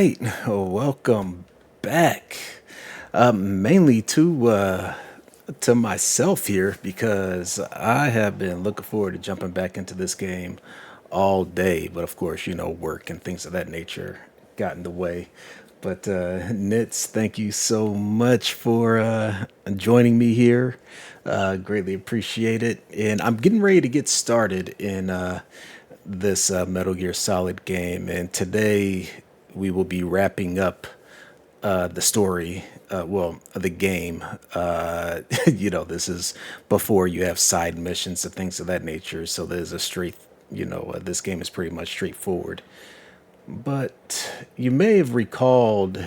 right, welcome back. Mainly to myself here because I have been looking forward to jumping back into this game all day, but of course, work and things of that nature got in the way. But Nitz, thank you so much for joining me here. Greatly appreciate it. And I'm getting ready to get started in this Metal Gear Solid game. And today we will be wrapping up the story, the game. This is before you have side missions and things of that nature. So there's a straight, this game is pretty much straightforward. But you may have recalled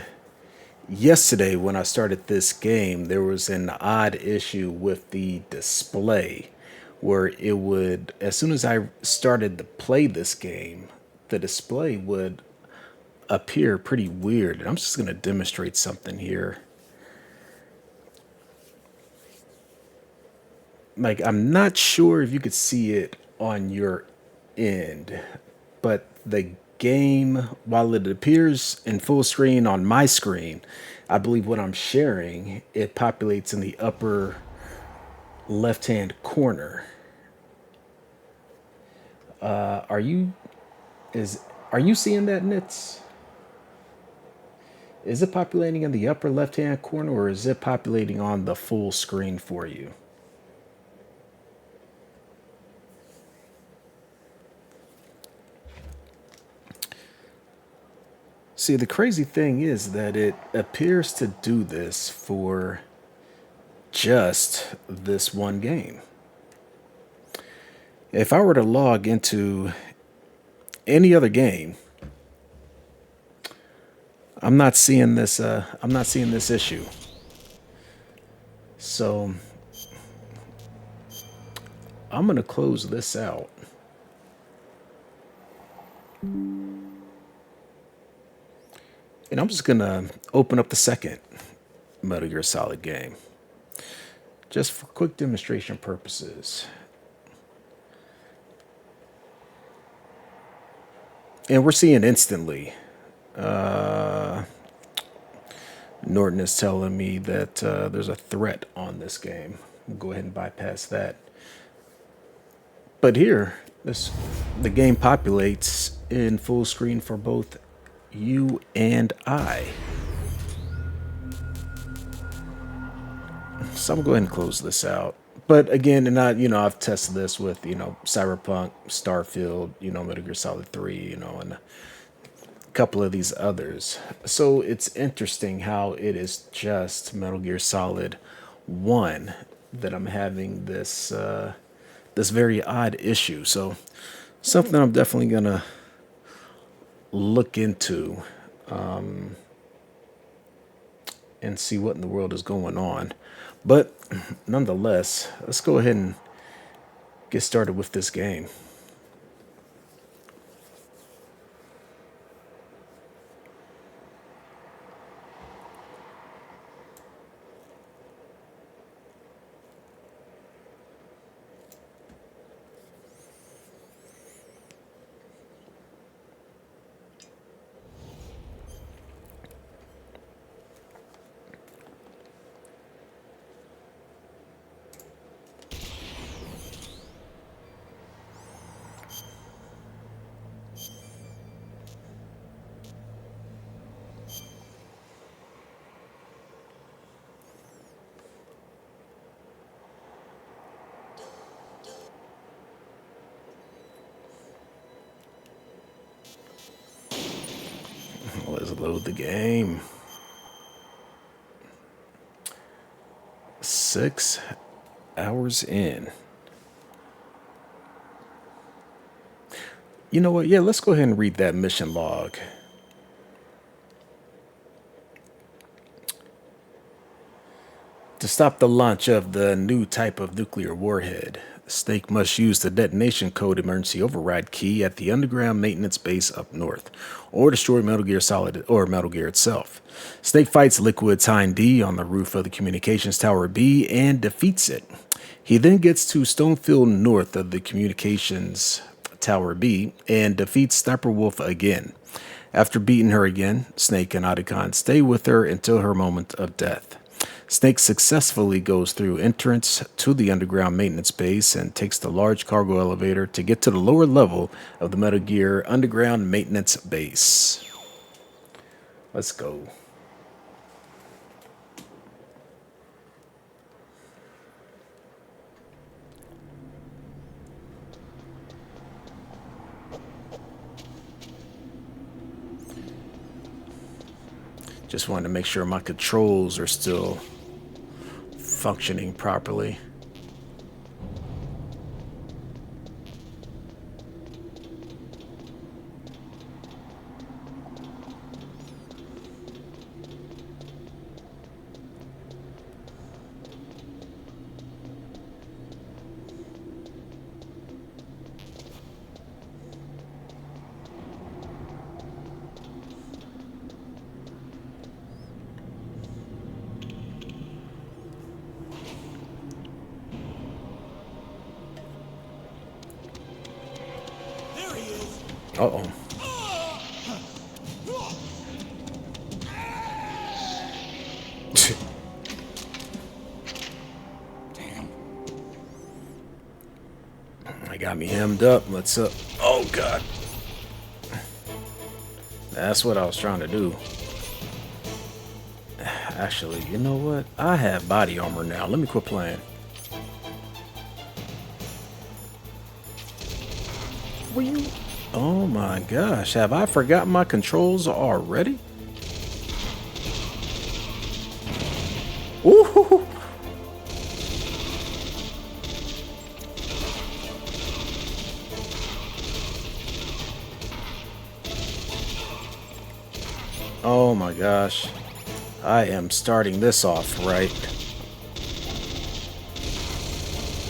yesterday when I started this game, there was an odd issue with the display where it would, as soon as I started to play this game, the display would appear pretty weird. And I'm just going to demonstrate something here. Like, I'm not sure if you could see it on your end, but the game, while it appears in full screen on my screen, I believe what I'm sharing, it populates in the upper left-hand corner. Are you is are you seeing that, Nits? Is it populating in the upper left-hand corner or is it populating on the full screen for you? See, the crazy thing is that it appears to do this for just this one game. If I were to log into any other game, I'm not seeing this. I'm not seeing this issue. So I'm gonna close this out. And I'm just gonna open up the second Metal Gear Solid game, just for quick demonstration purposes. And we're seeing instantly. Norton is telling me that there's a threat on this game. We'll go ahead and bypass that. But here, the game populates in full screen for both you and I. So I'm going to go ahead and close this out. But again, and I've tested this with, Cyberpunk, Starfield, Metal Gear Solid 3, and a couple of these others. So it's interesting how it is just Metal Gear Solid 1 that I'm having this very odd issue. So something I'm definitely going to look into and see what in the world is going on. But nonetheless, let's go ahead and get started with this game. Let's load the game. 6 hours in. You know what? Yeah, let's go ahead and read that mission log. To stop the launch of the new type of nuclear warhead, Snake must use the detonation code emergency override key at the underground maintenance base up north, or destroy Metal Gear Solid or Metal Gear itself. Snake fights Liquid's Hind D on the roof of the communications tower B and defeats it. He then gets to Stonefield north of the communications tower B and defeats Sniper Wolf again. After beating her again, Snake and Otacon stay with her until her moment of death. Snake successfully goes through entrance to the underground maintenance base and takes the large cargo elevator to get to the lower level of the Metal Gear underground maintenance base. Let's go. Just wanted to make sure my controls are still functioning properly. Uh-oh. Damn. I got me hemmed up. Let's oh god. That's what I was trying to do. Actually, you know what? I have body armor now. Let me quit playing. Were you? Oh my gosh, have I forgotten my controls already? Ooh! Oh my gosh. I am starting this off right.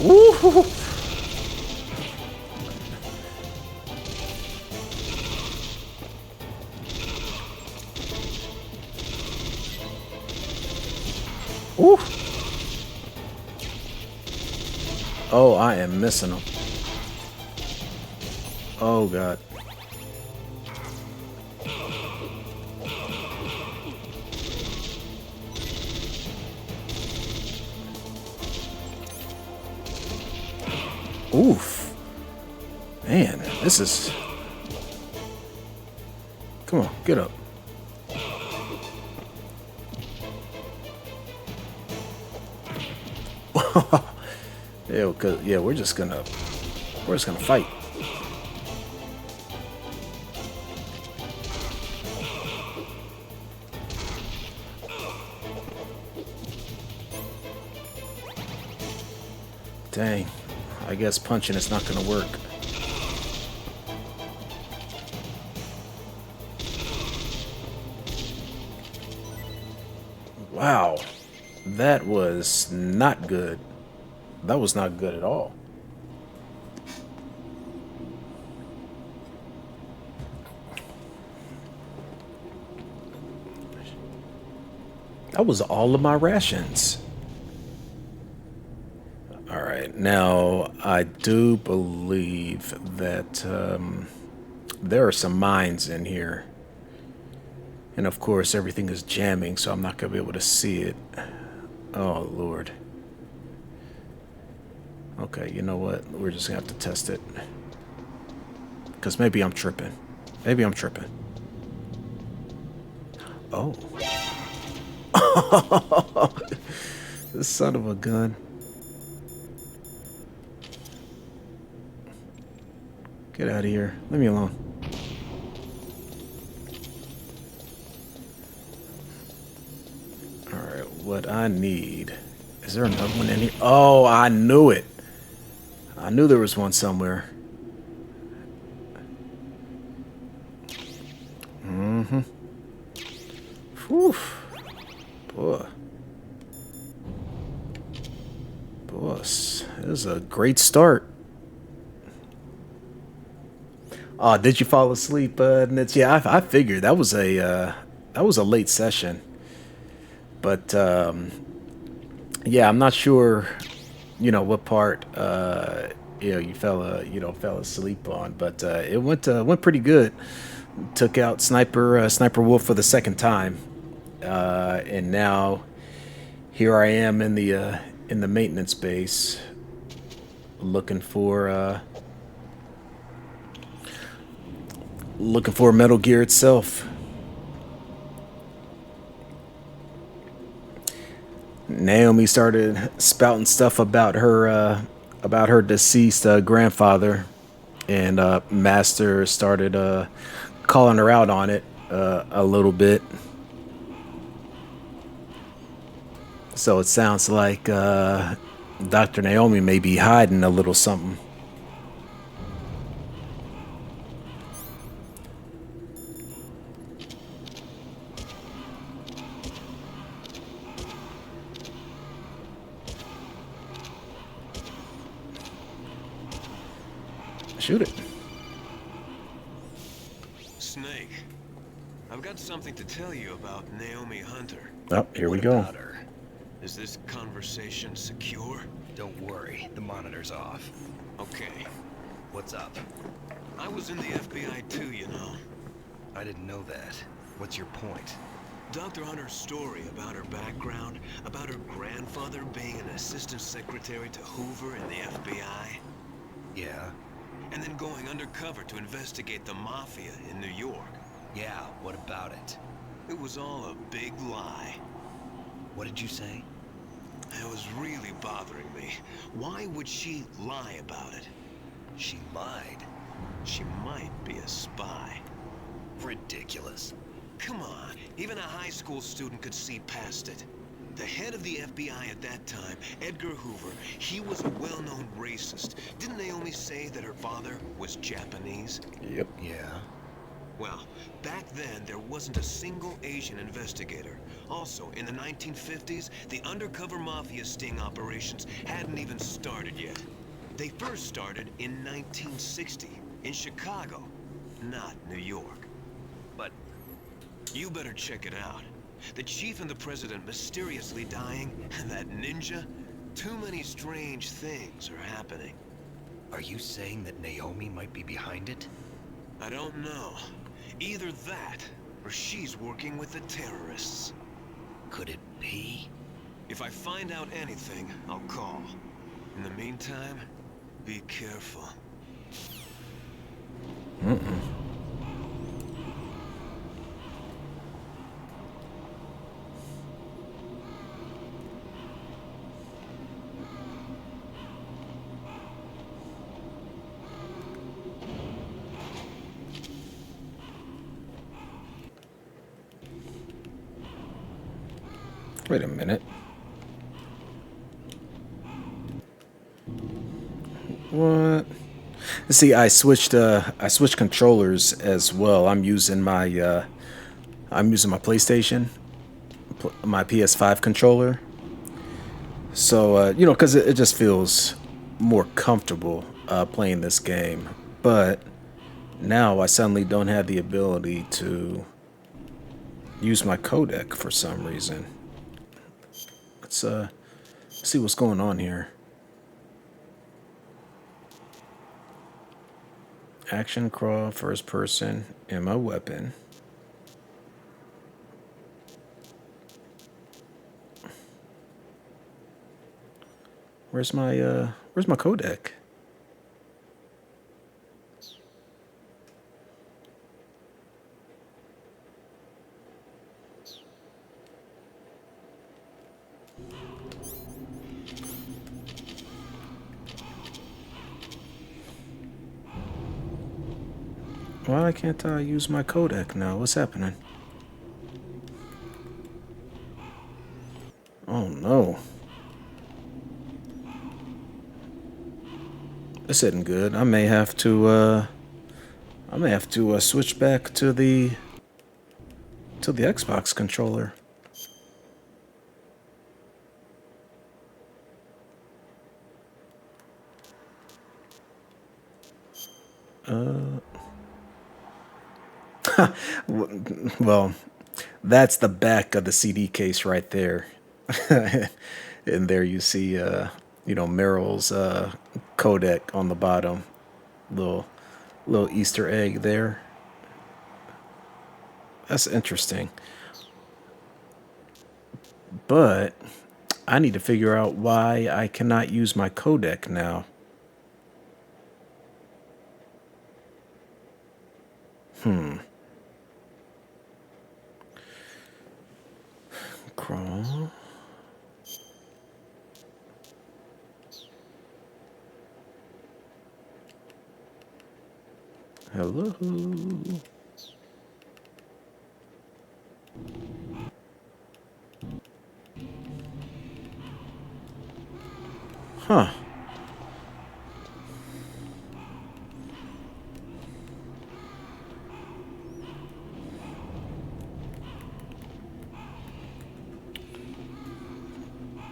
Woo! Ooh. Oh, I am missing them. Oh, God. Oof. Man, this is... Come on, get up. Yeah, cause yeah, we're just gonna fight. Dang, I guess punching is not gonna work. Wow, that was not good. That was not good at all. That was all of my rations. All right, now I do believe that there are some mines in here. And of course, everything is jamming, so I'm not going to be able to see it. Oh, Lord. Okay, you know what? We're just going to have to test it. Because maybe I'm tripping. Maybe I'm tripping. Oh. This son of a gun. Get out of here. Leave me alone. Alright, what I need... Is there another one in here? Oh, I knew it. I knew there was one somewhere. Mm-hmm. Whew. Boy. Boss, this is a great start. Oh, did you fall asleep, Nitz? Yeah, I figured that was a late session. But yeah, I'm not sure, you know, what part you know you fell asleep on, but it went pretty good. took out Sniper Wolf for the second time, and now here I am in the maintenance base, looking for Metal Gear itself. Naomi started spouting stuff about her deceased grandfather, and Master started calling her out on it a little bit. So it sounds like Dr. Naomi may be hiding a little something. Shoot it. Snake, I've got something to tell you about Naomi Hunter. Oh, here we What go. about her? Is this conversation secure? Don't worry, the monitor's off. Okay. What's up? I was in the FBI too, you know. I didn't know that. What's your point? Dr. Hunter's story about her background, about her grandfather being an assistant secretary to Hoover in the FBI, Yeah? and then going undercover to investigate the Mafia in New York. Yeah, what about it? It was all a big lie. What did you say? It was really bothering me. Why would she lie about it? She lied. She might be a spy. Ridiculous. Come on, even a high school student could see past it. The head of the FBI at that time, Edgar Hoover, he was a well-known racist. Didn't Naomi say that her father was Japanese? Yep. Yeah? Well, back then there wasn't a single Asian investigator. Also, in the 1950s, the undercover mafia sting operations hadn't even started yet. They first started in 1960, in Chicago, not New York. But you better check it out. The chief and the president mysteriously dying, and that ninja? Too many strange things are happening. Are you saying that Naomi might be behind it? I don't know. Either that, or she's working with the terrorists. Could it be? If I find out anything, I'll call. In the meantime, be careful. Wait a minute. What? See, I switched controllers as well. I'm using my PlayStation, my PS5 controller. So because it just feels more comfortable playing this game. But now I suddenly don't have the ability to use my codec for some reason. Let's see what's going on here. Action crawl, first person, and my weapon. Where's my codec? Why can't I use my codec now? What's happening? Oh no. This isn't good. I may have to switch back to the Xbox controller. Well, that's the back of the CD case right there. And there you see, Meryl's codec on the bottom. Little Easter egg there. That's interesting. But I need to figure out why I cannot use my codec now. Crawl. Hello. Huh.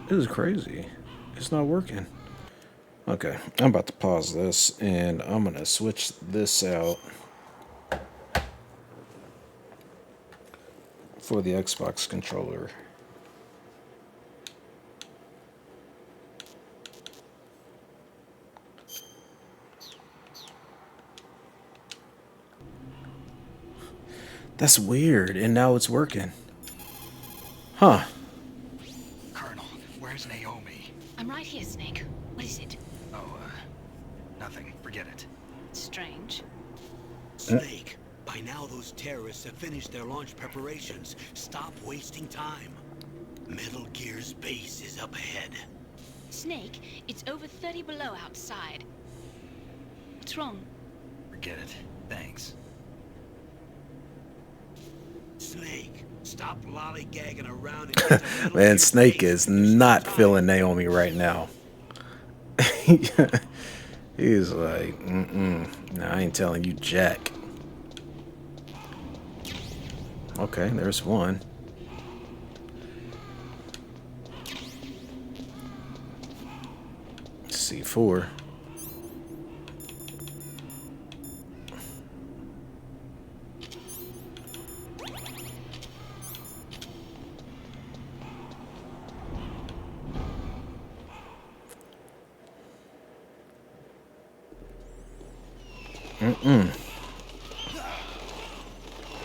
This is crazy. It's not working. Okay, I'm about to pause this and I'm gonna switch this out for the Xbox controller. That's weird, and now it's working. Huh. Colonel, where's Naomi? I'm right here, Snake. What is it? Oh, nothing. Forget it. Strange. Snake, by now those terrorists have finished their launch preparations. Stop wasting time. Metal Gear's base is up ahead. Snake, it's over 30 below outside. What's wrong? Forget it. Thanks. Snake, stop lollygagging around and get to Metal Man, Gear's Snake base is and finish not the time. feeling Naomi right now. He's like, nah, I ain't telling you jack. Okay, there's one. C4.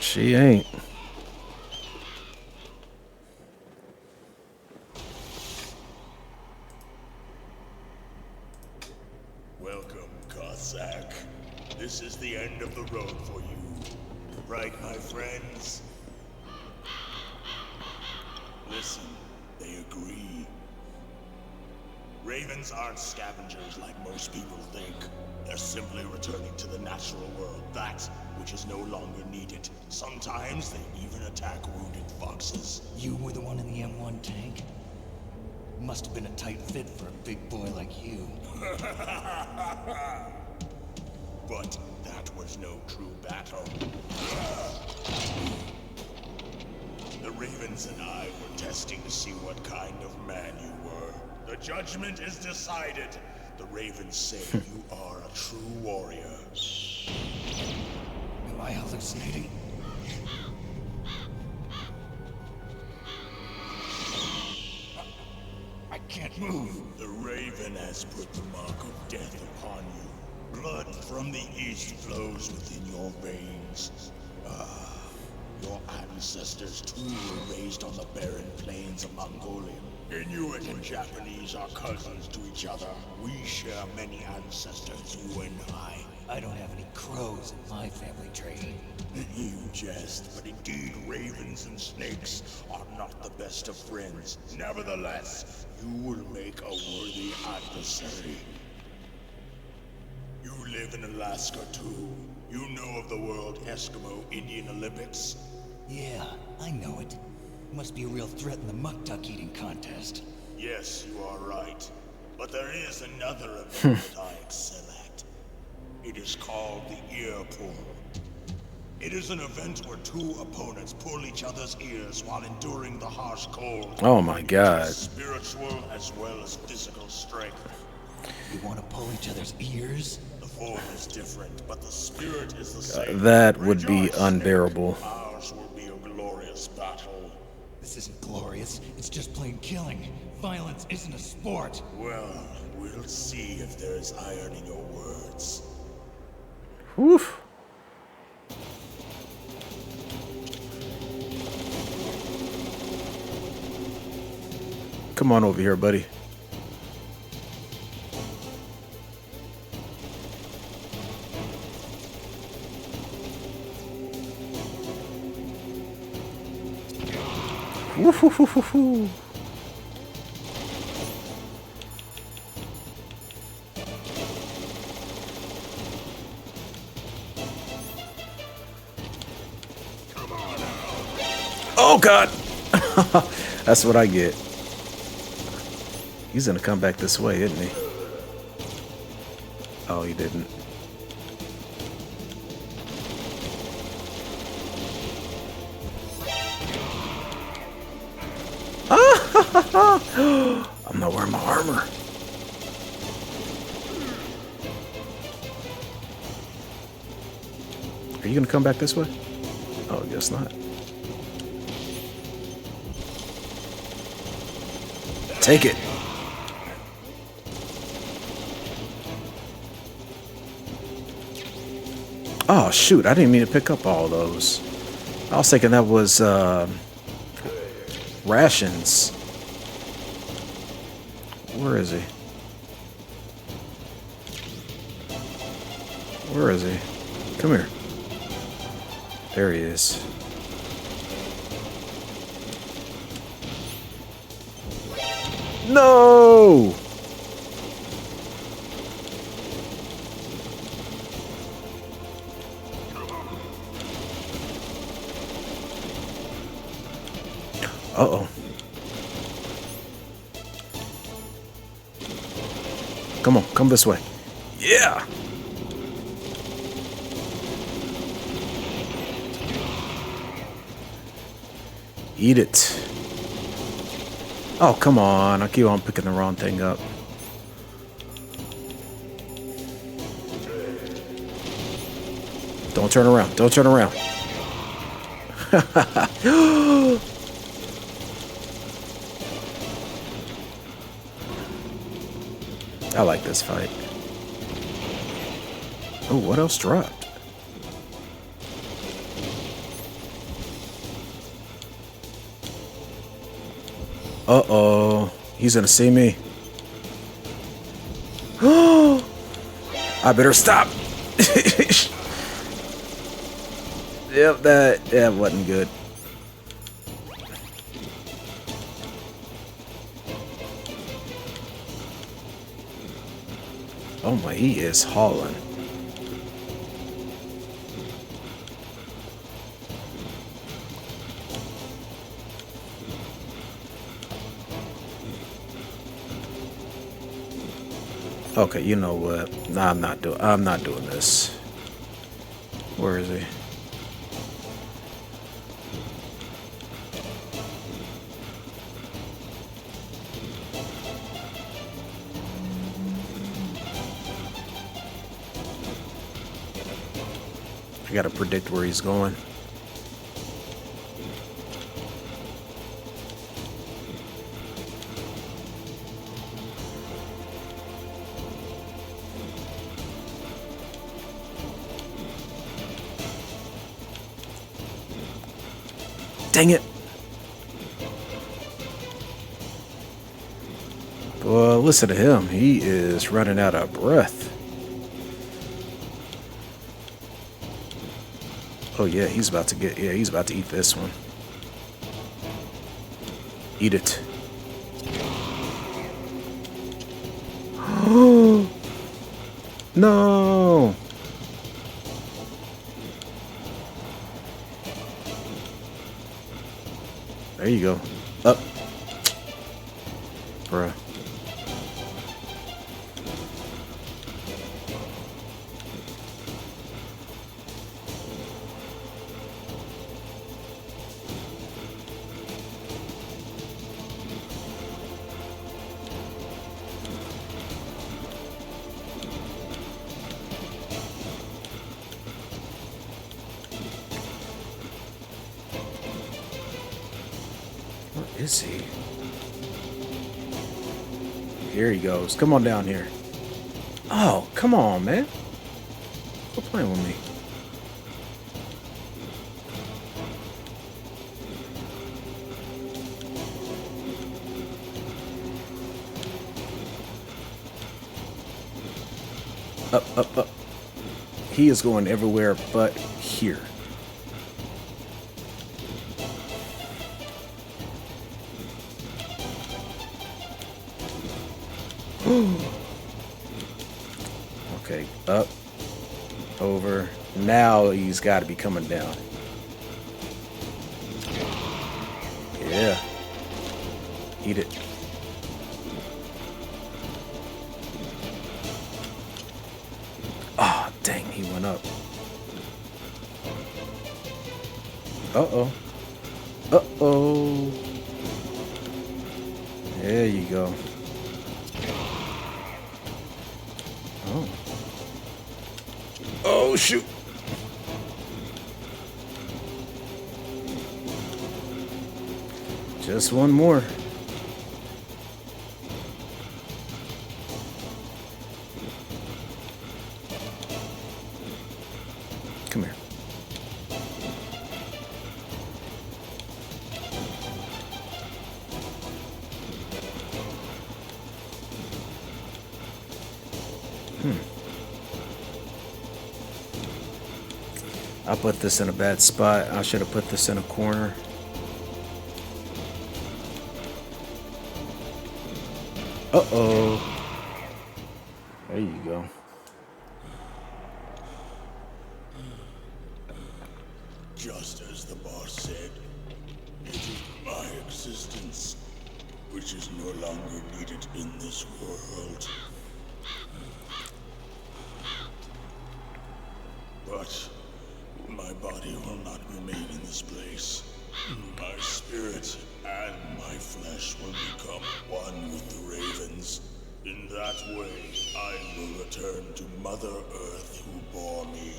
She ain't. Welcome, Cossack. This is the end of the road for you. Right, my friends? Listen, they agree. Ravens aren't scavengers like most people think. They're simply returning to the natural world, that which is no longer needed. Sometimes they even attack wounded foxes. You were the one in the M1 tank? Must have been a tight fit for a big boy like you. But that was no true battle. The Ravens and I were testing to see what kind of man you were. The judgment is decided. The Ravens say you are a true warrior. Am I hallucinating? I can't move. The Raven has put the mark of death upon you. Blood from the east flows within your veins. Your ancestors too were raised on the barren plains of Mongolia. Inuit and Japanese are cousins to each other. We share many ancestors, you and I. I don't have any crows in my family tree. You jest, but indeed ravens and snakes are not the best of friends. Nevertheless, you will make a worthy adversary. You live in Alaska too. You know of the World Eskimo Indian Olympics? Yeah, I know it. Must be a real threat in the muck duck eating contest. Yes, you are right. But there is another event that I excel at. It is called the ear pull. It is an event where two opponents pull each other's ears while enduring the harsh cold. Oh my God. It is spiritual as well as physical strength. You want to pull each other's ears? The form is different, but the spirit is the same. That would be Rejoice, unbearable. Snake. Ours will be a glorious battle. This isn't glorious. It's just plain killing. Violence isn't a sport. Well, we'll see if there's iron in your words. Woof. Come on over here, buddy. Woo-hoo-hoo-hoo-hoo. Oh God! That's what I get. He's gonna come back this way, isn't he? Oh, he didn't. I'm not wearing my armor. Are you gonna come back this way? Oh, I guess not. Take it. Oh shoot, I didn't mean to pick up all those. I was thinking that was rations. Where is he? Where is he? Come here. There he is. No! Uh-oh. Come on, come this way. Yeah! Eat it. Oh, come on. I keep on picking the wrong thing up. Don't turn around. Don't turn around. I like this fight. Oh, what else dropped? Uh-oh. He's gonna see me. I better stop. Yep, that wasn't good. Oh my, he is hauling. Okay, you know what? Nah, I'm not doing this. Where is he? I gotta predict where he's going. Dang it. Well, listen to him. He is running out of breath. Oh yeah, he's about to eat this one. Eat it. No. There you go. Up. Bruh. Where is he? Here he goes. Come on down here. Oh, come on, man. Quit playing with me. Up, up, up. He is going everywhere but here. Okay, up, over. Now he's got to be coming down. Yeah. Eat it. Oh, dang, he went up. Uh-oh. Uh-oh. There you go. Oh. Oh, shoot. Just one more. Come here. I put this in a bad spot. I should have put this in a corner. Uh-oh. There you go. Just as the boss said, it is my existence which is no longer needed in this world. But my body will not remain in this place. My spirit and my flesh will become one with the ravens. In that way, I will return to Mother Earth who bore me.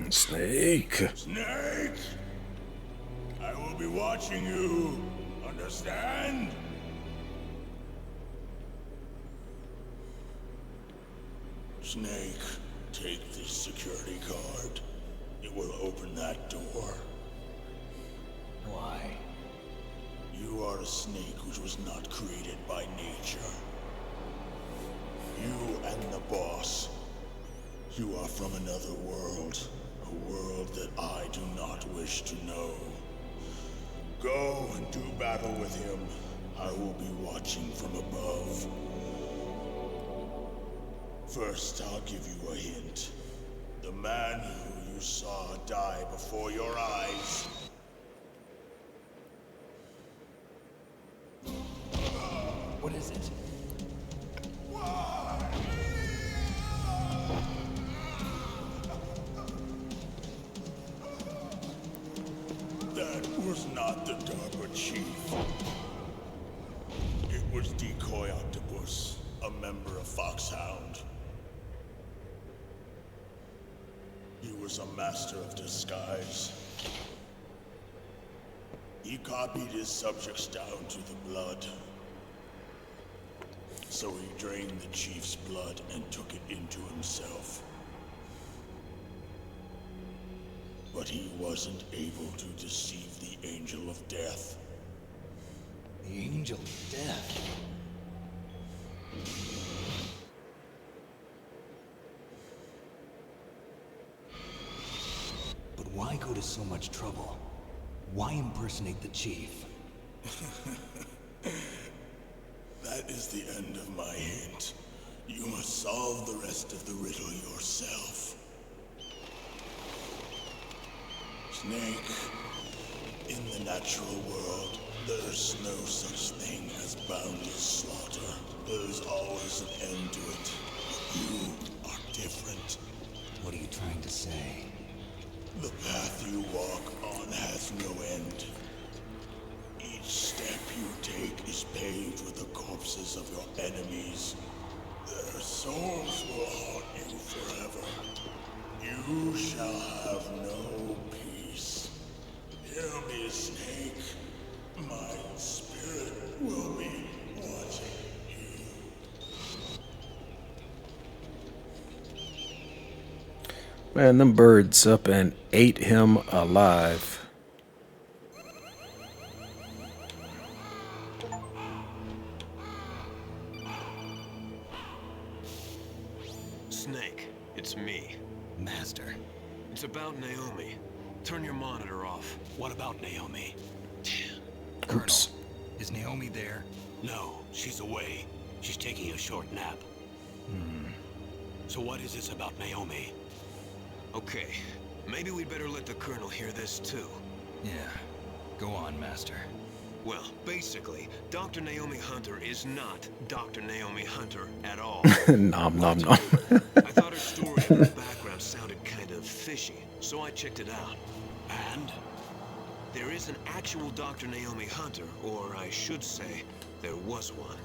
Snake. Snake! I will be watching you. Understand? Snake, take this security card. It will open that door. Why? You are a snake which was not created by nature. You and the boss. You are from another world. A world that I do not wish to know. Go and do battle with him. I will be watching from above. First, I'll give you a hint. The man who you saw die before your eyes. What is it? That was not the DARPA chief. It was Decoy Octopus, a member of Foxhound. He was a master of disguise. He copied his subjects down to the blood. So he drained the chief's blood and took it into himself. But he wasn't able to deceive the Angel of Death. The Angel of Death. But why go to so much trouble? Why impersonate the chief? That is the end of my hint. You must solve the rest of the riddle yourself. Snake, in the natural world, there's no such thing as boundless slaughter. There's always an end to it. You are different. What are you trying to say? The path you walk on has no end. Each step you take is paved with the corpses of your enemies. Their souls will haunt you forever. You shall have no peace. Hear me, Snake. My spirit will be watching you. Man, them birds up and ate him alive. Snake, it's me. Master. It's about Naomi. Turn your monitor off. What about Naomi? Colonel, Oops. is Naomi there? No, she's away. She's taking a short nap. So what is this about Naomi? Okay, maybe we'd better let the Colonel hear this too. Yeah. Go on, Master. Well, basically, Dr. Naomi Hunter is not Dr. Naomi Hunter at all. Nom nom nom. I thought her story and her background sounded kind of fishy, so I checked it out. And? There is an actual Dr. Naomi Hunter, or I should say, there was one.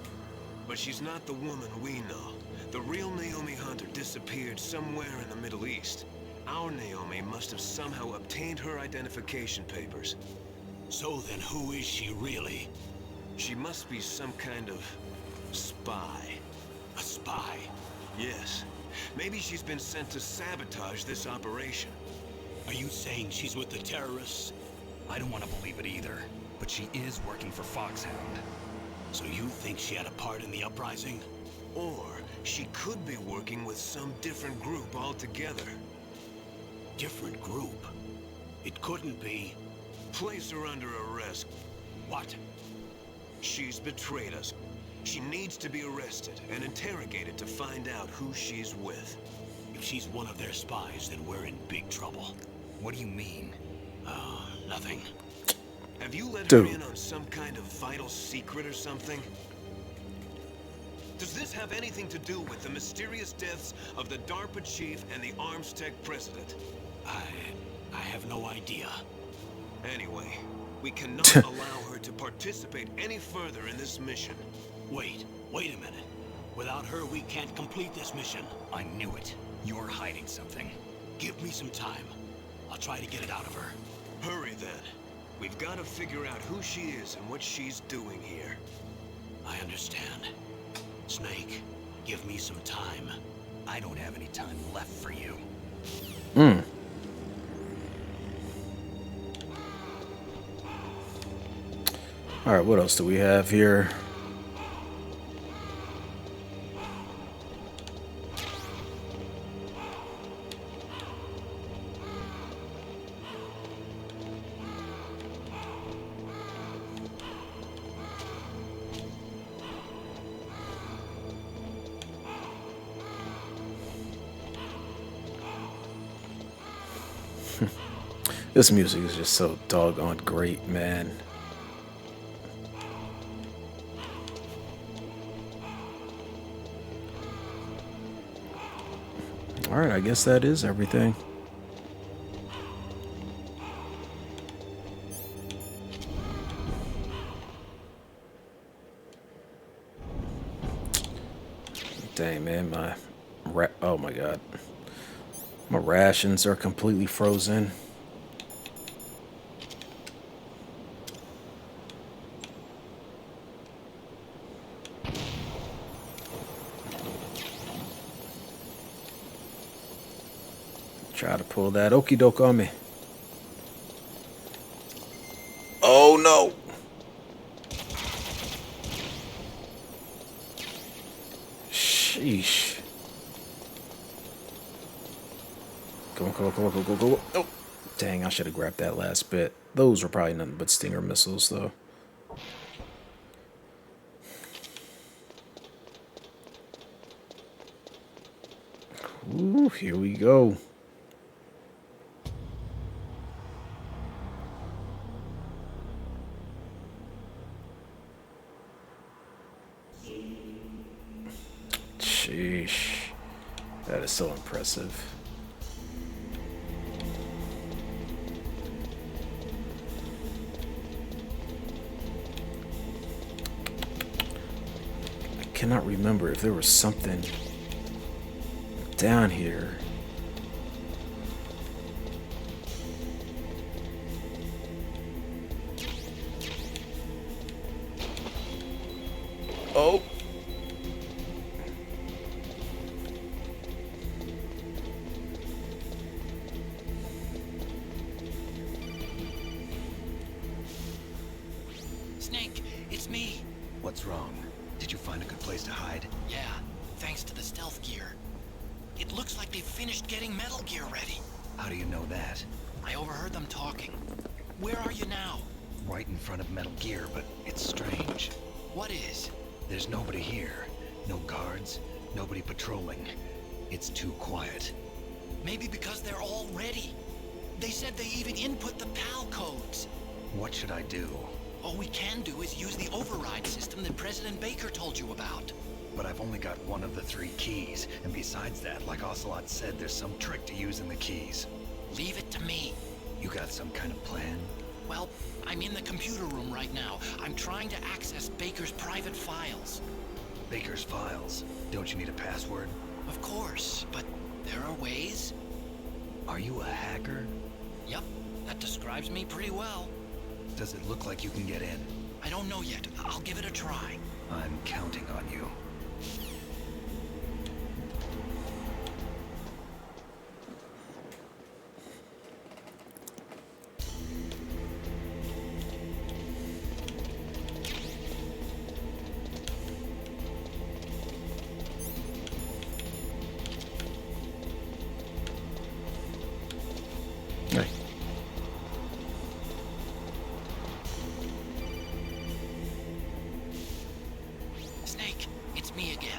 But she's not the woman we know. The real Naomi Hunter disappeared somewhere in the Middle East. Our Naomi must have somehow obtained her identification papers. So then who is she really? She must be some kind of spy. A spy? Yes. Maybe she's been sent to sabotage this operation. Are you saying she's with the terrorists? I don't want to believe it either, but she is working for Foxhound. So you think she had a part in the uprising? Or she could be working with some different group altogether. Different group? It couldn't be. Place her under arrest. What? She's betrayed us. She needs to be arrested and interrogated to find out who she's with. If she's one of their spies, then we're in big trouble. What do you mean? Nothing. Have you let Dude. her in on some kind of vital secret or something? Does this have anything to do with the mysterious deaths of the DARPA chief and the ArmsTech president? I have no idea. Anyway, we cannot allow her to participate any further in this mission. Wait a minute. Without her, we can't complete this mission. I knew it. You're hiding something. Give me some time. I'll try to get it out of her. Hurry then. We've got to figure out who she is and what she's doing here. I understand. Snake, give me some time. I don't have any time left for you. Alright, what else do we have here? This music is just so doggone great, man. Alright, I guess that is everything. Dang, man, oh my god. My rations are completely frozen. Try to pull that okie doke on me. Oh no! Sheesh. Come on, come on, come on, go, go, go. Oh, dang, I should have grabbed that last bit. Those were probably nothing but Stinger missiles, though. Ooh, here we go. Sheesh. That is so impressive. I cannot remember if there was something down here. Oh. Snake, it's me. What's wrong? Did you find a good place to hide? Yeah, thanks to the stealth gear. It looks like they've finished getting Metal Gear ready. How do you know that? I overheard them talking. Where are you now? Right in front of Metal Gear, but it's strange. What is? There's nobody here. No guards, nobody patrolling. It's too quiet. Maybe because they're all ready. They said they even input the PAL codes. What should I do? All we can do is use the override system that President Baker told you about. But I've only got one of the 3 keys, and besides that, like Ocelot said, there's some trick to using the keys. Leave it to me. You got some kind of plan? Well, I'm in the computer room right now. I'm trying to access Baker's private files. Baker's files. Don't you need a password? Of course, but there are ways. Are you a hacker? Yup, that describes me pretty well. Does it look like you can get in? I don't know yet. I'll give it a try. I'm counting on you. Hey. Snake, it's me again.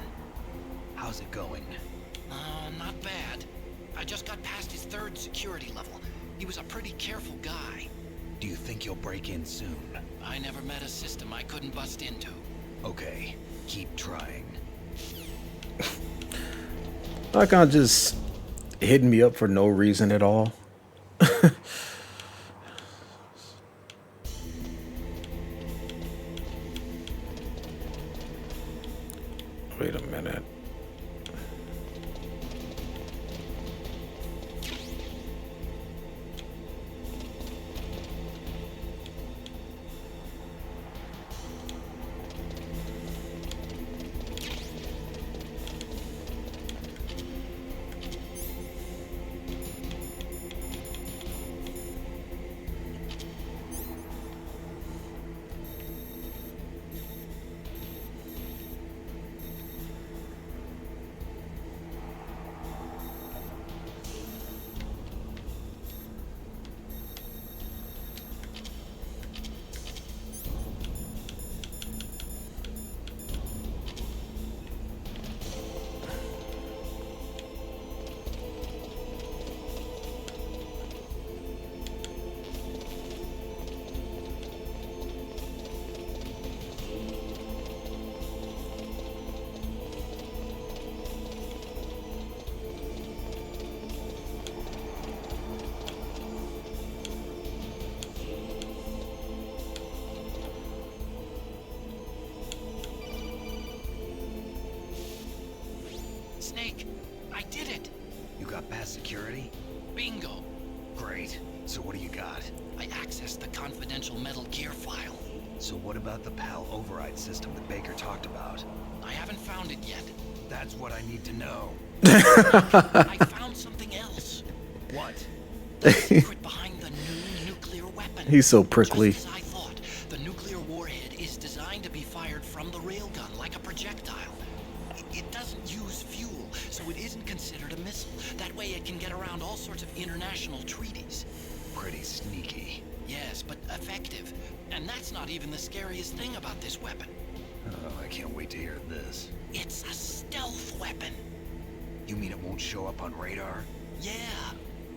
How's it going? Not bad. I just got past his 3rd security level. He was a pretty careful guy. Do you think you'll break in soon? I never met a system I couldn't bust into. Okay, keep trying. Like I'm just hitting me up for no reason at all. Wait a minute. Snake, I did it! You got past security? Bingo! Great. So what do you got? I accessed the confidential Metal Gear file. So what about the PAL override system that Baker talked about? I haven't found it yet. That's what I need to know. I found something else. What? The secret behind the new nuclear weapon. He's so prickly. Just as I thought, the nuclear warhead is designed to be fired from the railgun like a projectile. It doesn't use fuel, so it isn't considered a missile. That way it can get around all sorts of international treaties. Pretty sneaky. Yes, but effective. And that's not even the scariest thing about this weapon. Oh, I can't wait to hear this. It's a stealth weapon. You mean it won't show up on radar? Yeah.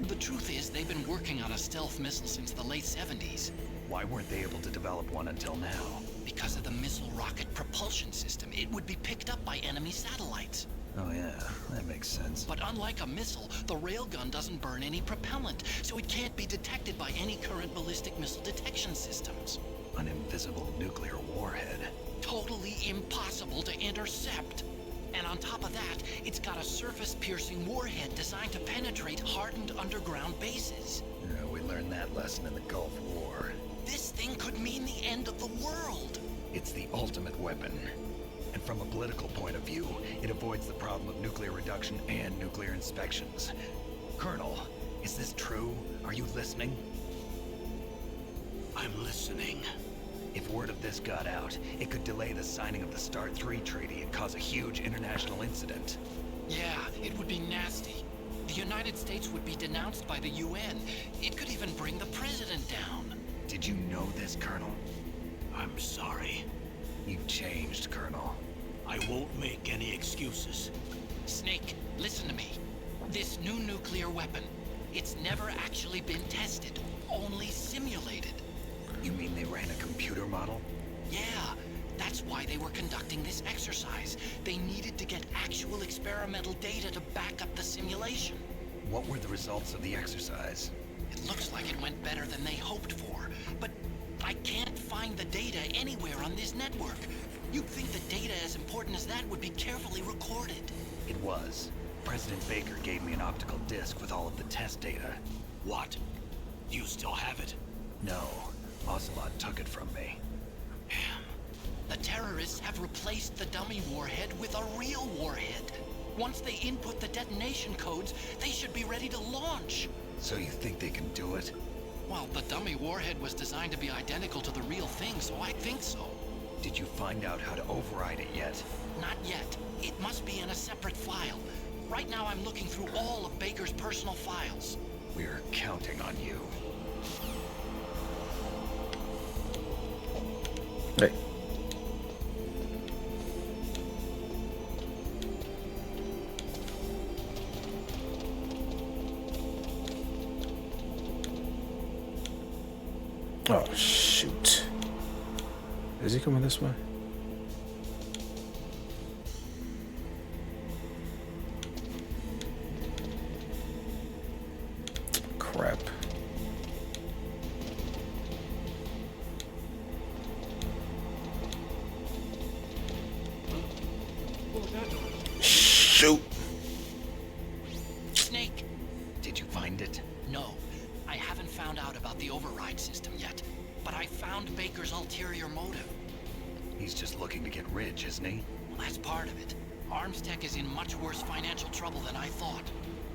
The truth is, they've been working on a stealth missile since the late 70s. Why weren't they able to develop one until now? Because of the missile rocket propulsion system, it would be picked up by enemy satellites. Oh yeah, that makes sense. But unlike a missile, the railgun doesn't burn any propellant, so it can't be detected by any current ballistic missile detection systems. An invisible nuclear warhead. Totally impossible to intercept. And on top of that, it's got a surface-piercing warhead designed to penetrate hardened underground bases. Yeah, we learned that lesson in the Gulf War. This thing could mean the end of the world. It's the ultimate weapon. And from a political point of view, it avoids the problem of nuclear reduction and nuclear inspections. Colonel, is this true? Are you listening? I'm listening. If word of this got out, it could delay the signing of the START 3 treaty and cause a huge international incident. Yeah, it would be nasty. The United States would be denounced by the UN. It could even bring the president down. Did you know this, Colonel? I'm sorry. You've changed, Colonel. I won't make any excuses. Snake, listen to me. This new nuclear weapon, it's never actually been tested, only simulated. You mean they ran a computer model? Yeah, that's why they were conducting this exercise. They needed to get actual experimental data to back up the simulation. What were the results of the exercise? It looks like it went better than they hoped for, but I can't find the data anywhere on this network. You'd think the data as important as that would be carefully recorded. It was. President Baker gave me an optical disc with all of the test data. What? You still have it? No, Ocelot took it from me. Damn. The terrorists have replaced the dummy warhead with a real warhead. Once they input the detonation codes, they should be ready to launch. So you think they can do it? Well, the dummy warhead was designed to be identical to the real thing, so I think so. Did you find out how to override it yet? Not yet. It must be in a separate file. Right now I'm looking through all of Baker's personal files. We're counting on you. Hey. Oh, shoot. Is he coming this way? Crap. Shoot. Snake! Did you find it? No, I haven't found out about the override system yet, but I found Baker's ulterior motive. He's just looking to get rich, isn't he? Well, that's part of it. Arms Tech is in much worse financial trouble than I thought.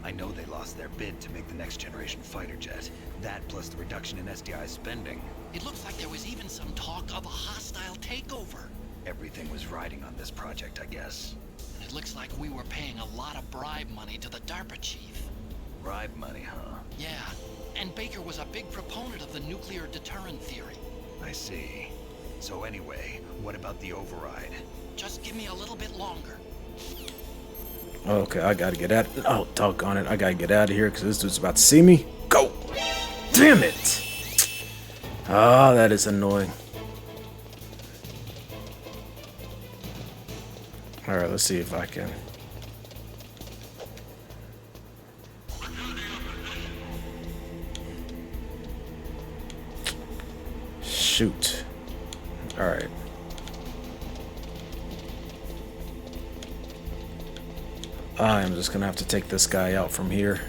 I know they lost their bid to make the next generation fighter jet. That plus the reduction in SDI spending. It looks like there was even some talk of a hostile takeover. Everything was riding on this project, I guess. And it looks like we were paying a lot of bribe money to the DARPA chief. Bribe money, huh? Yeah, and Baker was a big proponent of the nuclear deterrent theory. I see. So anyway, what about the override? Just give me a little bit longer. Okay, I gotta get out. Oh, doggone it. I gotta get out of here because this dude's about to see me. Go! Damn it! Ah, that is annoying. Alright, let's see if I can. Shoot. Alright. I am just gonna have to take this guy out from here.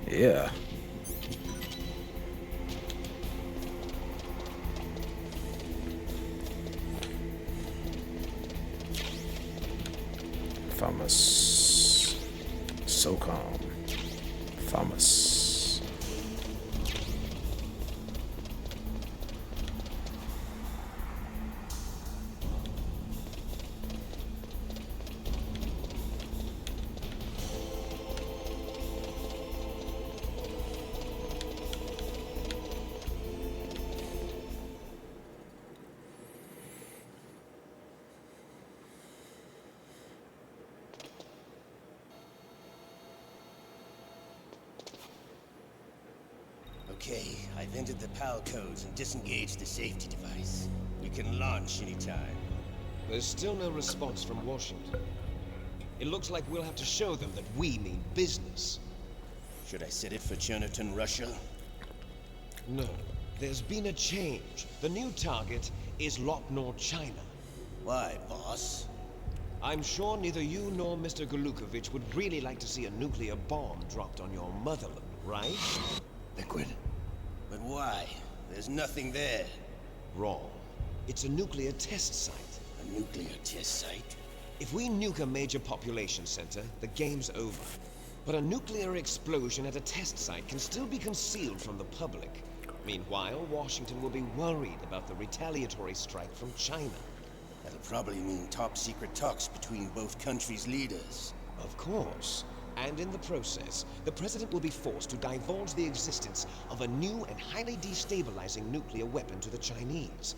Yeah. Famous. So calm. Famous. Okay, I've entered the PAL codes and disengaged the safety device. We can launch anytime. There's still no response from Washington. It looks like we'll have to show them that we mean business. Should I set it for Chernobyl, Russia? No, there's been a change. The new target is Lopnor, China. Why, boss? I'm sure neither you nor Mr. Golukovich would really like to see a nuclear bomb dropped on your motherland, right? Liquid. But why? There's nothing there. Wrong. It's a nuclear test site. A nuclear test site? If we nuke a major population center, the game's over. But a nuclear explosion at a test site can still be concealed from the public. Meanwhile, Washington will be worried about the retaliatory strike from China. That'll probably mean top-secret talks between both countries' leaders. Of course. And in the process, the president will be forced to divulge the existence of a new and highly destabilizing nuclear weapon to the Chinese.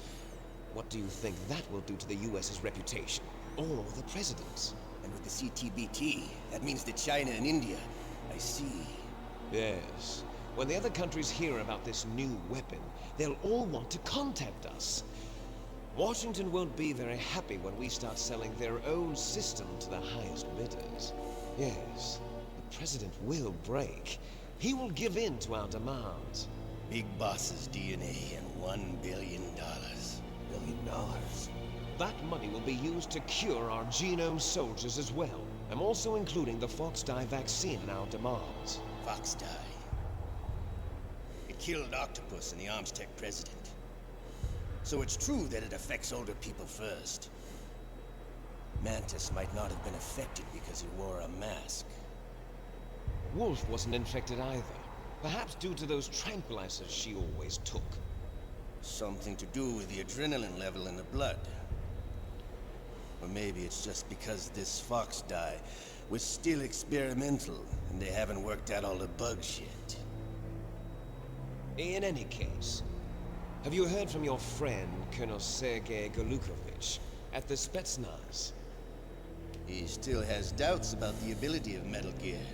What do you think that will do to the US's reputation? Or the president's? And with the CTBT, that means that China and India. I see. Yes. When the other countries hear about this new weapon, they'll all want to contact us. Washington won't be very happy when we start selling their own system to the highest bidders. Yes, the president will break. He will give in to our demands. Big Boss's DNA and $1 billion. $1 billion? That money will be used to cure our genome soldiers as well. I'm also including the Fox-Die vaccine in our demands. Fox-Die? It killed Octopus and the Armstech president. So it's true that it affects older people first. Mantis might not have been affected because he wore a mask. Wolf wasn't infected either. Perhaps due to those tranquilizers she always took. Something to do with the adrenaline level in the blood. Or maybe it's just because this Fox-Die was still experimental and they haven't worked out all the bugs yet. In any case, have you heard from your friend, Colonel Sergei Golukovich, at the Spetsnaz? He still has doubts about the ability of Metal Gear.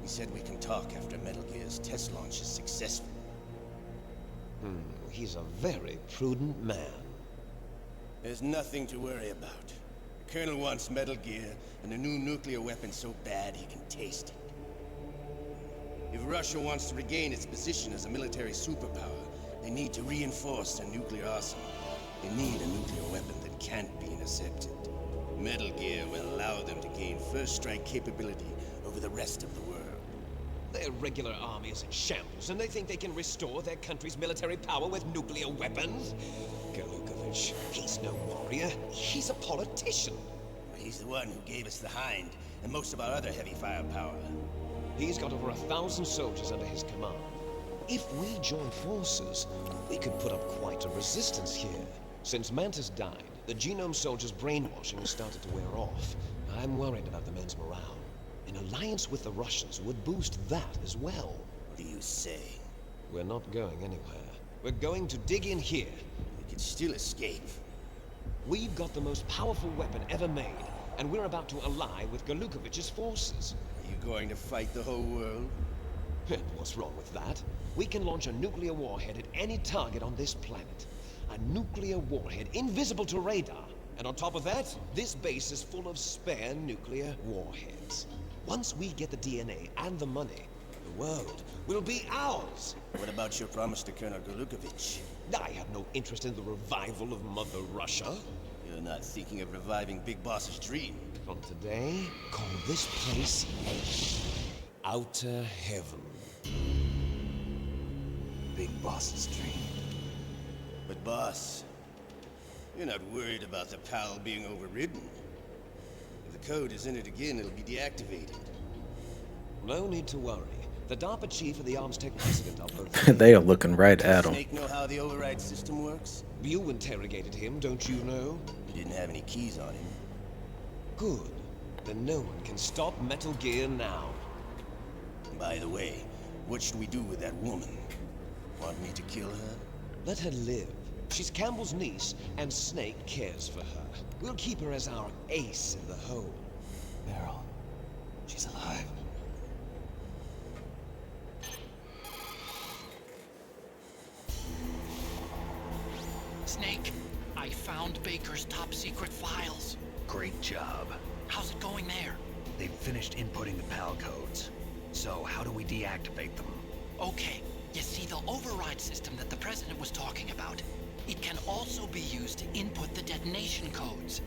He said we can talk after Metal Gear's test launch is successful. He's a very prudent man. There's nothing to worry about. The Colonel wants Metal Gear and a new nuclear weapon so bad he can taste it. If Russia wants to regain its position as a military superpower, they need to reinforce their nuclear arsenal. They need a nuclear weapon that can't be intercepted. Metal Gear will allow them to gain first strike capability over the rest of the world. Their regular army is in shambles, and they think they can restore their country's military power with nuclear weapons? Golukovich, he's no warrior. He's a politician. He's the one who gave us the Hind and most of our other heavy firepower. He's got over 1,000 soldiers under his command. If we join forces, we could put up quite a resistance here. Since Mantis died, the genome soldiers' brainwashing has started to wear off. I'm worried about the men's morale. An alliance with the Russians would boost that as well. What do you say? We're not going anywhere. We're going to dig in here. We can still escape. We've got the most powerful weapon ever made, and we're about to ally with Golukovich's forces. Are you going to fight the whole world? What's wrong with that? We can launch a nuclear warhead at any target on this planet. A nuclear warhead invisible to radar. And on top of that, this base is full of spare nuclear warheads. Once we get the DNA and the money, the world will be ours. What about your promise to Colonel Golukovich? I have no interest in the revival of Mother Russia. You're not thinking of reviving Big Boss's dream. From today, call this place Outer Heaven. Big Boss's dream. But boss, you're not worried about the PAL being overridden. If the code is in it again, it'll be deactivated. No need to worry. The DARPA chief and the Armstech president are both... They are looking right at him. Snake know how the override system works? You interrogated him, don't you know? He didn't have any keys on him. Good. Then no one can stop Metal Gear now. By the way, what should we do with that woman? Want me to kill her? Let her live. She's Campbell's niece, and Snake cares for her. We'll keep her as our ace in the hole. Meryl, she's alive. Snake, I found Baker's top secret files. Great job. How's it going there? They've finished inputting the PAL codes. So how do we deactivate them? Okay, you see the override system that the president was talking about? It can also be used to input the detonation codes.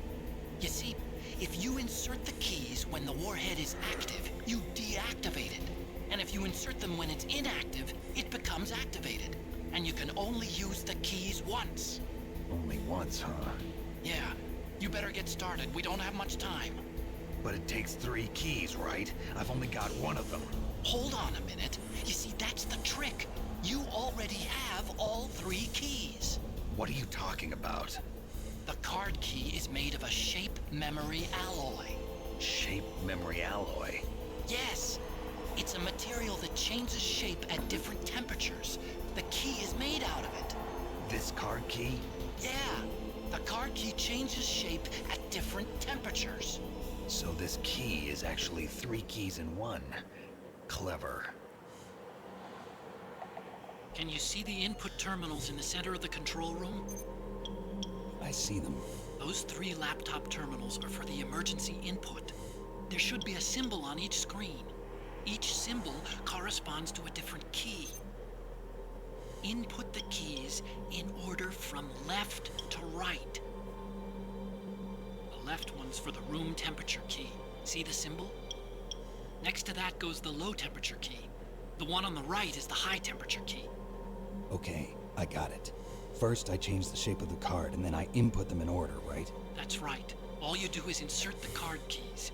You see, if you insert the keys when the warhead is active, you deactivate it. And if you insert them when it's inactive, it becomes activated. And you can only use the keys once. Only once, huh? Yeah, you better get started. We don't have much time. But it takes 3 keys, right? I've only got one of them. Hold on a minute. You see, that's the trick. You already have all 3 keys. What are you talking about? The card key is made of a shape memory alloy. Shape memory alloy? Yes, it's a material that changes shape at different temperatures. The key is made out of it. This card key? Yeah, the card key changes shape at different temperatures. So this key is actually 3 keys in one. Clever. Can you see the input terminals in the center of the control room? I see them. Those 3 laptop terminals are for the emergency input. There should be a symbol on each screen. Each symbol corresponds to a different key. Input the keys in order from left to right. The left one's for the room temperature key. See the symbol? Next to that goes the low temperature key. The one on the right is the high temperature key. Okay, I got it. First, I change the shape of the card, and then I input them in order, right? That's right. All you do is insert the card keys.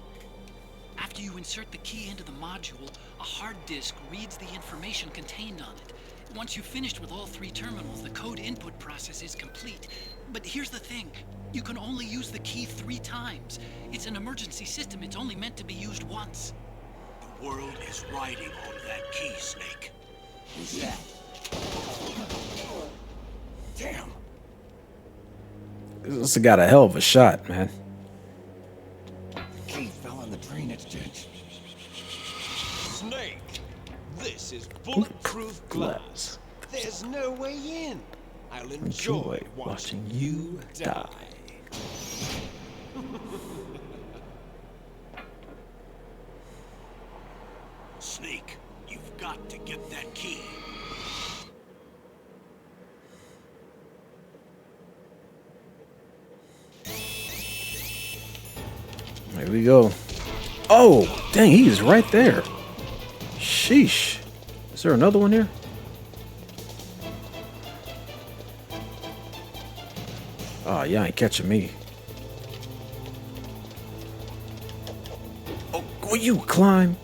After you insert the key into the module, a hard disk reads the information contained on it. Once you've finished with all 3 terminals, the code input process is complete. But here's the thing. You can only use the key 3 times. It's an emergency system. It's only meant to be used once. The world is riding on that key, Snake. Who's that? Damn! This got a hell of a shot, man. The key fell in the drainage ditch. Snake! This is bulletproof glass. There's no way in. I'll enjoy watching you die. Snake, you've got to get that key. There we go. Oh, dang, he is right there. Sheesh. Is there another one here? Oh, y'all ain't catching me. Oh, will you climb?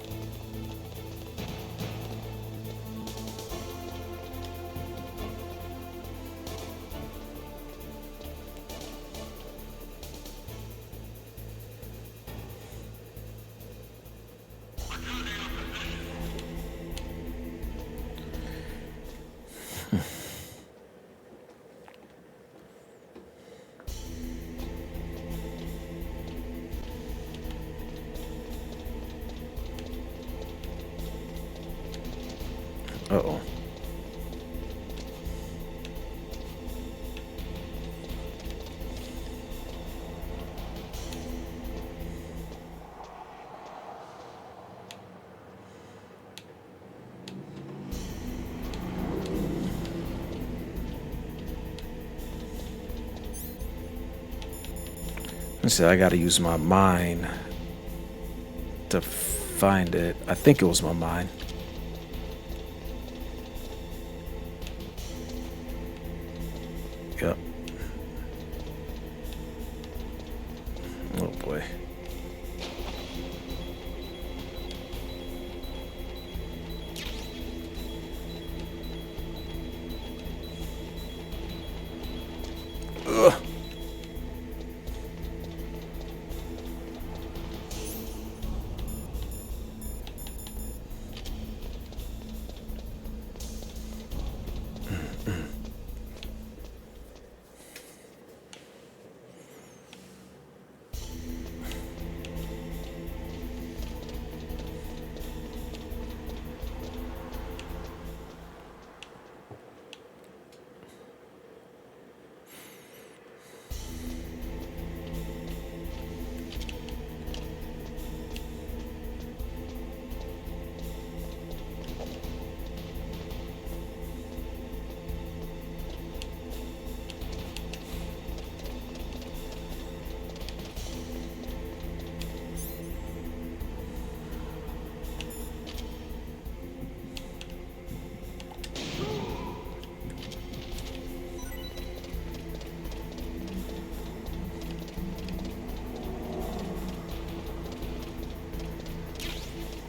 Uh-oh. Let's see, I gotta use my mind to find it. I think it was my mind. Yep. Oh boy. Ugh.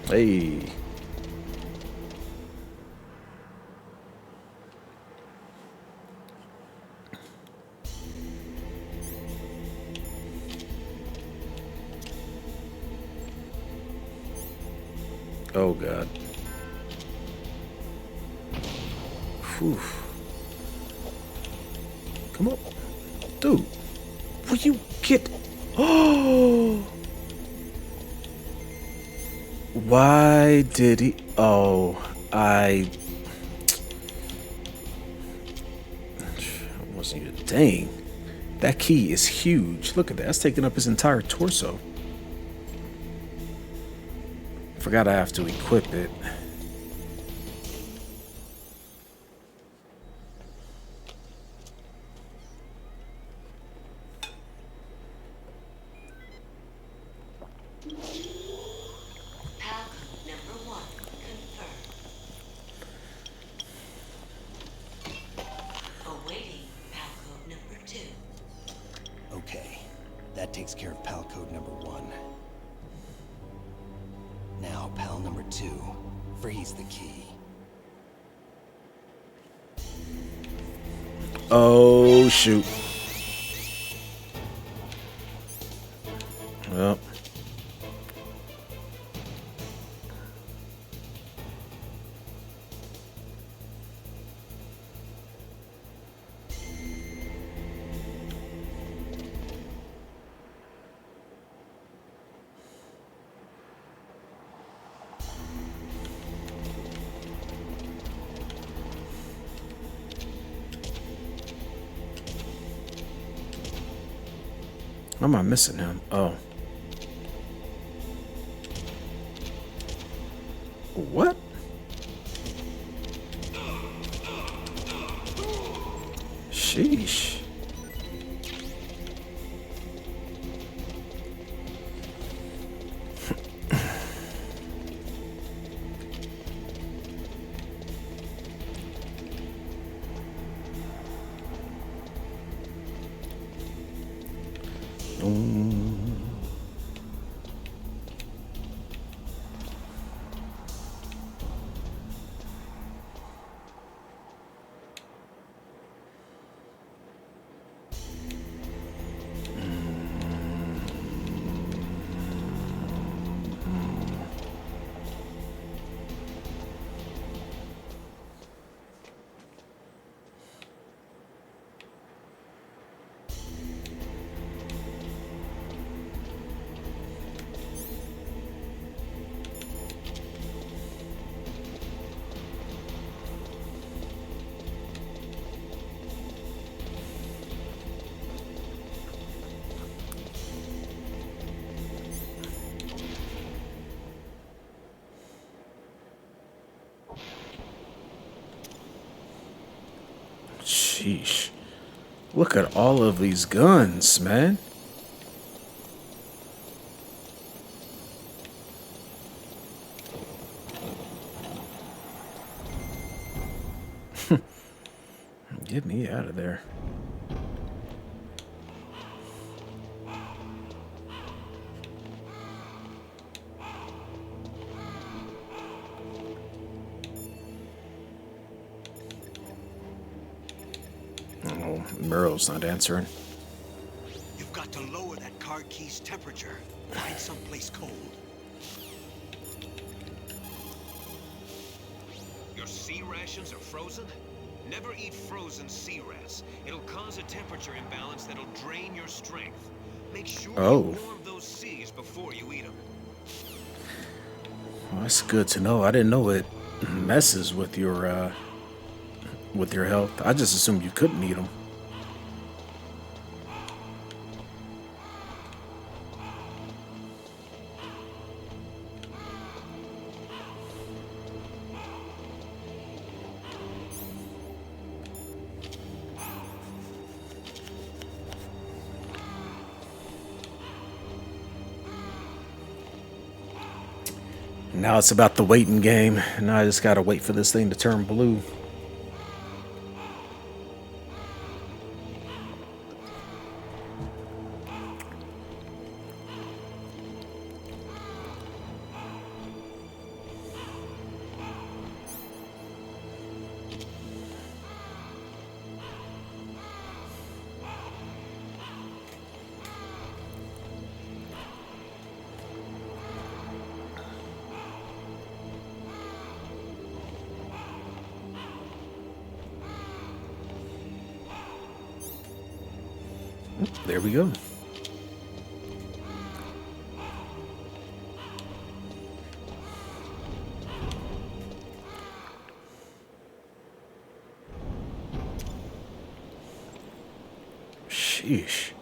Hey. Oh God. Whew. Come on. Dude. Will you get... Oh! Why did he... Oh, I wasn't even... Dang. That key is huge. Look at that. That's taking up his entire torso. Forgot I have to equip it. Okay, that takes care of pal code number 1. Now, pal number 2, freeze the key. Oh, shoot. Well. Why am I missing him? Oh. What? Sheesh. Sheesh. Look at all of these guns, man. Get me out of there. Oh, Merle's not answering. You've got to lower that card key's temperature. Find someplace cold. Your sea rations are frozen? Never eat frozen sea rats. It'll cause a temperature imbalance that'll drain your strength. Make sure you warm those seas before you eat them. Well, that's good to know. I didn't know it messes with your health. I just assumed you couldn't eat them. Now it's about the waiting game. Now I just gotta wait for this thing to turn blue. There we go. Sheesh.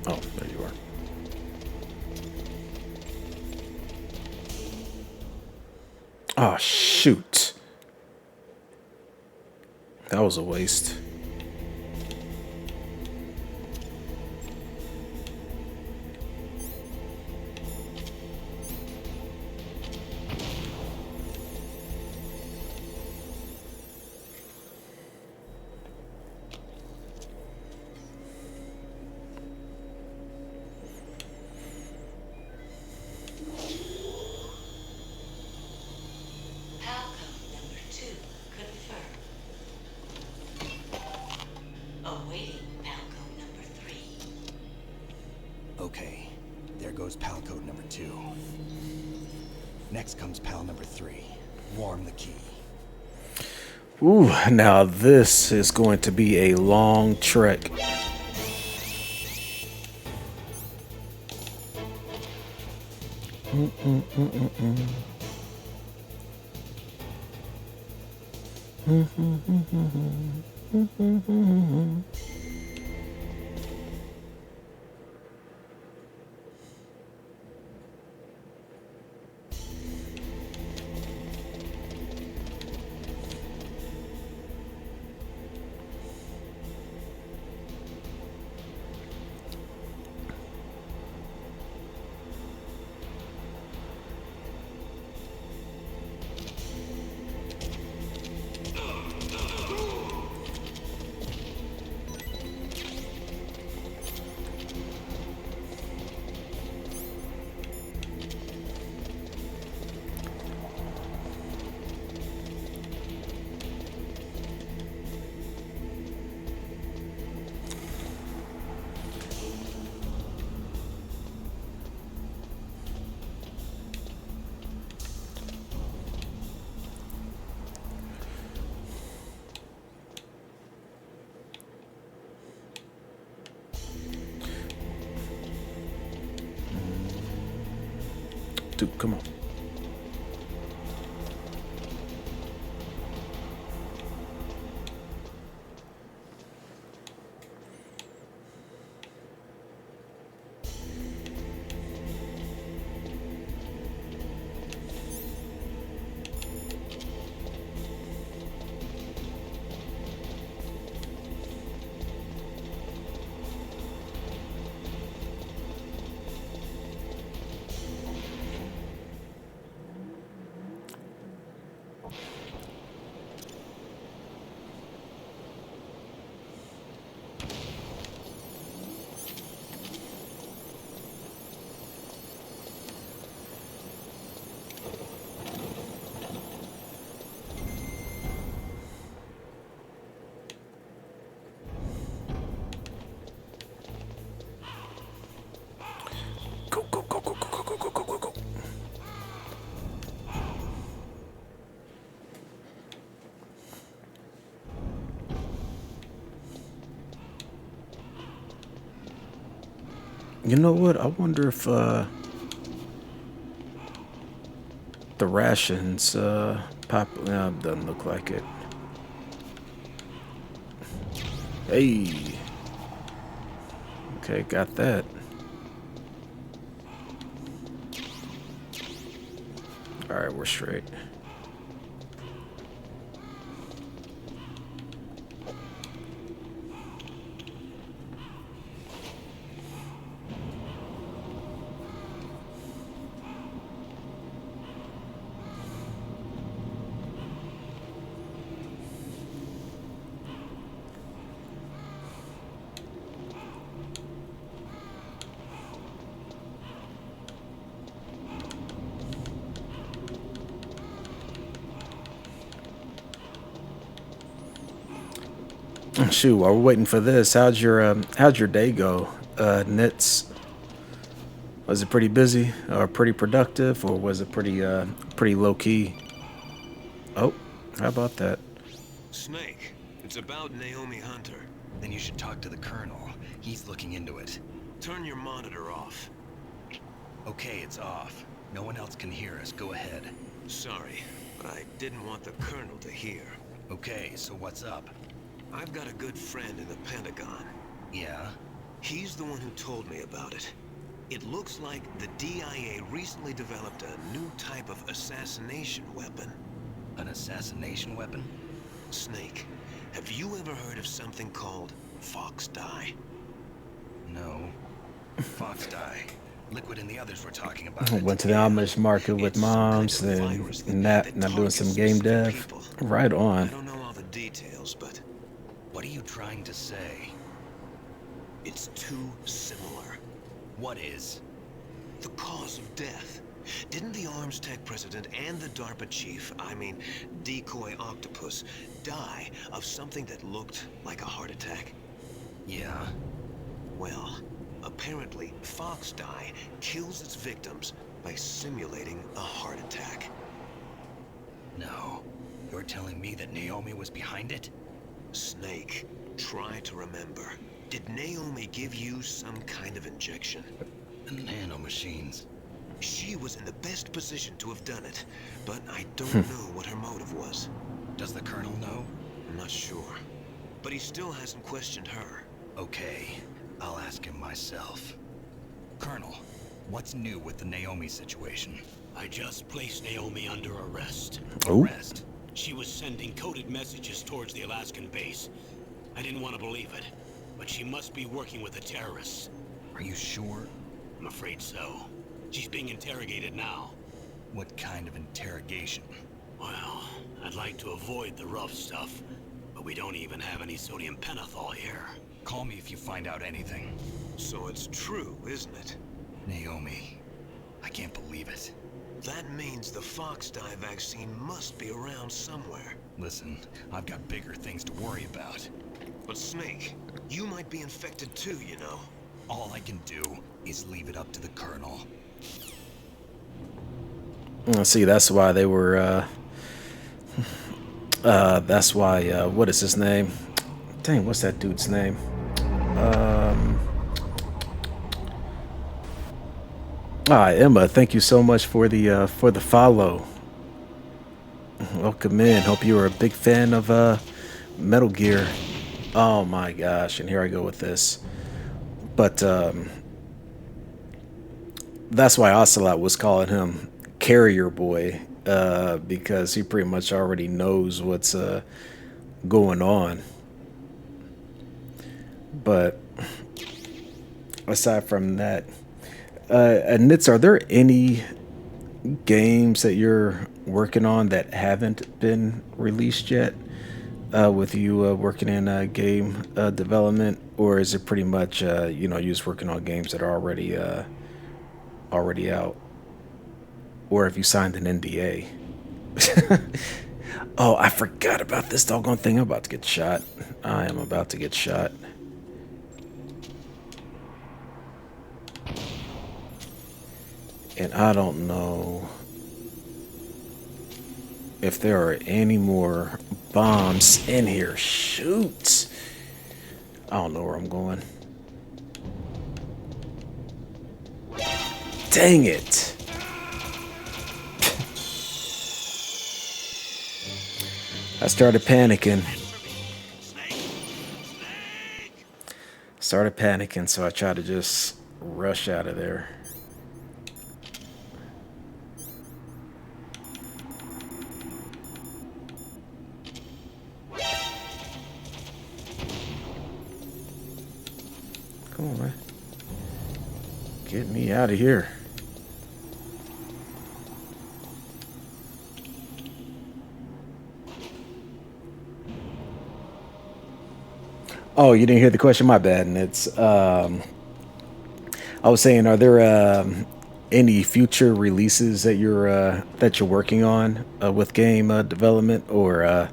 Oh, there you are. Oh, shoot. That was a waste. Okay, there goes pal code number 2. Next comes pal number 3. Warm the key. Ooh, now this is going to be a long trek. Dude, come on. You know what? I wonder if the rations pop. Doesn't look like it. Hey. Okay, got that. All right, we're straight. Shoot, while we're waiting for this, how'd your day go? Knits, was it pretty busy or pretty productive, or was it pretty low key? Oh, how about that? Snake, it's about Naomi Hunter. Then you should talk to the Colonel. He's looking into it. Turn your monitor off. Okay, it's off. No one else can hear us. Go ahead. Sorry, but I didn't want the Colonel to hear. Okay, so what's up? I've got a good friend in the Pentagon. Yeah? He's the one who told me about it. It looks like the DIA recently developed a new type of assassination weapon. An assassination weapon? Snake, have you ever heard of something called Fox Dye? No. Fox dye. Liquid and the others were talking about I it. went to the Amish market with It's moms kind of a and virus that, not doing targets some game specific dev. people. Right I on. don't know all the details, but What are you trying to say? it's too similar. What is? The cause of death. Didn't the Arms Tech president and the DARPA chief, I mean, Decoy Octopus, die of something that looked like a heart attack? Yeah. Well, apparently, Fox Dye kills its victims by simulating a heart attack. No. You're telling me that Naomi was behind it? Snake, try to remember. Did Naomi give you some kind of injection? Nanomachines. She was in the best position to have done it, but I don't know what her motive was. Does the Colonel know? I'm not sure. But he still hasn't questioned her. Okay. I'll ask him myself. Colonel, what's new with the Naomi situation? I just placed Naomi under arrest. Oh. Arrest? She was sending coded messages towards the Alaskan base. I didn't want to believe it, but she must be working with the terrorists. Are you sure? I'm afraid so. She's being interrogated now. What kind of interrogation? Well, I'd like to avoid the rough stuff, but we don't even have any sodium pentothal here. Call me if you find out anything. So it's true, isn't it? Naomi. I can't believe it. That means the Fox Dye vaccine must be around somewhere. Listen, I've got bigger things to worry about. But Snake, you might be infected too, you know. All I can do is leave it up to the Colonel. See, that's why they were. That's why. What is his name? Dang, what's that dude's name? Emma, thank you so much for the follow. Welcome in. Hope you are a big fan of Metal Gear. Oh my gosh! And here I go with this. But that's why Ocelot was calling him Carrier Boy, because he pretty much already knows what's going on. But aside from that, Nitz, are there any games that you're working on that haven't been released yet? With you working in game development, or is it pretty much you just working on games that are already out, or have you signed an NDA? Oh, I forgot about this doggone thing. I'm about to get shot. I am about to get shot. And I don't know if there are any more bombs in here. Shoot. I don't know where I'm going. Dang it. I started panicking. Started panicking, so I tried to just rush out of there. Come on, man. Get me out of here. Oh, you didn't hear the question? My bad. And it's, I was saying, are there any future releases that you're working on with game development, or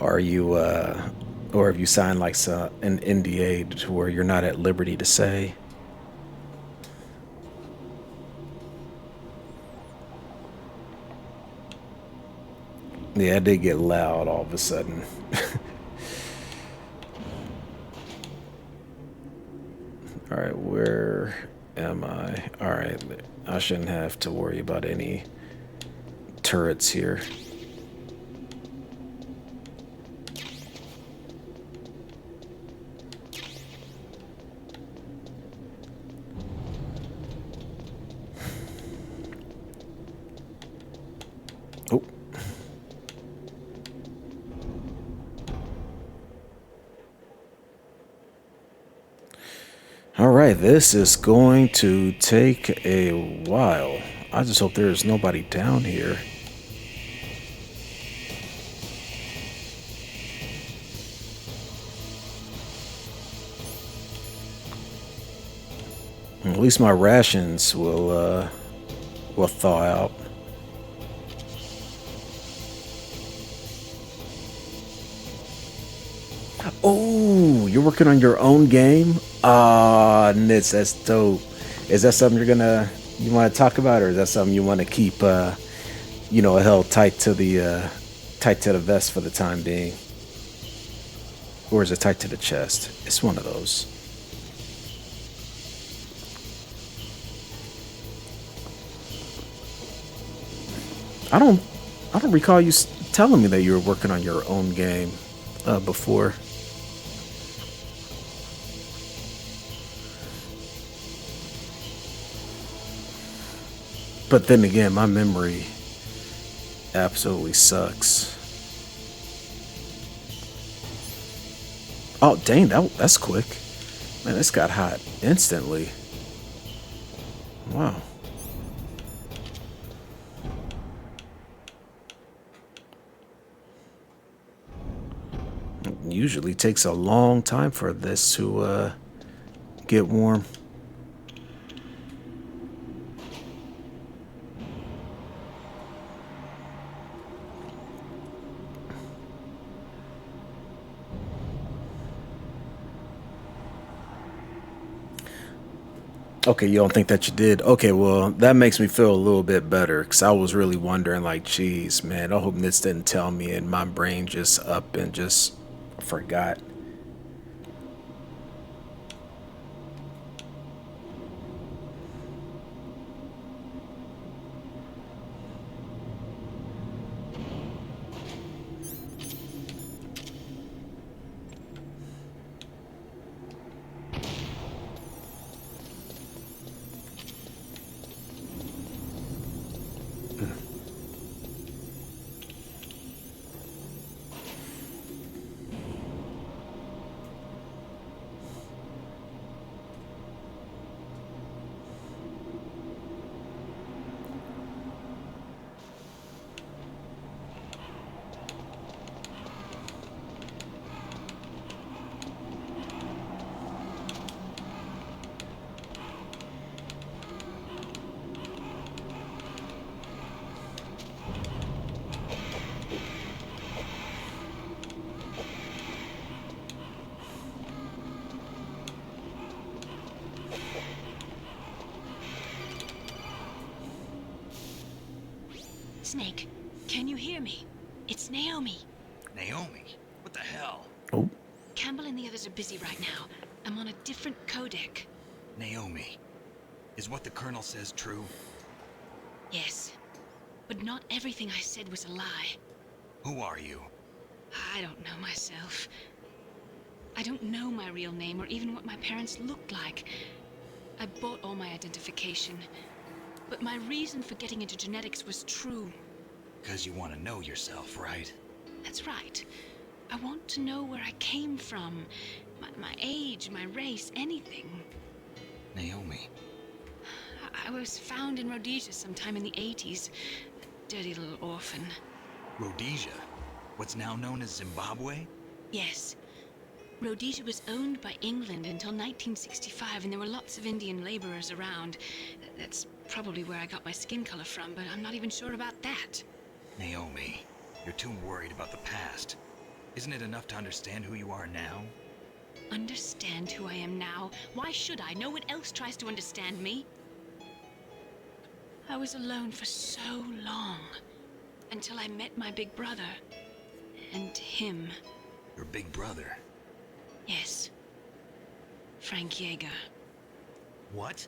are you or have you signed like an NDA to where you're not at liberty to say? Yeah, it did get loud all of a sudden. All right, where am I? All right, I shouldn't have to worry about any turrets here. Oh. All right, this is going to take a while. I just hope there's nobody down here. At least my rations will thaw out. Oh, you're working on your own game? Ah, Nitz, that's dope. Is that something you want to talk about, or is that something you want to keep held tight to the vest for the time being? Or is it tight to the chest? It's one of those. I don't recall you telling me that you were working on your own game before. But then again, my memory absolutely sucks. Oh, dang, that's quick. Man, this got hot instantly. Wow. It usually takes a long time for this to get warm. Okay, you don't think that you did? Okay, well, that makes me feel a little bit better, because I was really wondering, like, geez, man, I hope Nitz didn't tell me and my brain just up and just forgot. Snake, can you hear me? It's Naomi. Naomi? What the hell? Oh. Campbell and the others are busy right now. I'm on a different codec. Naomi, Is what the Colonel says true? Yes, but not everything I said was a lie. Who are you? I don't know myself. I don't know my real name or even what my parents looked like. I bought all my identification. But my reason for getting into genetics was true. Because you want to know yourself, right? That's right. I want to know where I came from. My age, my race, anything. Naomi. I was found in Rhodesia sometime in the 80s. A dirty little orphan. Rhodesia? What's now known as Zimbabwe? Yes. Rhodesia was owned by England until 1965, and there were lots of Indian laborers around. That's probably where I got my skin color from, but I'm not even sure about that. Naomi, you're too worried about the past. Isn't it enough to understand who you are now? Understand who I am now? Why should I? No one else tries to understand me. I was alone for so long, until I met my big brother, and him. Your big brother? Yes. Frank Yeager. What?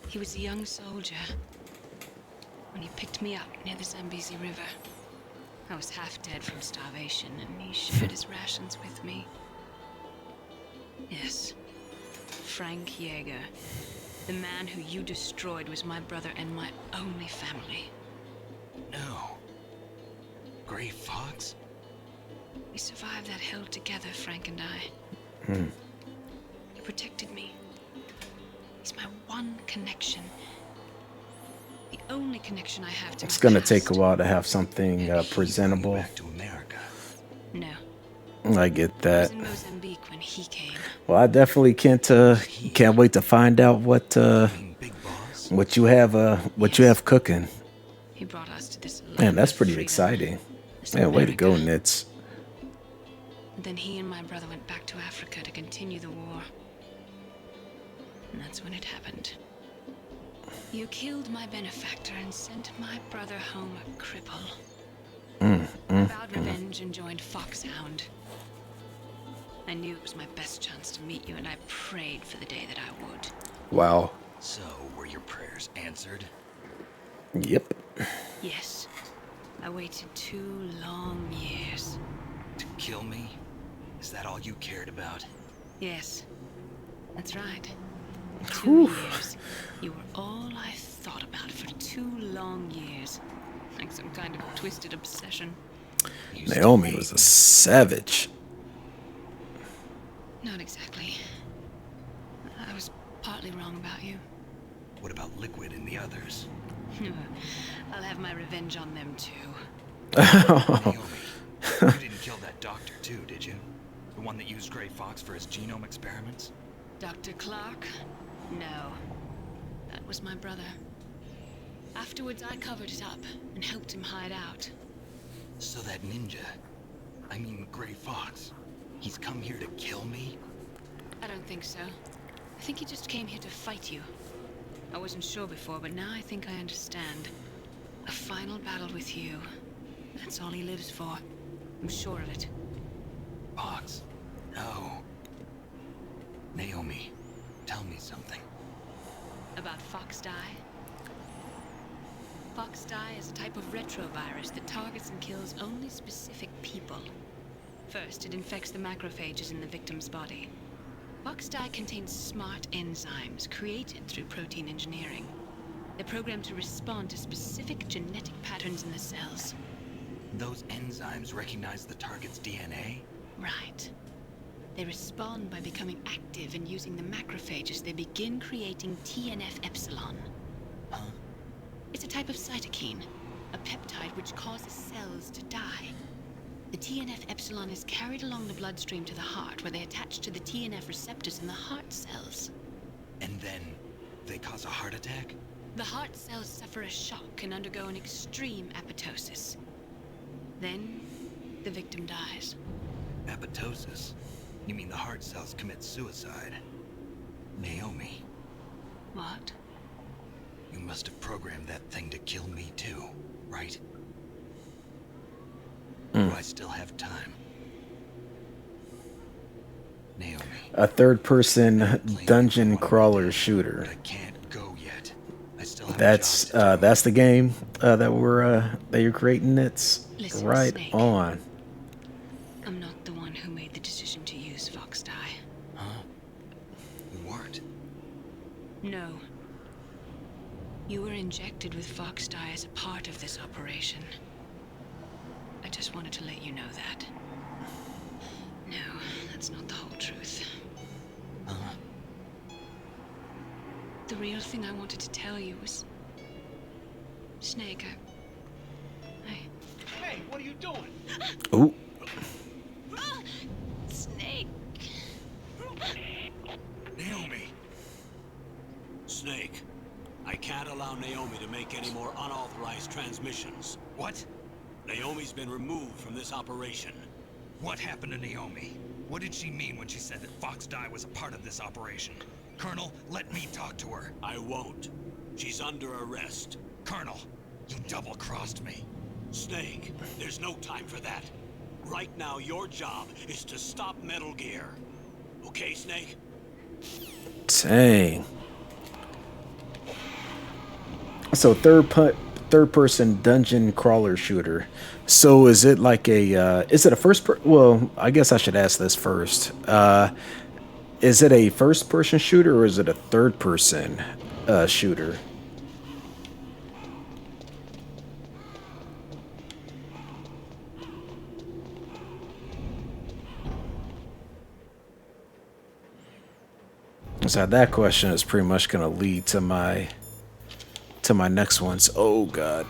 He was a young soldier when he picked me up near the Zambezi River. I was half dead from starvation, and he shared his rations with me. Yes. Frank Yeager. The man who you destroyed was my brother and my only family. No. Gray Fox? We survived that hell together, Frank and I. He protected me. He's my one connection. The only connection I have to It's my gonna past. take a while to have something He brought you presentable. back to America. No. I get I was that. in Mozambique when he came. Well, I definitely can't wait to find out what Big boss? you have cooking. He brought us to this land Man, that's of pretty freedom, exciting. this Man, way to go, America. Nits. And then he and my brother went back to Africa to continue the war. And that's when it happened. You killed my benefactor and sent my brother home a cripple. I vowed revenge and joined Foxhound. I knew it was my best chance to meet you, and I prayed for the day that I would. Wow. So, were your prayers answered? Yep. Yes. I waited 2 long years. To kill me? Is that all you cared about? Yes. That's right. 2 years. You were all I thought about for 2 long years. Like some kind of twisted obsession. You Naomi still was a hate savage. Not exactly. I was partly wrong about you. me? What about Liquid and the others? I'll have my revenge on them too. Naomi, you didn't kill that doctor too, did you? The one that used Gray Fox for his genome experiments? Dr. Clark? No. That was my brother. Afterwards, I covered it up and helped him hide out. So that ninja, I mean Gray Fox, he's come here to kill me? I don't think so. I think he just came here to fight you. I wasn't sure before, but now I think I understand. A final battle with you. That's all he lives for. I'm sure of it. Fox? No. Naomi, tell me something. About Fox Die? Fox Die is a type of retrovirus that targets and kills only specific people. First, it infects the macrophages in the victim's body. Fox Die contains smart enzymes created through protein engineering. They're programmed to respond to specific genetic patterns in the cells. Those enzymes recognize the target's DNA? Right. They respond by becoming active and using the macrophages. They begin creating TNF-epsilon. Huh? It's a type of cytokine, a peptide which causes cells to die. The TNF-epsilon is carried along the bloodstream to the heart, where they attach to the TNF receptors in the heart cells. And then they cause a heart attack? The heart cells suffer a shock and undergo an extreme apoptosis. Then, the victim dies. Apoptosis? You mean the heart cells commit suicide? Naomi, What? you must have programmed that thing to kill me too, right? Do I still have time? Naomi, A third-person dungeon crawler shooter. But I can't go yet. I still have That's jobs to do. that's the game that you're creating. It's Listen, right Snake. on. I'm not the one who made the decision to use Fox dye. Huh? You weren't. No. You were injected with Fox dye as a part of this operation. I just wanted to let you know that. No, that's not the whole truth. The real thing I wanted to tell you was... Snake, Hey, what are you doing? Ooh. Snake! Naomi. Snake, I can't allow Naomi to make any more unauthorized transmissions. What? Naomi's been removed from this operation. What happened to Naomi? What did she mean when she said that Fox dye was a part of this operation? Colonel, let me talk to her. I won't. She's under arrest. Colonel, you double-crossed me. Snake, there's no time for that. Right now, your job is to stop Metal Gear. Okay, Snake? Dang. So third-person dungeon crawler shooter. So is it like a is it a well, I guess I should ask this first. Is it a first-person shooter or is it a third-person shooter? So that question is pretty much going to lead to my next ones. Oh God.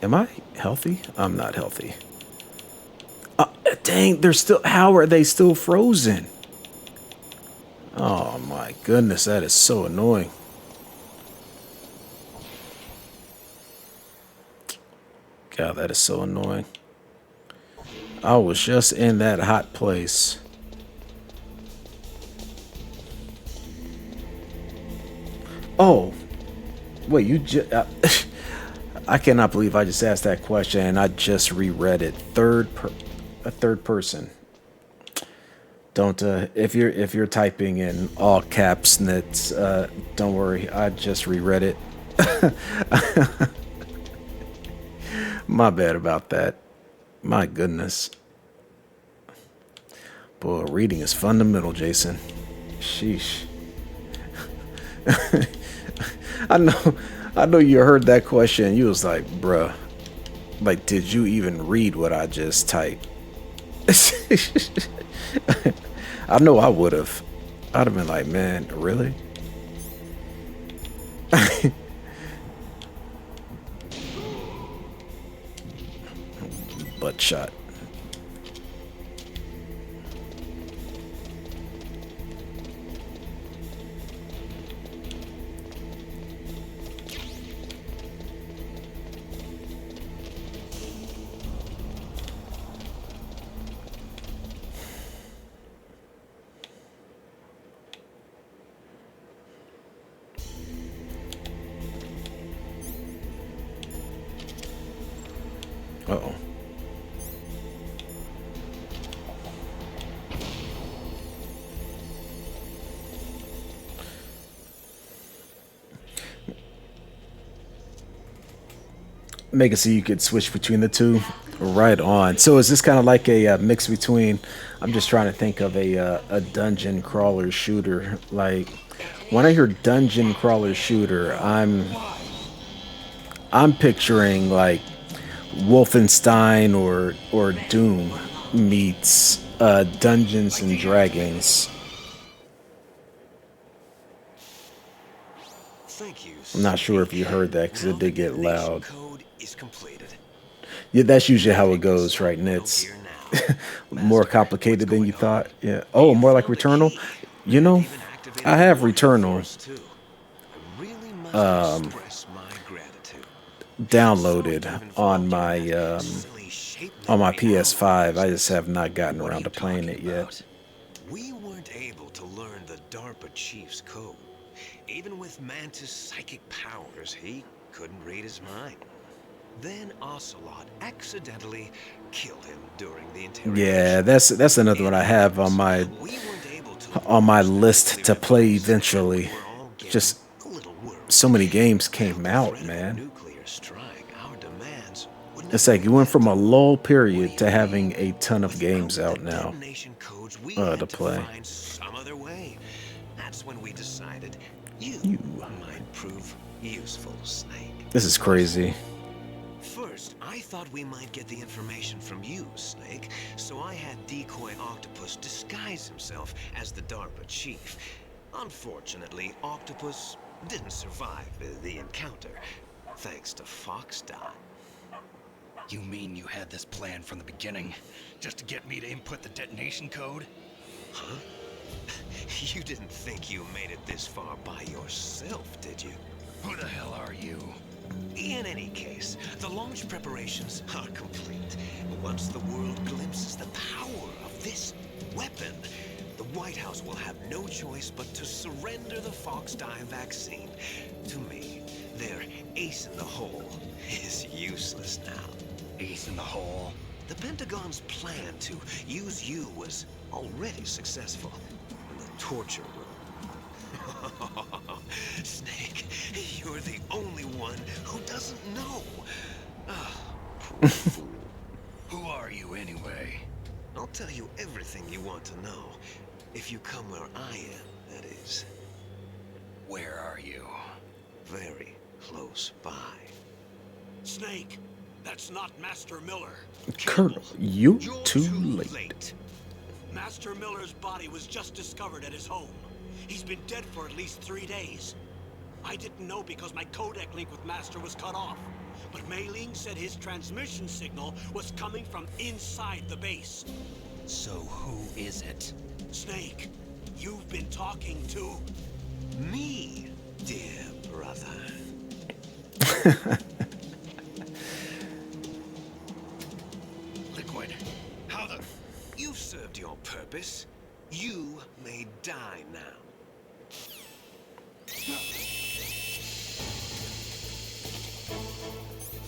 Am I healthy? I'm not healthy. Dang, they're still... How are they still frozen? Oh my goodness, that is so annoying. God, that is so annoying. I was just in that hot place. Oh. Wait, you just... I cannot believe I just asked that question and I just reread it. A third person. Don't if you're typing in all caps, that's don't worry. I just reread it. My bad about that. My goodness. Boy, reading is fundamental, Jason. Sheesh. I know you heard that question. You was like, bruh, like, did you even read what I just typed? I know I would have. I'd have been like, man, really? Butt shot. Uh-oh. Make it so you could switch between the two. Right on. So is this kind of like a mix between... I'm just trying to think of a dungeon crawler shooter. Like, when I hear dungeon crawler shooter, I'm picturing like Wolfenstein or Doom meets Dungeons and Dragons. Thank you. I'm not sure if you heard that because Now it did the get loud. code is completed. Yeah, that's usually how it goes, right? And it's more complicated than you thought. Yeah. Oh, more like Returnal. You know, I have Returnal downloaded on my tape on my memory PS5. I just analyzes. have not gotten What are around you to playing talking it yet. about? We weren't able to learn the DARPA chief's code. Even with Mantis' psychic powers, he couldn't read his mind. Then Ocelot accidentally killed him during the interrogation. Yeah, that's another one I have on my We weren't able to list to play eventually. We're all getting Just a little worried. so many games came The out, threat of a man. nuclear strike, our demands would It's never like you went be from a met. lull period to We having a ton of Without games the out now detonation codes, we to had to play. find some other way. That's when we decided you might prove useful, Snake. This is crazy. First, I thought we might get the information from you, Snake, so I had Decoy Octopus disguise himself as the DARPA chief. Unfortunately, Octopus didn't survive the encounter, thanks to Foxdot. You mean you had this plan from the beginning, just to get me to input the detonation code? Huh? You didn't think you made it this far by yourself, did you? Who the hell are you? In any case, the launch preparations are complete. Once the world glimpses the power of this weapon, the White House will have no choice but to surrender the Foxdie vaccine. To me, their ace in the hole is useless now. Ace in the hole? The Pentagon's plan to use you was already successful in the torture room. Snake, you're the only one who doesn't know. Ah, poor fool. Who are you anyway? I'll tell you everything you want to know. If you come where I am, that is. Where are you? Very close by. Snake, that's not Master Miller. Colonel, you're You're too late. Master Miller's body was just discovered at his home. He's been dead for at least 3 days. I didn't know because my codec link with Master was cut off. But Mei Ling said his transmission signal was coming from inside the base. So who is it? Snake, you've been talking to... Me, dear brother. Liquid, how the... You've served your purpose. You may die now.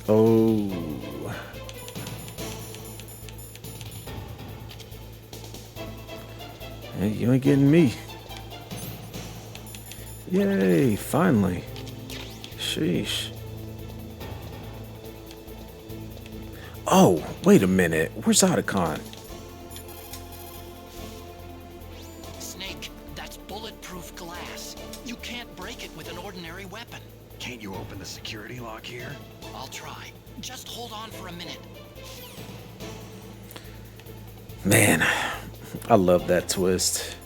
Oh. Hey, you ain't getting me. Yay, finally. Sheesh. Oh, wait a minute. Where's Otacon? Snake, that's bulletproof glass. You can't break it with an ordinary weapon. Can't you open the security lock here? I'll try. Just hold on for a minute. Man, I love that twist.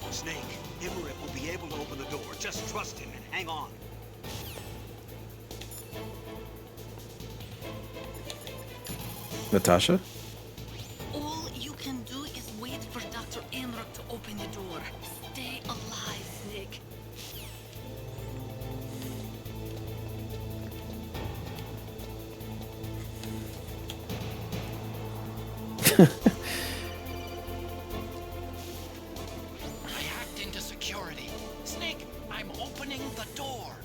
Snake, Emmerich will be able to open the door. Just trust him and hang on. Natasha? All you can do is wait for Dr. Emmerich to open the door. Stay alive, Snake. I hacked into security. Snake, I'm opening the door.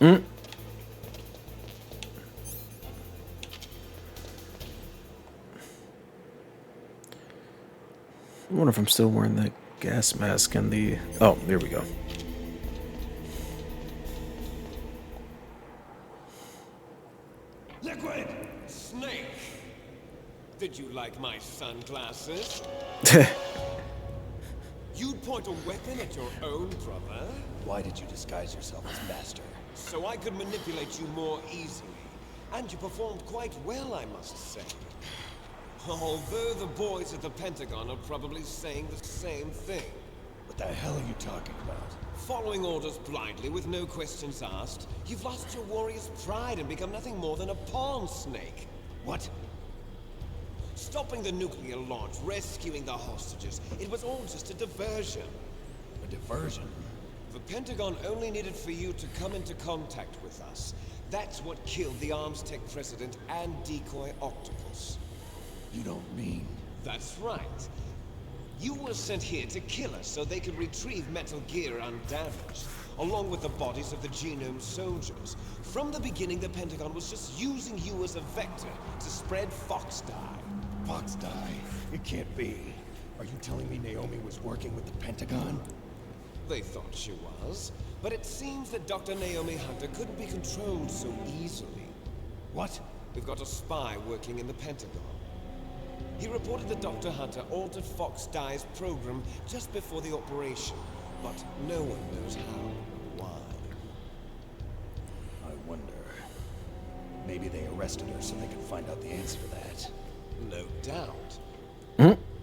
I wonder if I'm still wearing that gas mask and the... Oh, there we go. Liquid! Snake! Did you like my sunglasses? You'd point a weapon at your own brother? Why did you disguise yourself as Master? So I could manipulate you more easily. And you performed quite well, I must say. Although the boys at the Pentagon are probably saying the same thing. What the hell are you talking about? Following orders blindly with no questions asked, you've lost your warrior's pride and become nothing more than a pawn, Snake. What? Stopping the nuclear launch, rescuing the hostages, it was all just a diversion. A diversion. The Pentagon only needed for you to come into contact with us. That's what killed the Armstech president and decoy octopus. You don't mean... That's right. You were sent here to kill us so they could retrieve Metal Gear undamaged, along with the bodies of the Genome soldiers. From the beginning, the Pentagon was just using you as a vector to spread Fox dye. Fox dye? It can't be. Are you telling me Naomi was working with the Pentagon? They thought she was, but it seems that Dr. Naomi Hunter couldn't be controlled so easily. What? We've got a spy working in the Pentagon. He reported that Dr. Hunter altered Fox Dye's program just before the operation, but no one knows how or why. I wonder... Maybe they arrested her so they could find out the answer to that. No doubt.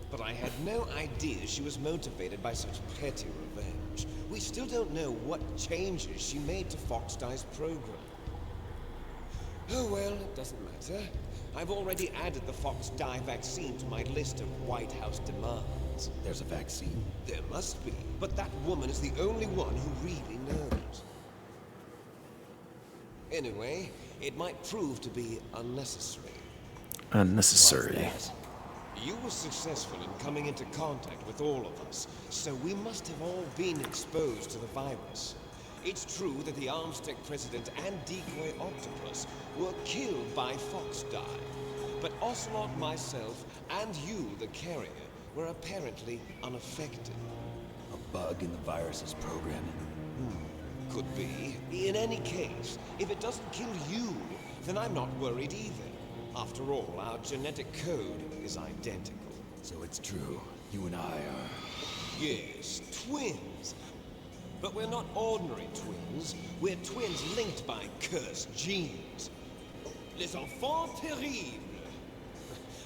But I had no idea she was motivated by such petty revenge. We still don't know what changes she made to Fox Dye's program. Oh well, it doesn't matter. I've already added the Fox Dye vaccine to my list of White House demands. There's a vaccine? There must be, but that woman is the only one who really knows. Anyway, it might prove to be unnecessary. Unnecessary. You were successful in coming into contact with all of us, so we must have all been exposed to the virus. It's true that the Armstech president and decoy octopus were killed by Fox Dye, but Ocelot, myself, and you, the carrier, were apparently unaffected. A bug in the virus's programming? Could be. In any case, if it doesn't kill you, then I'm not worried either. After all, our genetic code is identical. So it's true. You and I are... Yes, twins. But we're not ordinary twins. We're twins linked by cursed genes. Les enfants terribles.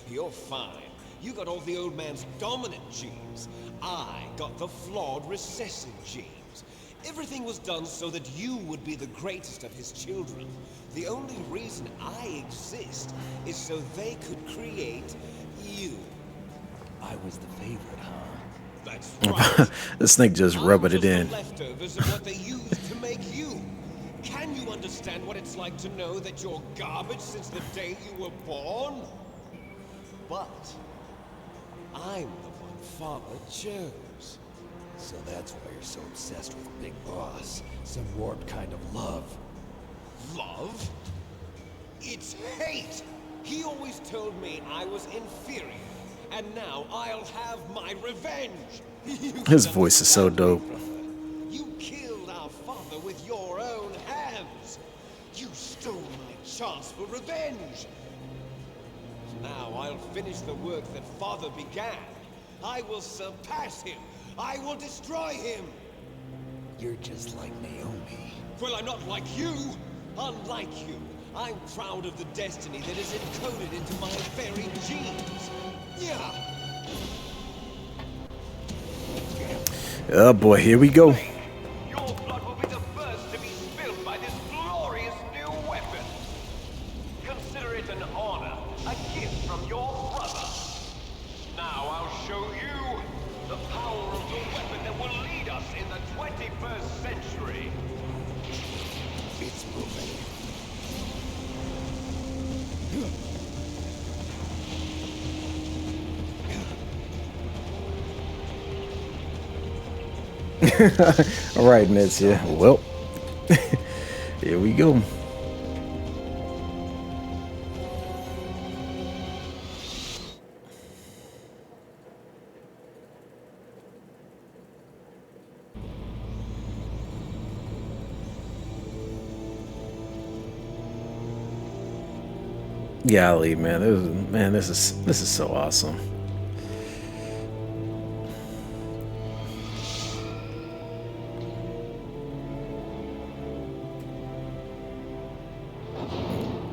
You're fine. You got all the old man's dominant genes. I got the flawed recessive genes. Everything was done so that you would be the greatest of his children. The only reason I exist is so they could create you. I was the favorite, huh? That's right. The snake just rubbing it in. The leftovers of what they used to make you. Can you understand what it's like to know that you're garbage since the day you were born? But I'm the one Father chose. So that's why you're so obsessed with Big Boss. Some warped kind of love. Love? It's hate! He always told me I was inferior. And now I'll have my revenge! His voice is so dope. You killed our father with your own hands! You stole my chance for revenge! Now I'll finish the work that Father began. I will surpass him! I will destroy him! You're just like Naomi. Well, I'm not like you! Unlike you, I'm proud of the destiny that is encoded into my very genes. Yeah. Oh boy, here we go. Your blood will be the first to be spilled by this glorious new weapon. Consider it an honor, a gift from your brother. Now I'll show you the power of the weapon that will lead us in the 21st century. It's moving. All right, Nets. Yeah. Well, here we go. Golly, man, this is so awesome.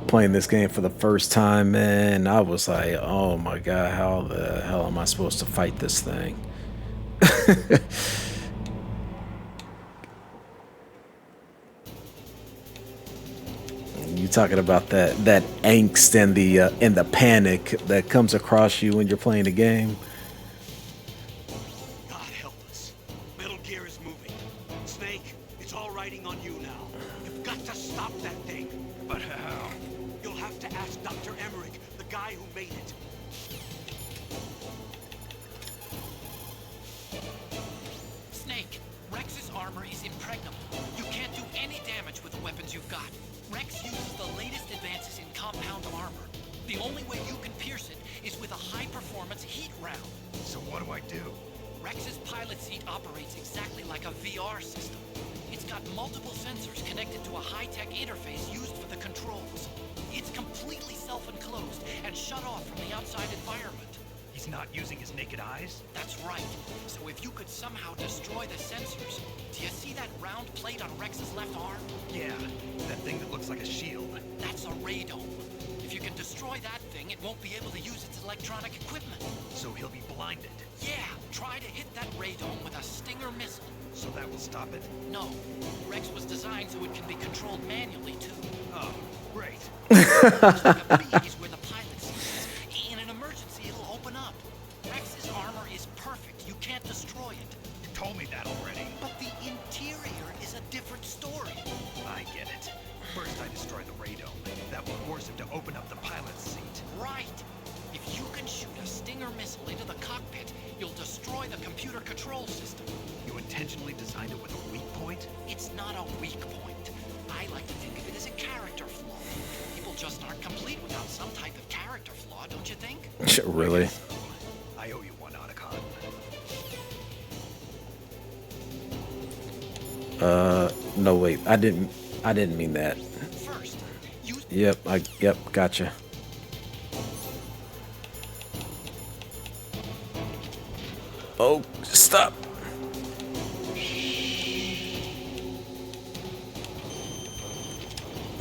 Playing this game for the first time, man, I was like, oh my god, how the hell am I supposed to fight this thing? You talking about that angst and the panic that comes across you when you're playing a game. God help us. Metal Gear is riding on you now. You've got to stop that thing. But how? You'll have to ask Dr. Emmerich, the guy who made it. Snake, Rex's armor is impregnable. You can't do any damage with the weapons you've got. Rex uses the latest advances in compound armor. The only way you can pierce it is with a high-performance heat round. So what do I do? Rex's pilot seat operates exactly like a VR system. It's got multiple sensors connected to a high-tech interface used for the controls. It's completely self-enclosed and shut off from the outside environment. He's not using his naked eyes? That's right. So if you could somehow destroy the sensors... Do you see that round plate on Rex's left arm? Yeah, that thing that looks like a shield. That's a radome. If you can destroy that thing, it won't be able to use its electronic equipment. So he'll be blinded. Yeah, try to hit that radome with a Stinger missile. So that will stop it? No. Rex was designed so it can be controlled manually, too. Oh, great. Looks like a B is where the pilot seat is. In an emergency, it'll open up. Rex's armor is perfect. You can't destroy it. You told me that already. But the interior is a different story. I get it. First I destroy the radome. That will force him to open up the pilot's seat. Right. If you can shoot a Stinger missile into the cockpit, you'll destroy the computer control system. You intentionally designed it with a weak point? It's not a weak point. I like to think of it as a character flaw. People just aren't complete without some type of character flaw, don't you think? Really? I owe you one, Otacon. No, wait. I didn't mean that. First, use... Yep, gotcha. Oh, stop.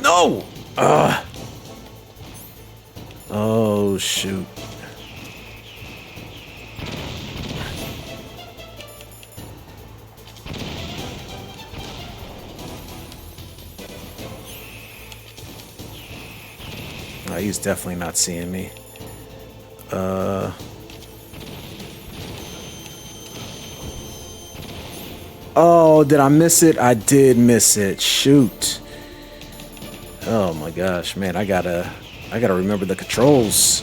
No! Oh, shoot. He's definitely not seeing me. Oh, did I miss it? I did miss it. Shoot. Oh my gosh, man, I gotta remember the controls.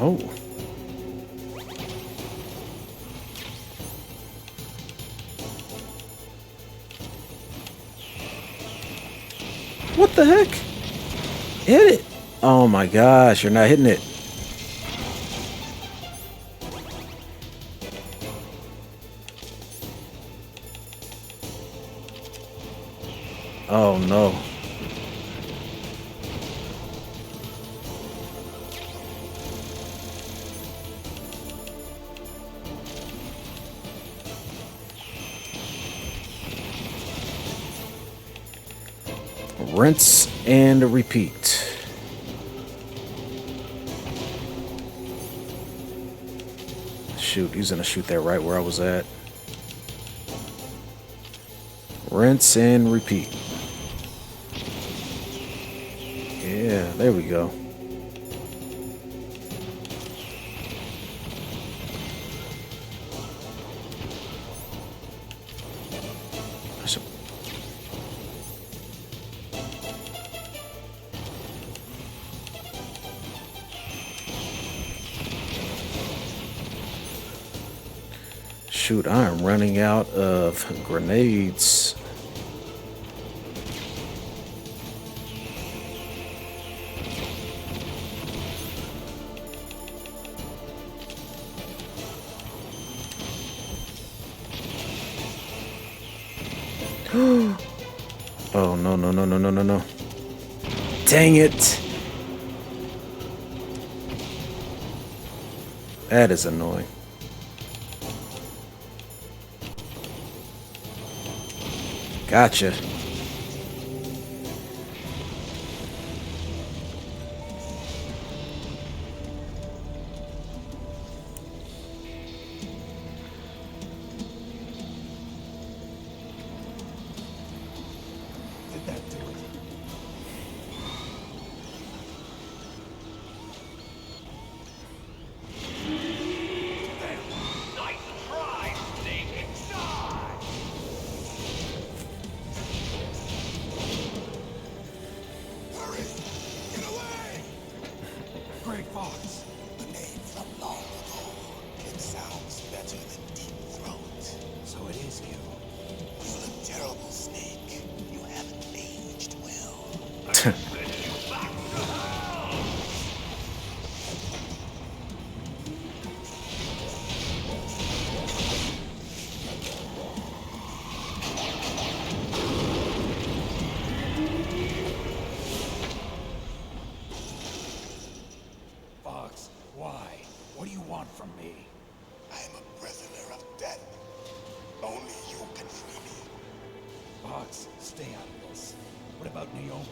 Oh. What the heck? Hit it. Oh my gosh, you're not hitting it. Oh no. Rinse and repeat. Shoot, he's gonna shoot that right where I was at. Rinse and repeat. Yeah, there we go. Shoot, I am running out of grenades. Oh, no, no, no, no, no, no, no. Dang it. That is annoying. Gotcha. Fox. The name from long ago. It sounds better than Deep Throat. So it is you. You look terrible, Snake. You haven't aged well. Fox, why? What do you want from me? I'm a prisoner of death. Only you can free me. Fox, stay out of this. What about Naomi?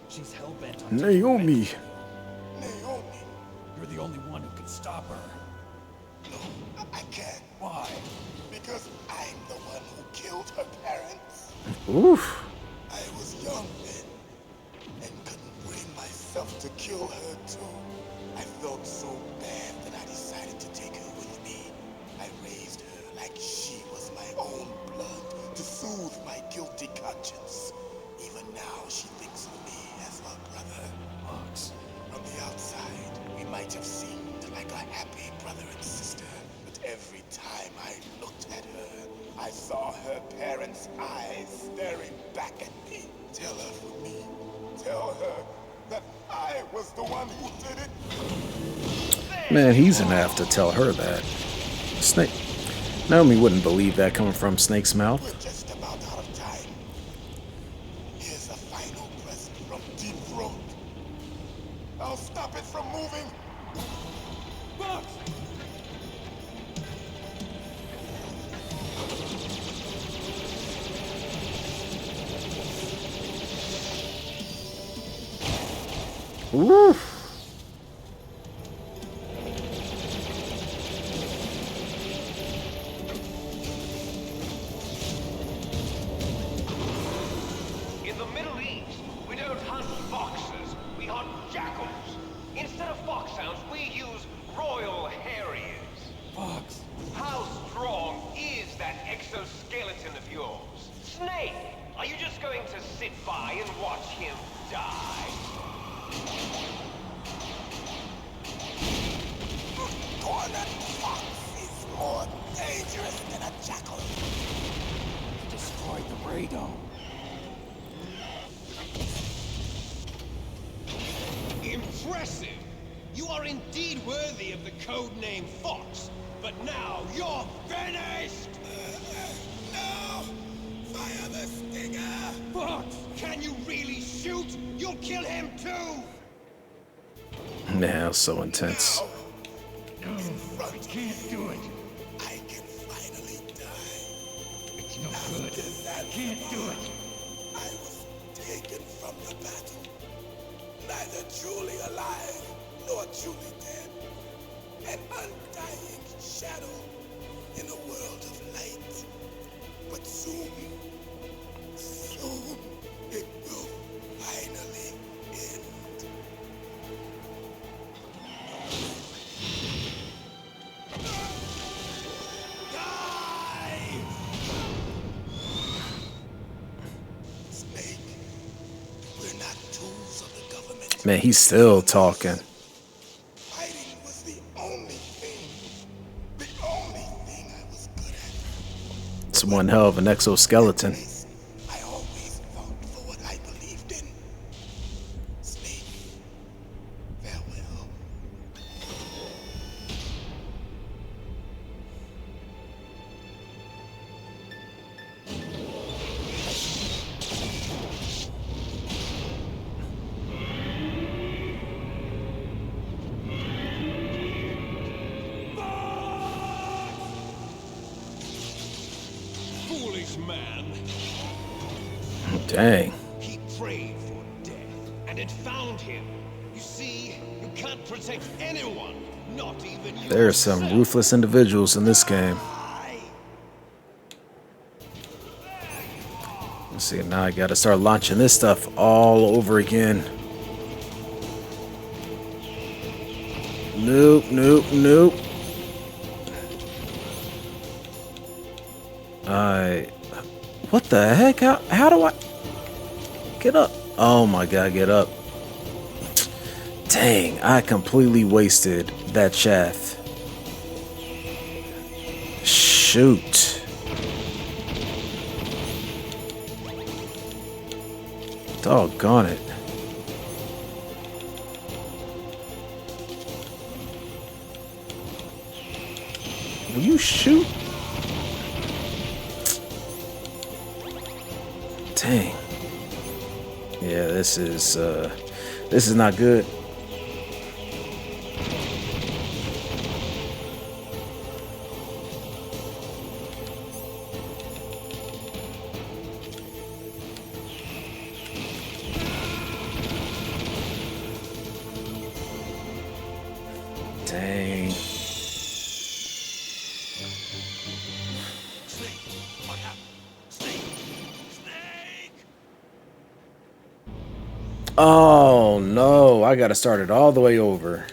She's hell-bent on... Naomi. Naomi. You're the only one who can stop her. No, I can't. Why? Because I'm the one who killed her parents. Oof. I was young then, and couldn't bring myself to kill her too. I felt so bad that I decided to take her with me. I raised her like she was my own blood to soothe my guilty conscience. Even now, she thinks of me as her brother. Fox. From the outside, we might have seemed like a happy brother and sister, but every time I looked at her, I saw her parents' eyes staring back at me. Tell her for me. Tell her that I was the one who did it. Man, he's gonna have to tell her that. Snake. Naomi wouldn't believe that coming from Snake's mouth. We're just about out of time. Here's a final present from Deep Throat. I'll stop it from moving. Fox! Oof. In the Middle East, we don't hunt foxes, we hunt jackals. Instead of foxhounds, we use Royal Harriers. Fox. How strong is that exoskeleton of yours? Snake, are you just going to sit by and watch him die? Cornered fox is more dangerous than a jackal. You destroyed the ray dome. Impressive! You are indeed worthy of the code name Fox, but now you're finished! No! Fire the stinger! Fox, can you really shoot? You'll kill him too! Man, so intense. No, I can't do it. I can finally die. It's no good. I can't do it. I was taken from the battle. Neither truly alive nor truly dead. An undying shadow in a world of light. But soon it will finally end. Snake, we're not tools of the government. Man, he's still talking. Fighting was the only thing I was good at. It's one hell of an exoskeleton. I always fought for what I believed in. Snake, farewell. Foolish man! Dang. He prayed for death, and it found him. You see, you can't protect anyone, not even you. There are some ruthless individuals in this game. Let's see, now I gotta start launching this stuff all over again. Nope, nope, nope. What the heck? How do I get up? Oh my god, get up. Dang, I completely wasted that shaft. Shoot. Doggone it. Will you shoot? Dang. Yeah, this is not good. Dang. Snake, what happened? Snake! Snake! Oh no, I gotta start it all the way over.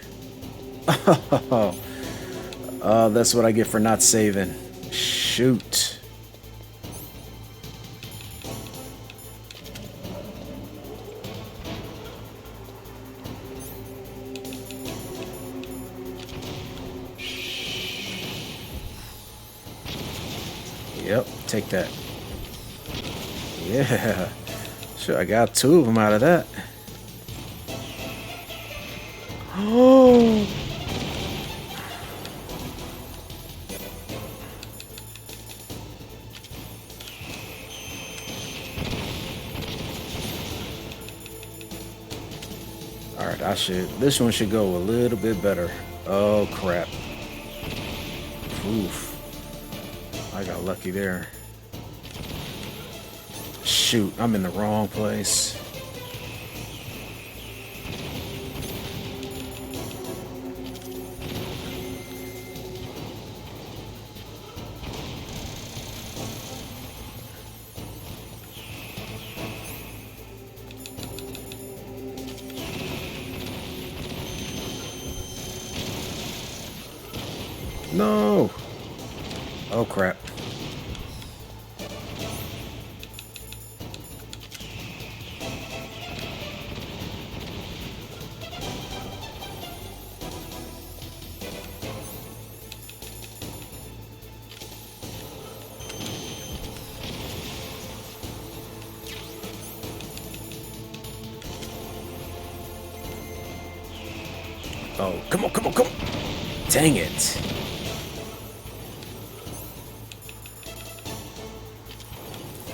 Oh, that's what I get for not saving. Shoot. Yep, take that. Yeah. Sure, I got 2 of them out of that. Oh. All right, this one should go a little bit better. Oh crap. Oof. I got lucky there. Shoot, I'm in the wrong place. No. Oh crap. Oh, come on, come on, come on. Dang it.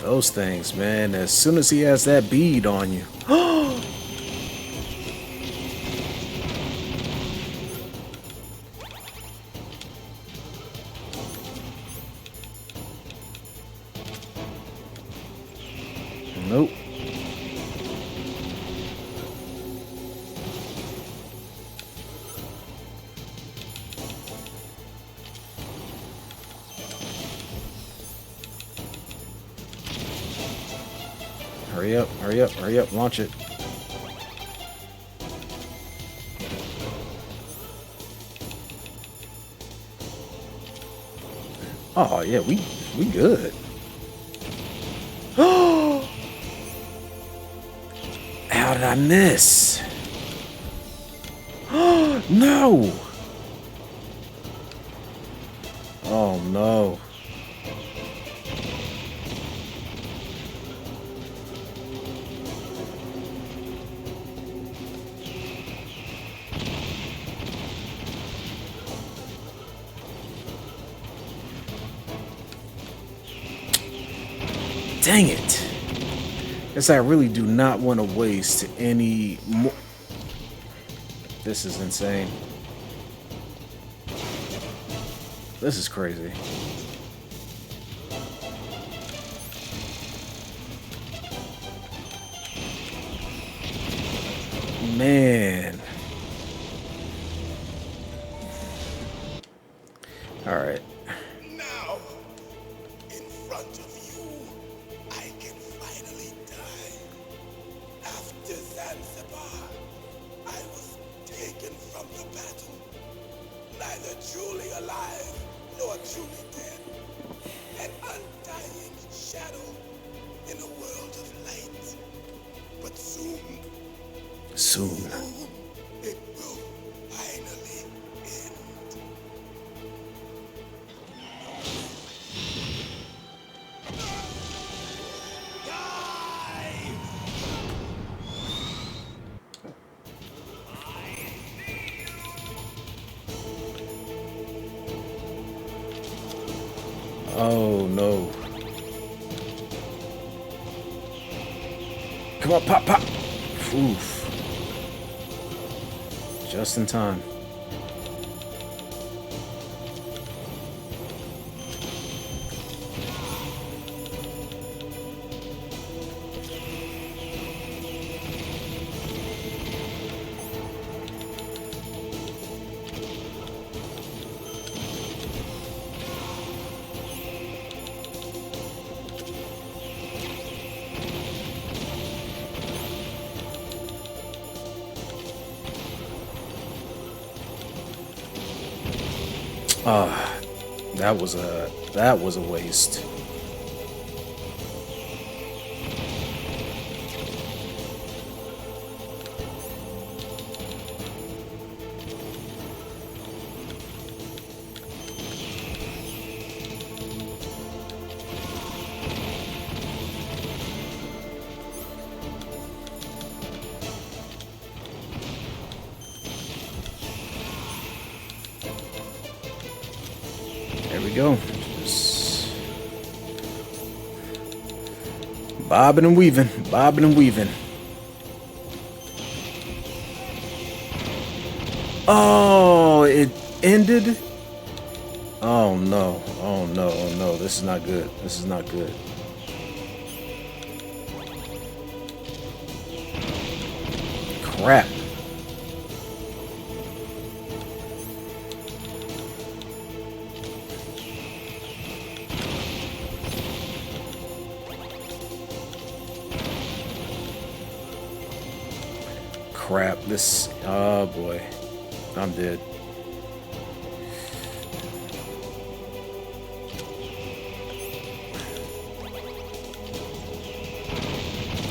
Those things, man. As soon as he has that bead on you. Nope. Hurry up, hurry up, hurry up, launch it. Oh yeah, we good. Oh, how did I miss? Oh no! Oh no! Dang it. Guess I really do not want to waste any more. This is insane. This is crazy. Man. All right. Now, in front of you, I can finally die. After Zanzibar, I was taken from the battle, neither truly alive nor truly dead. An undying shadow in a world of light. But soon, It will finally end. Oh no. Come on, pop, pop. Oof. Just in time. That was a waste. There we go. Just bobbing and weaving, bobbing and weaving. Oh, it ended. Oh no, oh no, oh no. This is not good. This is not good. Crap. Crap, this, oh boy, I'm dead.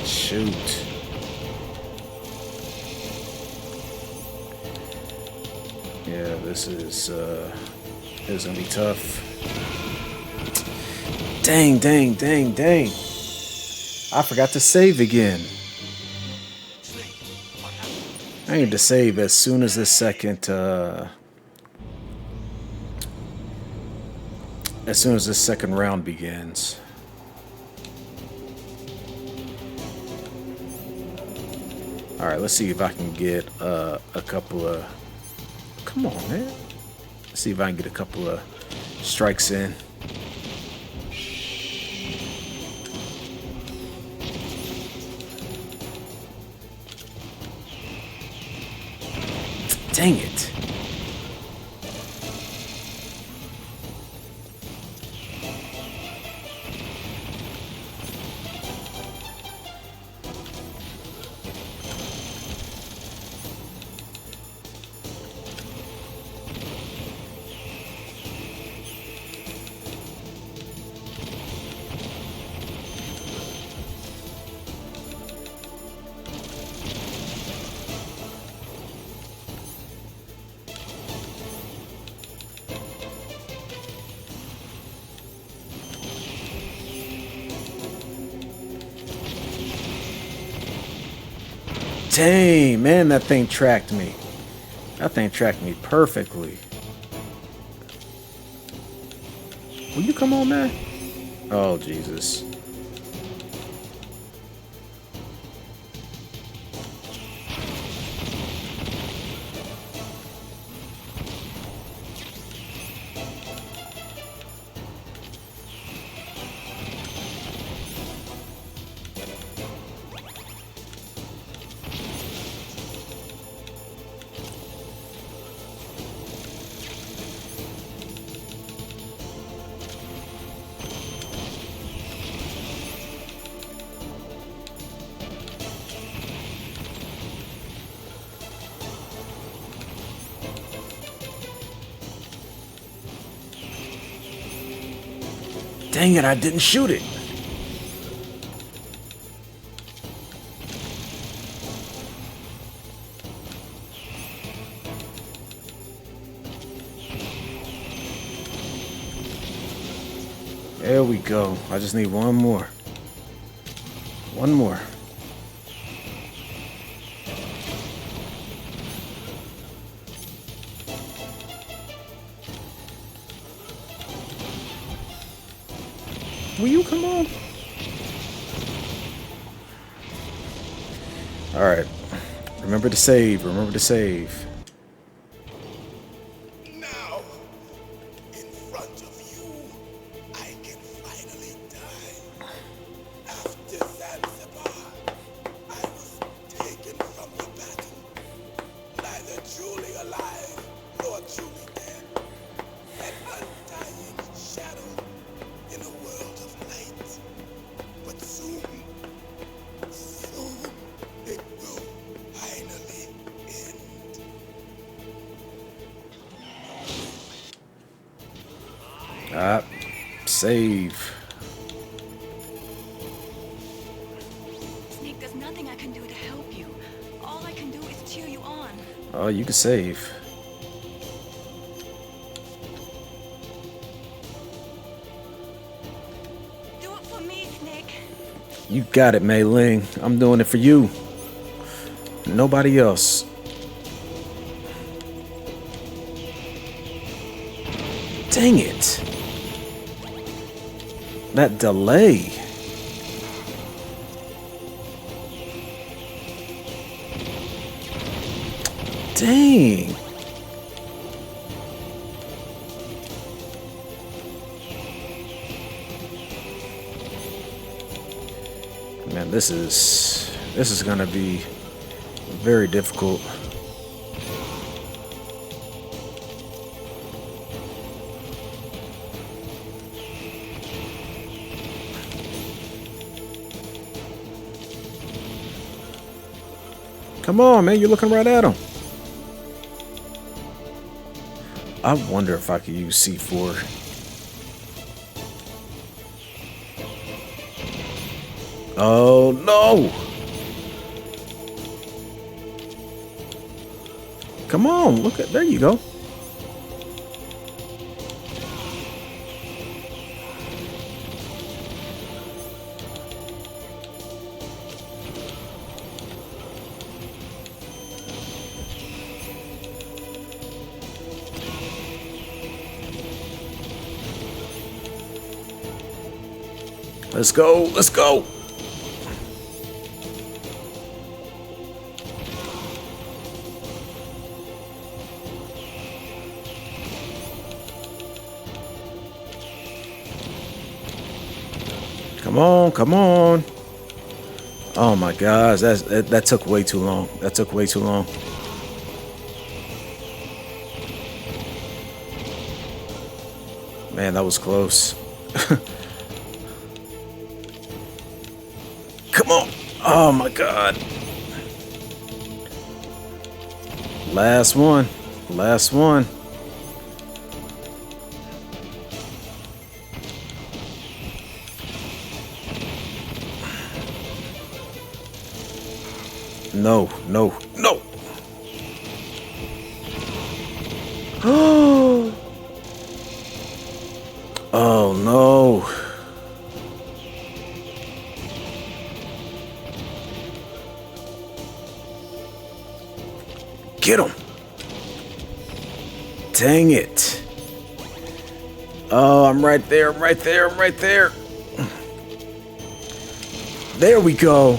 Shoot. Yeah, this is gonna be tough. Dang, dang, dang, dang. I forgot to save again. I need to save as soon as this second round begins. All right, let's see if I can get a couple of. Come on, man. Let's see if I can get a couple of strikes in. Dang it. Dang, man, that thing tracked me. That thing tracked me perfectly. Will you come on, man? Oh, Jesus. Dang it, I didn't shoot it. There we go. I just need one more. One more. Will you come on? Alright. Remember to save. Remember to save. Now, in front of you, I can finally die. After Zanzibar, I was taken from the battle, neither truly alive nor truly dead. An undying shadow in a world of light. But soon, soon, it will finally end. Save. Snake, there's nothing I can do to help you. All I can do is cheer you on. Oh, you can save. Do it for me, Snake. You got it, Mei Ling. I'm doing it for you. Nobody else. Dang it. That delay. Dang. Man, this is gonna be very difficult. Come on, man, you're looking right at him. I wonder if I could use C4. Oh no! Come on, look at, there you go. Let's go, let's go. Come on, come on. Oh my gosh, that took way too long. That took way too long. Man, that was close. Come on. Oh my god. Last one. Last one. No, no, no. Oh no. Get him. Dang it. Oh, I'm right there. I'm right there. I'm right there. There we go.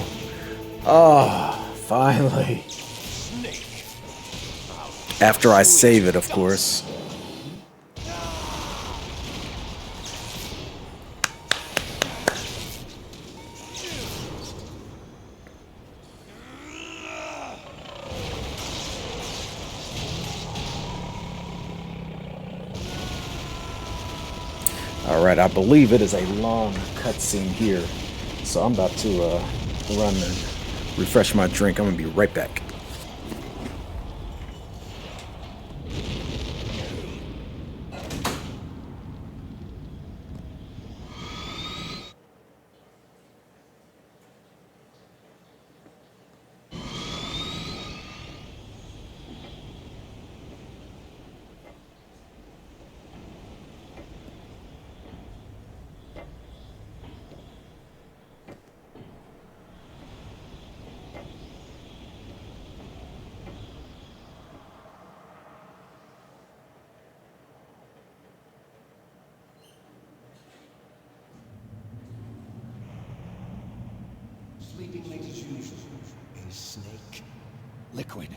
Oh, finally. After I save it, of course. Alright, I believe it is a long cutscene here. So I'm about to run and refresh my drink. I'm going to be right back. sleeping late as usual, eh, Snake? Liquid,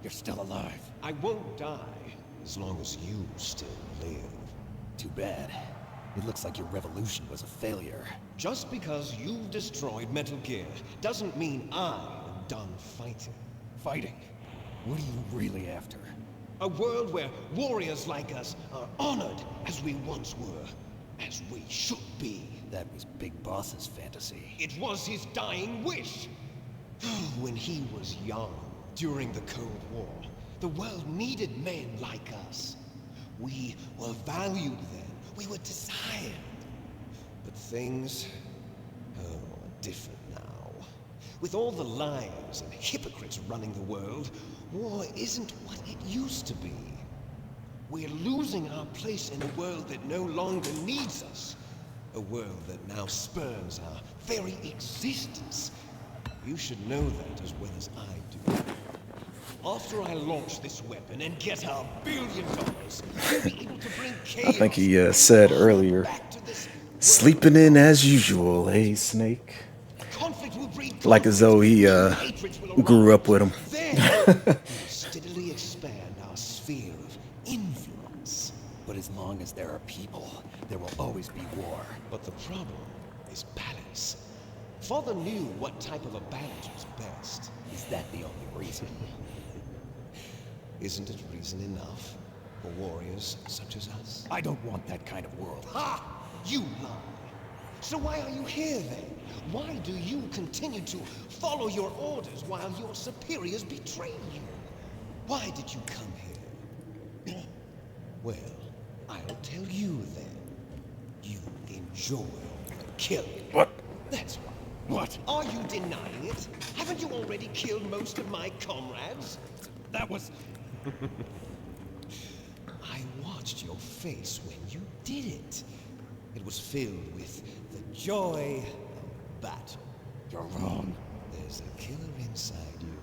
you're still alive. I won't die as long as you still live. Too bad. It looks like your revolution was a failure. Just because you've destroyed Metal Gear doesn't mean I am done fighting. Fighting? What are you really after? A world where warriors like us are honored as we once were, as we should be. That was Big Boss's fantasy. It was his dying wish. When he was young, during the Cold War, the world needed men like us. We were valued then. We were desired. But things, are different now. With all the liars and hypocrites running the world, war isn't what it used to be. We're losing our place in a world that no longer needs us. A world that now spurns our very existence. You should know that as well as I do. After I launch this weapon and get $1 billion, we'll be able to bring chaos. I think he said earlier, sleeping in as usual, eh, Snake? Like as though he grew up with him. Then we'll steadily expand our sphere of influence. But as long as there are people, there will always be war. But the problem is balance. Father knew what type of a balance was best. Is that the only reason? Isn't it reason enough for warriors such as us? I don't want that kind of world. Ha! You lie. So why are you here then? Why do you continue to follow your orders while your superiors betray you? Why did you come here? Well, I'll tell you then. You enjoy killing. What? That's why. What? Are you denying it? Haven't you already killed most of my comrades? That was... I watched your face when you did it. It was filled with the joy of battle. You're wrong. There's a killer inside you.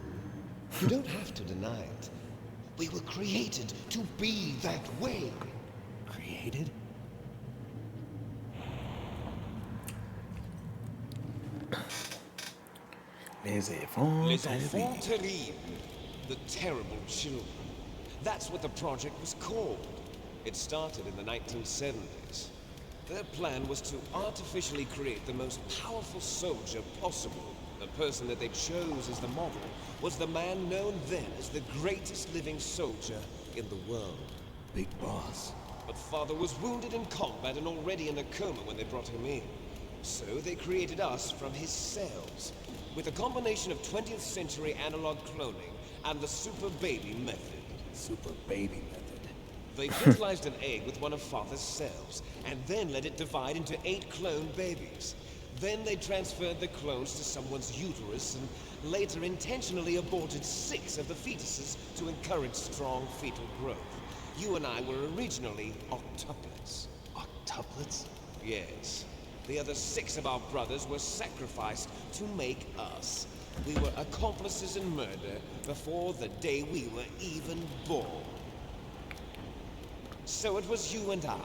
You don't have to deny it. We were created to be that way. Created? Les enfants terribles. The terrible children. That's what the project was called. It started in the 1970s. Their plan was to artificially create the most powerful soldier possible. The person that they chose as the model was the man known then as the greatest living soldier in the world. Big Boss. But Father was wounded in combat and already in a coma when they brought him in. So they created us from his cells, with a combination of 20th century analog cloning and the super baby method. Super baby method. They fertilized an egg with one of Father's cells, and then let it divide into 8 clone babies. Then they transferred the clones to someone's uterus, and later intentionally aborted 6 of the fetuses to encourage strong fetal growth. You and I were originally octuplets. Octuplets? Yes. The other 6 of our brothers were sacrificed to make us. We were accomplices in murder before the day we were even born. So it was you and I,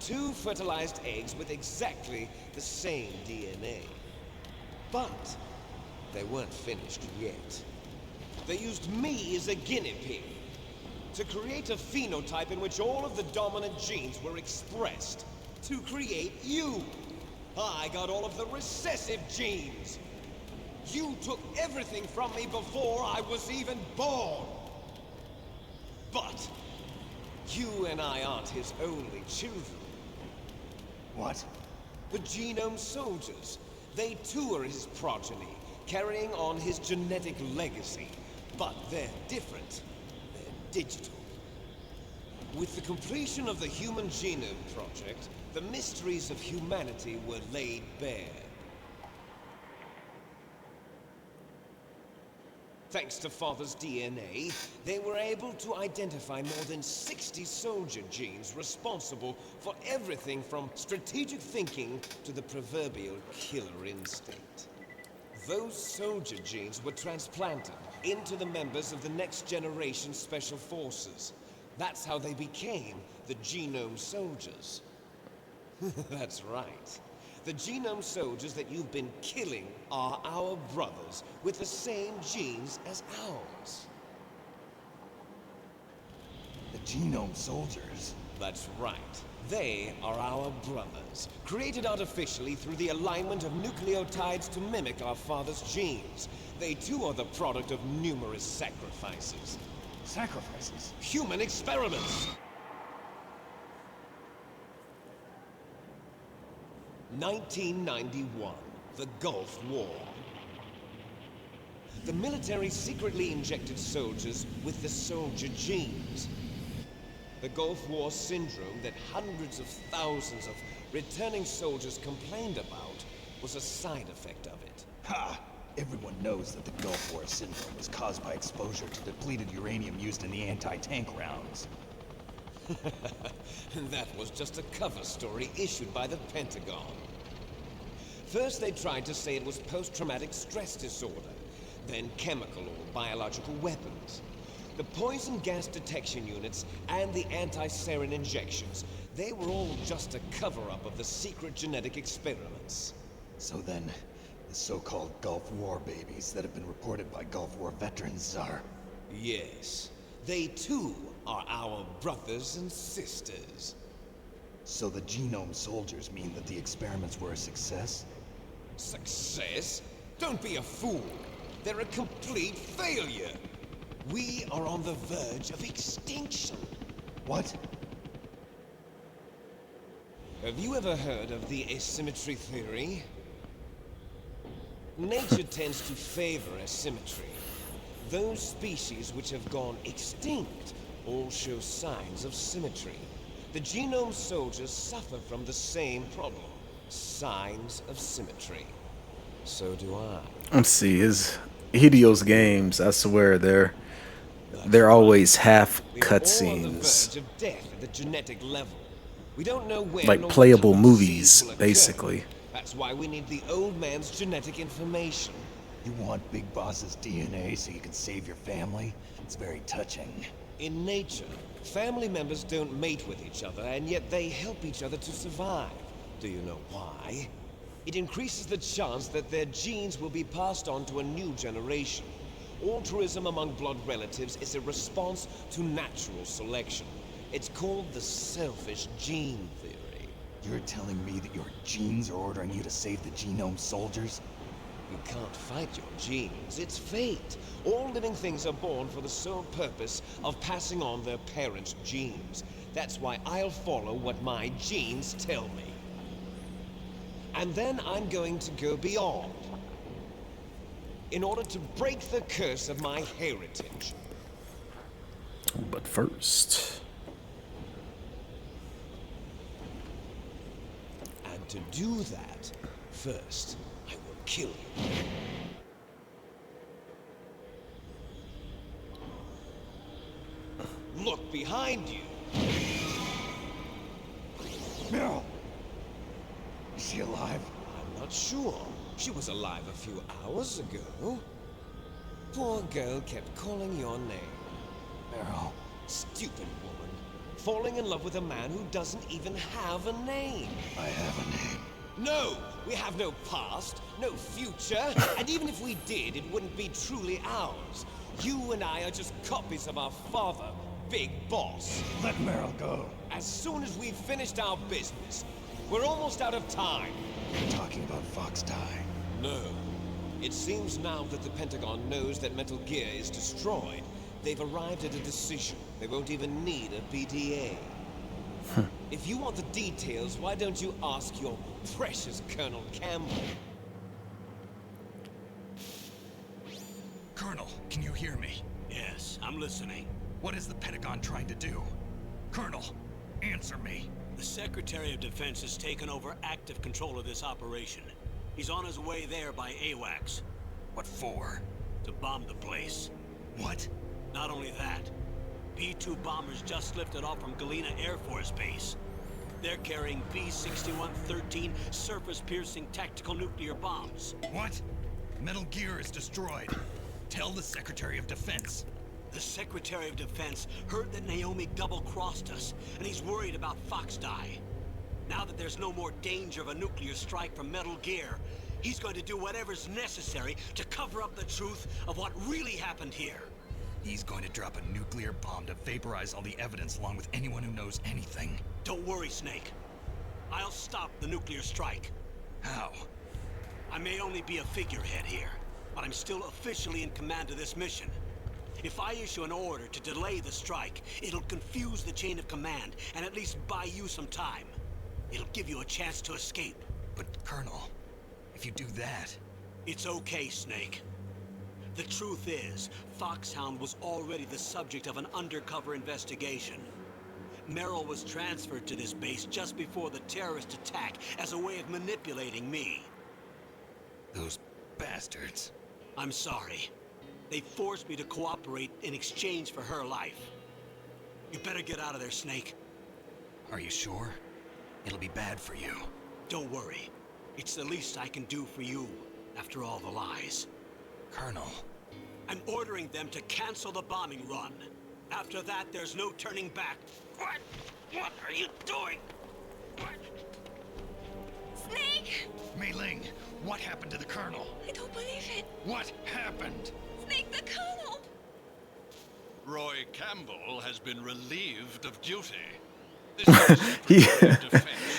2 fertilized eggs with exactly the same DNA. But they weren't finished yet. They used me as a guinea pig to create a phenotype in which all of the dominant genes were expressed to create you. I got all of the recessive genes. You took everything from me before I was even born. But you and I aren't his only children. What? The Genome Soldiers. They too are his progeny, carrying on his genetic legacy. But they're different. They're digital. With the completion of the Human Genome Project, the mysteries of humanity were laid bare. Thanks to Father's DNA, they were able to identify more than 60 soldier genes responsible for everything from strategic thinking to the proverbial killer instinct. Those soldier genes were transplanted into the members of the next generation Special Forces. That's how they became the Genome Soldiers. That's right. The genome soldiers that you've been killing are our brothers, with the same genes as ours. The genome soldiers? That's right. They are our brothers, created artificially through the alignment of nucleotides to mimic our father's genes. They too are the product of numerous sacrifices. Sacrifices? Human experiments! 1991, the Gulf War. The military secretly injected soldiers with the soldier genes. The Gulf War syndrome that hundreds of thousands of returning soldiers complained about was a side effect of it. Ha! Everyone knows that the Gulf War syndrome was caused by exposure to depleted uranium used in the anti-tank rounds. That was just a cover story issued by the Pentagon. First they tried to say it was post-traumatic stress disorder, then chemical or biological weapons. The poison gas detection units and the anti-sarin injections, they were all just a cover-up of the secret genetic experiments. So then, the so-called Gulf War babies that have been reported by Gulf War veterans are... Yes, they too are our brothers and sisters. So the genome soldiers mean that the experiments were a success? Success? Don't be a fool. They're a complete failure. We are on the verge of extinction. What? Have you ever heard of the asymmetry theory? Nature tends to favor asymmetry. Those species which have gone extinct all show signs of symmetry. The genome soldiers suffer from the same problem. Signs of symmetry. So do I. Let's see, his Hidio's games, I swear they're always half cutscenes. Of death at the genetic level. We don't know when Like playable movies, basically. That's why we need the old man's genetic information. You want Big Boss's DNA so you can save your family? It's very touching. In nature, family members don't mate with each other, and yet they help each other to survive. Do you know why? It increases the chance that their genes will be passed on to a new generation. Altruism among blood relatives is a response to natural selection. It's called the selfish gene theory. You're telling me that your genes are ordering you to save the genome soldiers? You can't fight your genes. It's fate. All living things are born for the sole purpose of passing on their parents' genes. That's why I'll follow what my genes tell me. And then I'm going to go beyond. In order to break the curse of my heritage. But first... And to do that, first, I will kill you. Look behind you. Meryl! Is she alive? I'm not sure. She was alive a few hours ago. Poor girl kept calling your name. Meryl. Stupid woman. Falling in love with a man who doesn't even have a name. I have a name. No! We have no past, no future, and even if we did, it wouldn't be truly ours. You and I are just copies of our father, Big Boss. Let Meryl go. As soon as we've finished our business, we're almost out of time. You're talking about Fox Die. No. It seems now that the Pentagon knows that Metal Gear is destroyed, they've arrived at a decision. They won't even need a PTA. If you want the details, why don't you ask your precious Colonel Campbell? Colonel, can you hear me? Yes, I'm listening. What is the Pentagon trying to do? Colonel, answer me. The Secretary of Defense has taken over active control of this operation. He's on his way there by AWACS. What for? To bomb the place. What? Not only that, B-2 bombers just lifted off from Galena Air Force Base. They're carrying B-6113 surface-piercing tactical nuclear bombs. What? Metal Gear is destroyed. Tell the Secretary of Defense. The Secretary of Defense heard that Naomi double-crossed us, and he's worried about Fox Die. Now that there's no more danger of a nuclear strike from Metal Gear, he's going to do whatever's necessary to cover up the truth of what really happened here. He's going to drop a nuclear bomb to vaporize all the evidence along with anyone who knows anything. Don't worry, Snake. I'll stop the nuclear strike. How? I may only be a figurehead here, but I'm still officially in command of this mission. If I issue an order to delay the strike, it'll confuse the chain of command and at least buy you some time. It'll give you a chance to escape. But, Colonel, if you do that... It's okay, Snake. The truth is, Foxhound was already the subject of an undercover investigation. Merrill was transferred to this base just before the terrorist attack as a way of manipulating me. Those bastards. I'm sorry. They forced me to cooperate in exchange for her life. You better get out of there, Snake. Are you sure? It'll be bad for you. Don't worry. It's the least I can do for you, after all the lies. Colonel. I'm ordering them to cancel the bombing run. After that, there's no turning back. What? What are you doing? What? Snake! Mei Ling, what happened to the Colonel? I don't believe it. What happened? Snake, the Colonel! Roy Campbell has been relieved of duty. he,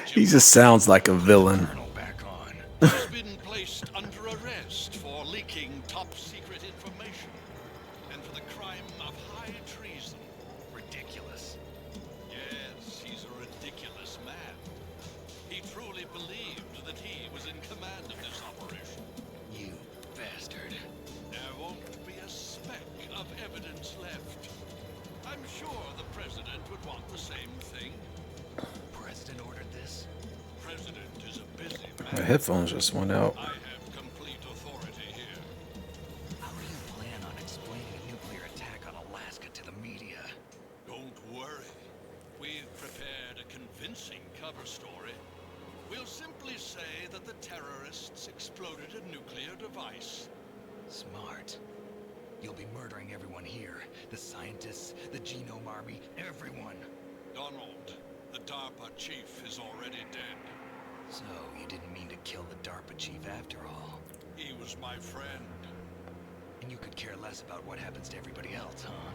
he just sounds like a villain. He's been placed under arrest for leaking top-secret information and for the crime of high treason. Ridiculous. Yes, he's a ridiculous man. He truly believed that he was in command of this operation. You bastard. There won't be a speck of evidence left. I'm sure the President would want the same thing. President ordered this? President is a busy My man. headphones just went out. I have complete authority here. How do you plan on explaining a nuclear attack on Alaska to the media? Don't worry. We've prepared a convincing cover story. We'll simply say that the terrorists exploded a nuclear device. Smart. You'll be murdering everyone here. The scientists, the Genome Army, everyone. Donald, the DARPA chief, is already dead. So, you didn't mean to kill the DARPA chief after all. He was my friend. And you could care less about what happens to everybody else, huh?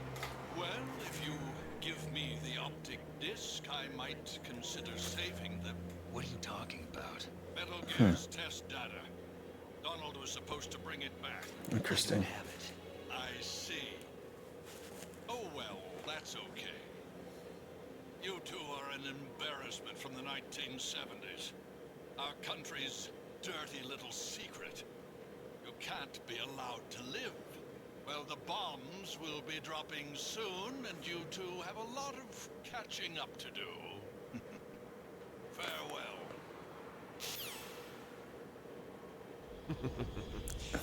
Well, if you give me the optic disc, I might consider saving them. What are you talking about? Metal Gear's test data. Donald was supposed to bring it back. Interesting. Have it. I see. Oh well, that's okay. You two are an embarrassment from the 1970s. Our country's dirty little secret. You can't be allowed to live. Well, the bombs will be dropping soon, and you two have a lot of catching up to do. Farewell.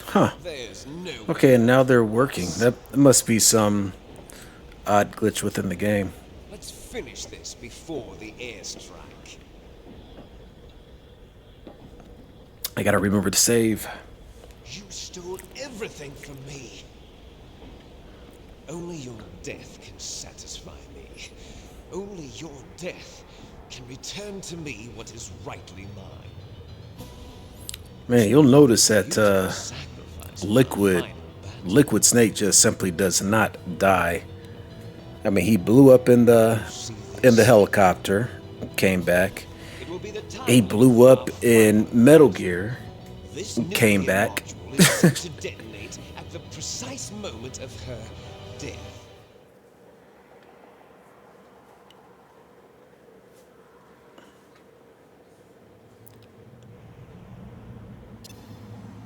Huh. There's no Okay, and now they're working. That must be some odd glitch within the game. Let's finish this before the airstrike. I gotta remember to save. You stole everything from me. Only your death can satisfy me. Only your death can return to me what is rightly mine. Man, you'll notice that Liquid Snake just simply does not die. I mean, he blew up in the helicopter, came back. He blew up in Metal Gear, came back. To detonate at the precise moment of her death.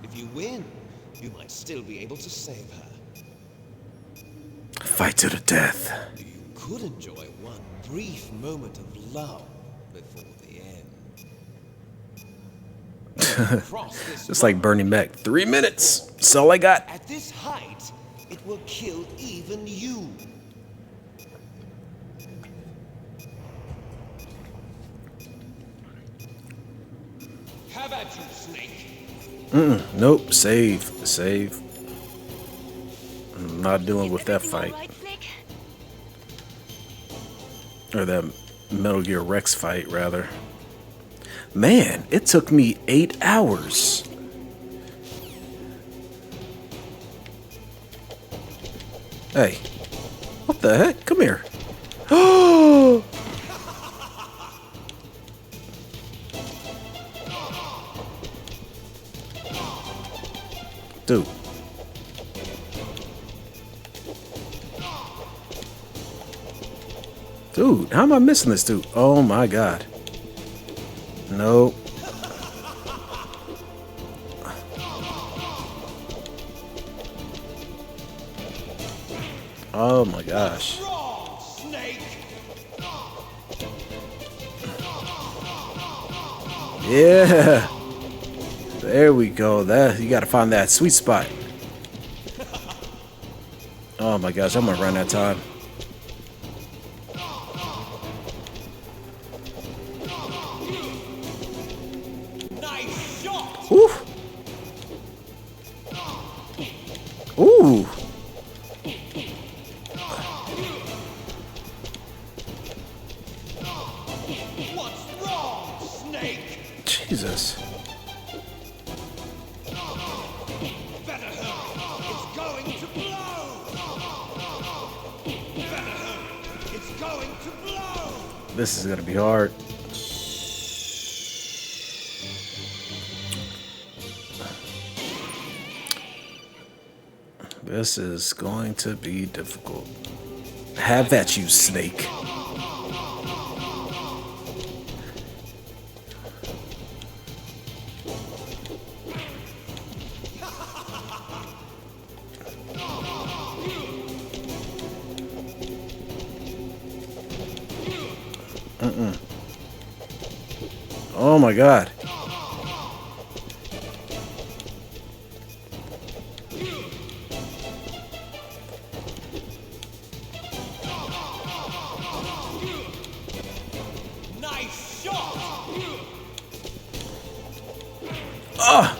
If you win, you might still be able to save her. Fight to the death. You could enjoy one brief moment of love before the end. Just like Bernie Mac. 3 minutes. That's all I got. At this height, it will kill even you. How about you, Snake? Nope. Save. I'm not dealing with that fight. Right, Snake? Or that Metal Gear Rex fight, rather. Man, it took me 8 hours. Hey, what the heck? Come here. Oh! Dude. Dude, how am I missing this dude? Oh my god. Nope. Oh my gosh. Yeah. There we go. That you gotta find that sweet spot. Oh my gosh, I'm gonna run out of time. Nice shot. Ooh. Ooh. What's wrong, Snake? Jesus. Better hurry. It's going to blow. Better hurry. It's going to blow. This is gonna be hard. This is going to be difficult. Have at you, Snake. Oh my god. Nice shot. Ah!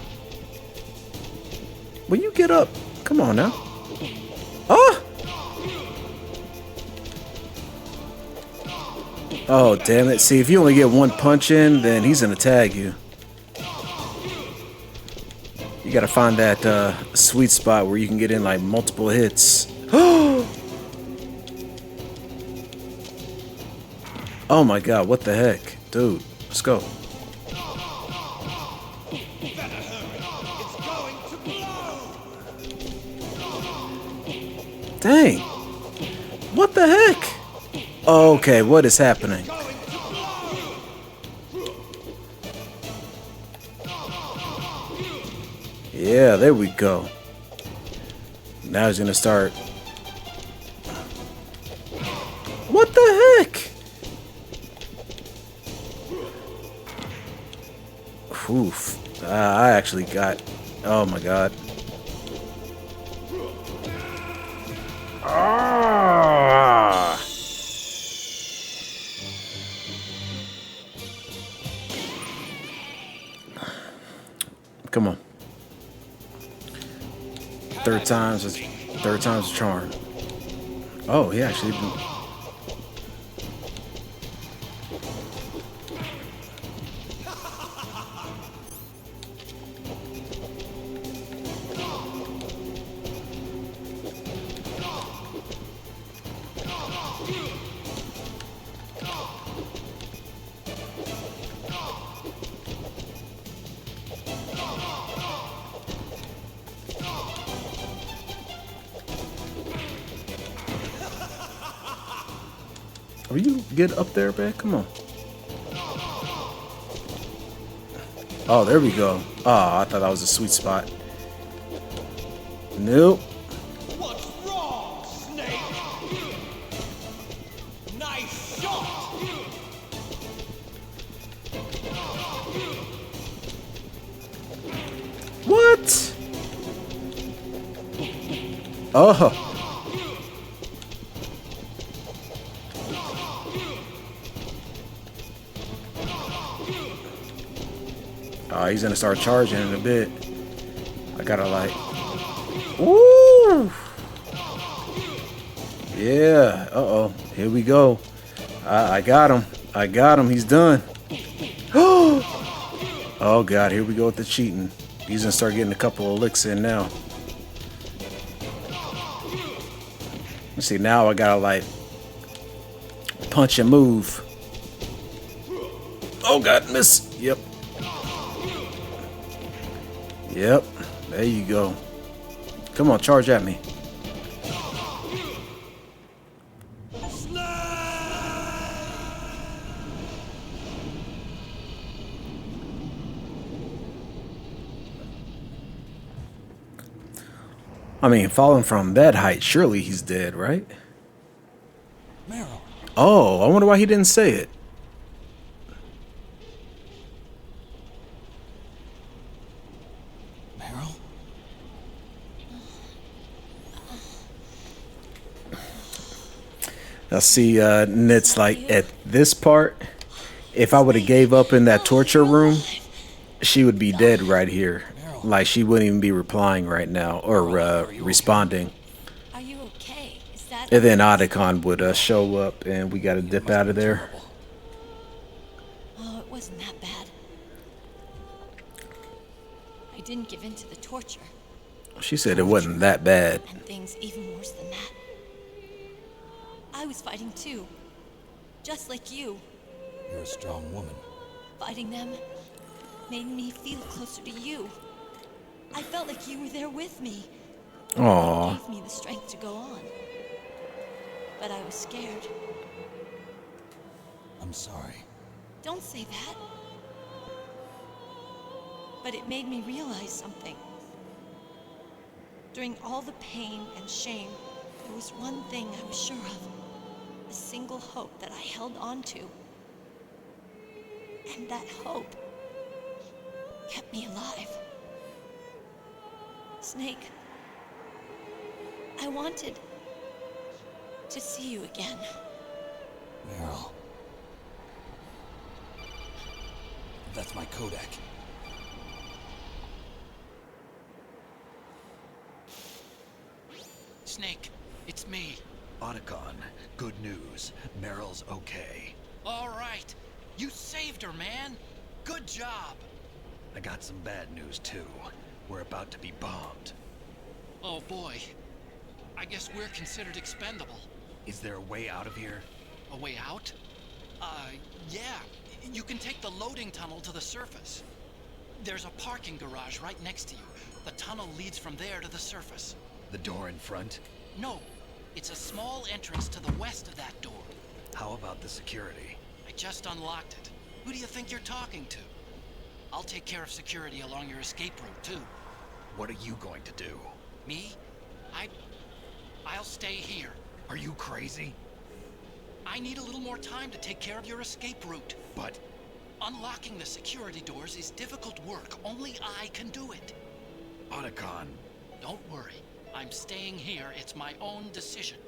Will you get up? Come on now. Ah! Oh, damn it. See, if you only get one punch in, then he's gonna tag you. You gotta find that sweet spot where you can get in like multiple hits. Oh my god, what the heck? Dude, let's go. Dang. What the heck? Okay, what is happening? Yeah, there we go. Now he's gonna start. What the heck? Oof. I actually got. Oh my god. Ah. Come on. Third time's a charm. Oh, he actually. Will you get up there, man? Come on. Oh, there we go. Oh, I thought that was a sweet spot. Nope. What's wrong, Snake? Nice shot. What? Oh. Oh, he's gonna start charging in a bit. I gotta like. Ooh. Yeah. Uh-oh. Here we go. I got him. I got him. He's done. Oh god, here we go with the cheating. He's gonna start getting a couple of licks in now. Let's see, now I gotta like punch and move. Oh god, miss. Yep. Yep. There you go. Come on, charge at me. I mean, falling from that height, surely he's dead, right? Meryl. Oh, I wonder why he didn't say it. Meryl? Now see, Nit's like, at this part, if I would have gave up in that torture room, she would be dead right here. Like, she wouldn't even be replying right now, or responding. Are you okay? Is that... And then Otacon would show up, and we gotta dip out of there. Oh, it wasn't that bad. I didn't give in to the torture. She said it wasn't that bad. And things even worse than that. I was fighting too. Just like you. You're a strong woman. Fighting them made me feel closer to you. I felt like you were there with me. Aww. It gave me the strength to go on. But I was scared. I'm sorry. Don't say that. But it made me realize something. During all the pain and shame, there was one thing I was sure of. A single hope that I held on to. And that hope kept me alive. Snake, I wanted to see you again. Meryl. That's my Kodak. Snake, it's me. Otacon, good news. Meryl's okay. All right. You saved her, man. Good job. I got some bad news, too. We're about to be bombed. Oh, boy. I guess we're considered expendable. Is there a way out of here? A way out? Yeah. You can take the loading tunnel to the surface. There's a parking garage right next to you. The tunnel leads from there to the surface. The door in front? No. It's a small entrance to the west of that door. How about the security? I just unlocked it. Who do you think you're talking to? I'll take care of security along your escape route, too. What are you going to do? Me? I'll stay here. Are you crazy? I need a little more time to take care of your escape route. But unlocking the security doors is difficult work. Only I can do it. Otacon. Don't worry. I'm staying here. It's my own decision.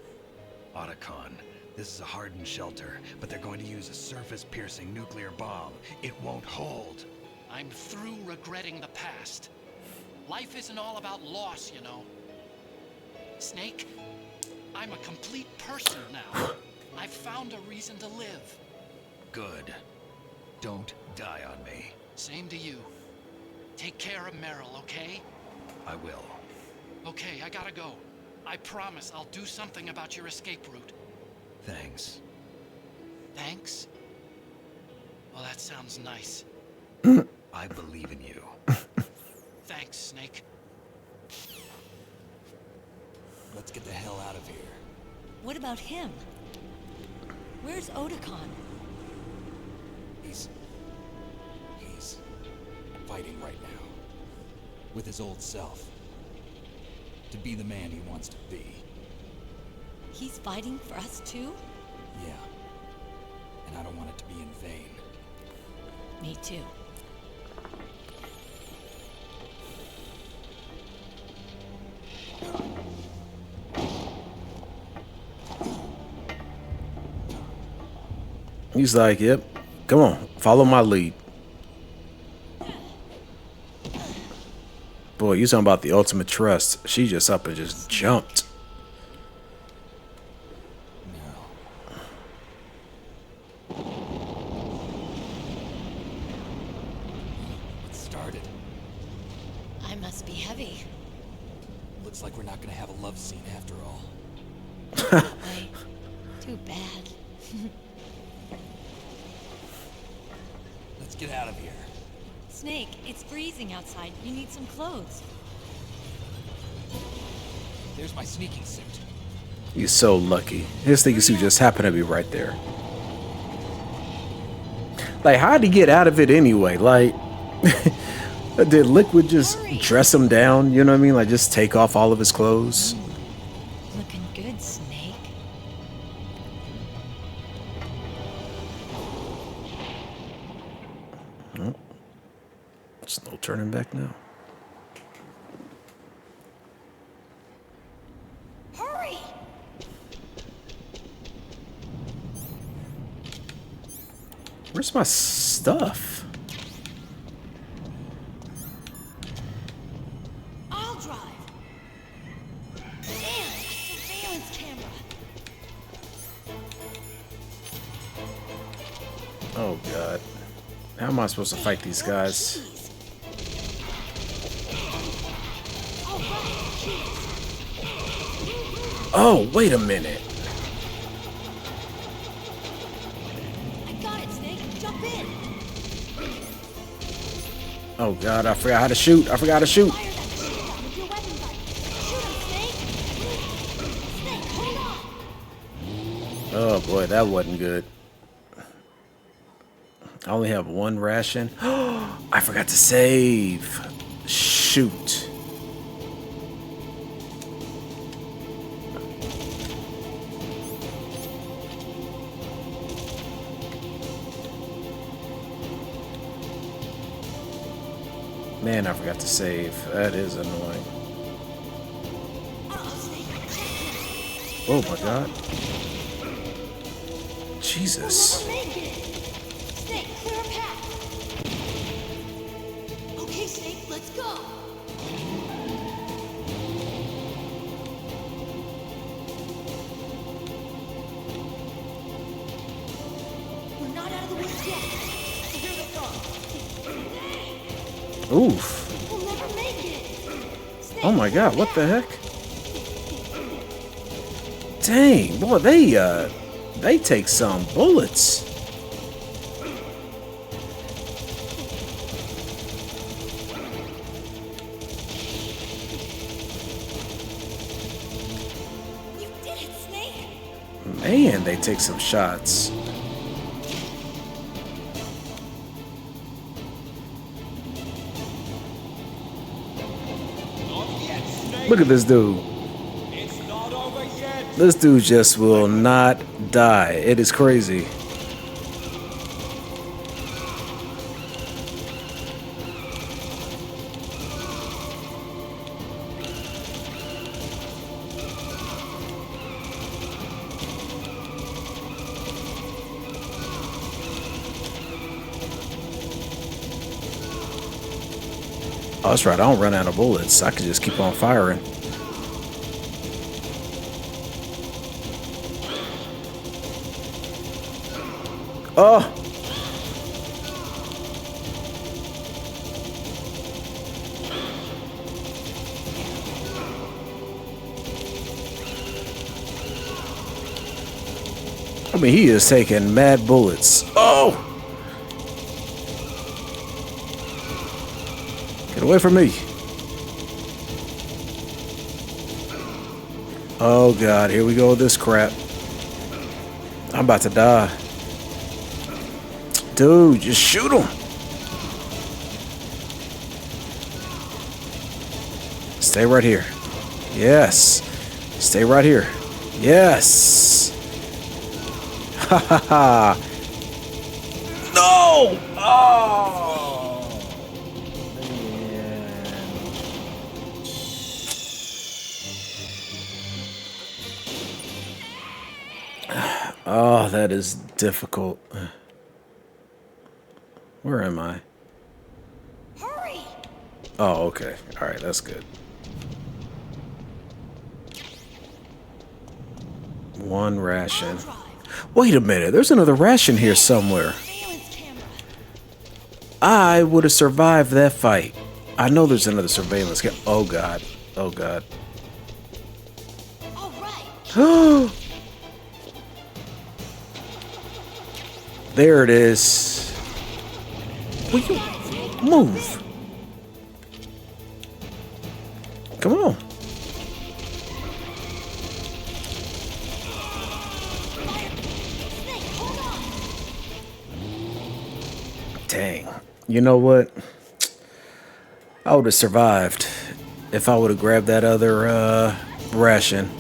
Otacon, this is a hardened shelter, but they're going to use a surface-piercing nuclear bomb. It won't hold. I'm through regretting the past. Life isn't all about loss, you know. Snake, I'm a complete person now. I've found a reason to live. Good. Don't die on me. Same to you. Take care of Meryl, okay? I will. Okay, I gotta go. I promise I'll do something about your escape route. Thanks. Thanks? Well, that sounds nice. I believe in you. Thanks, Snake. Let's get the hell out of here. What about him? Where's Otacon? He's fighting right now. With his old self. To be the man he wants to be. He's fighting for us too? Yeah. And I don't want it to be in vain. Me too. He's like, yep, come on, follow my lead. Boy, you talking about the ultimate trust. She just up and just jumped. started. I must be heavy. Looks like we're not gonna have a love scene after all. That way. Too bad. Let's get out of here. Snake, it's freezing outside. You need some clothes. There's my sneaking suit. He's so lucky. His sneaking suit just happened to be right there. Like, how'd he get out of it anyway? Like, did Liquid just dress him down? You know what I mean? Like, just take off all of his clothes? Looking good, Snake. Oh. There's no turning back now. Hurry! Where's my stuff? I'll drive. Damn, surveillance camera. Oh god. How am I supposed to fight these guys? Oh, wait a minute. I got it, Snake. Jump in. Oh god, I forgot how to shoot. I forgot how to shoot. Fire that machine gun with your weapon button. Shoot him, Snake. Snake, hold on. Oh boy, that wasn't good. I only have one ration. I forgot to save. Shoot. Man, I forgot to save. That is annoying. Oh my god. Jesus. Snake, clear a path. Okay, Snake, let's go. We're not out of the woods yet. Here they come. Oof. We'll never make it. Snake, Oh my god, what the heck? Dang, boy, they take some bullets. You did it, Snake. Man, they take some shots. Look at this dude. This dude just will not die. It is crazy. Oh, that's right. I don't run out of bullets. I can just keep on firing. Oh! I mean, he is taking mad bullets. Oh! Get away from me. Oh, God. Here we go with this crap. I'm about to die. Dude, just shoot him. Stay right here. Yes. Stay right here. Yes. Ha ha ha. No! Oh! Man. Oh, that is difficult. Where am I? Hurry! Oh, okay. All right, that's good. One ration. Wait a minute. There's another ration here somewhere. Surveillance camera. I would have survived that fight. I know there's another surveillance guy. Oh god. Oh god. All right. There it is. Will you move? Come on. Snake, hold on. Dang. You know what? I would have survived if I would have grabbed that other ration.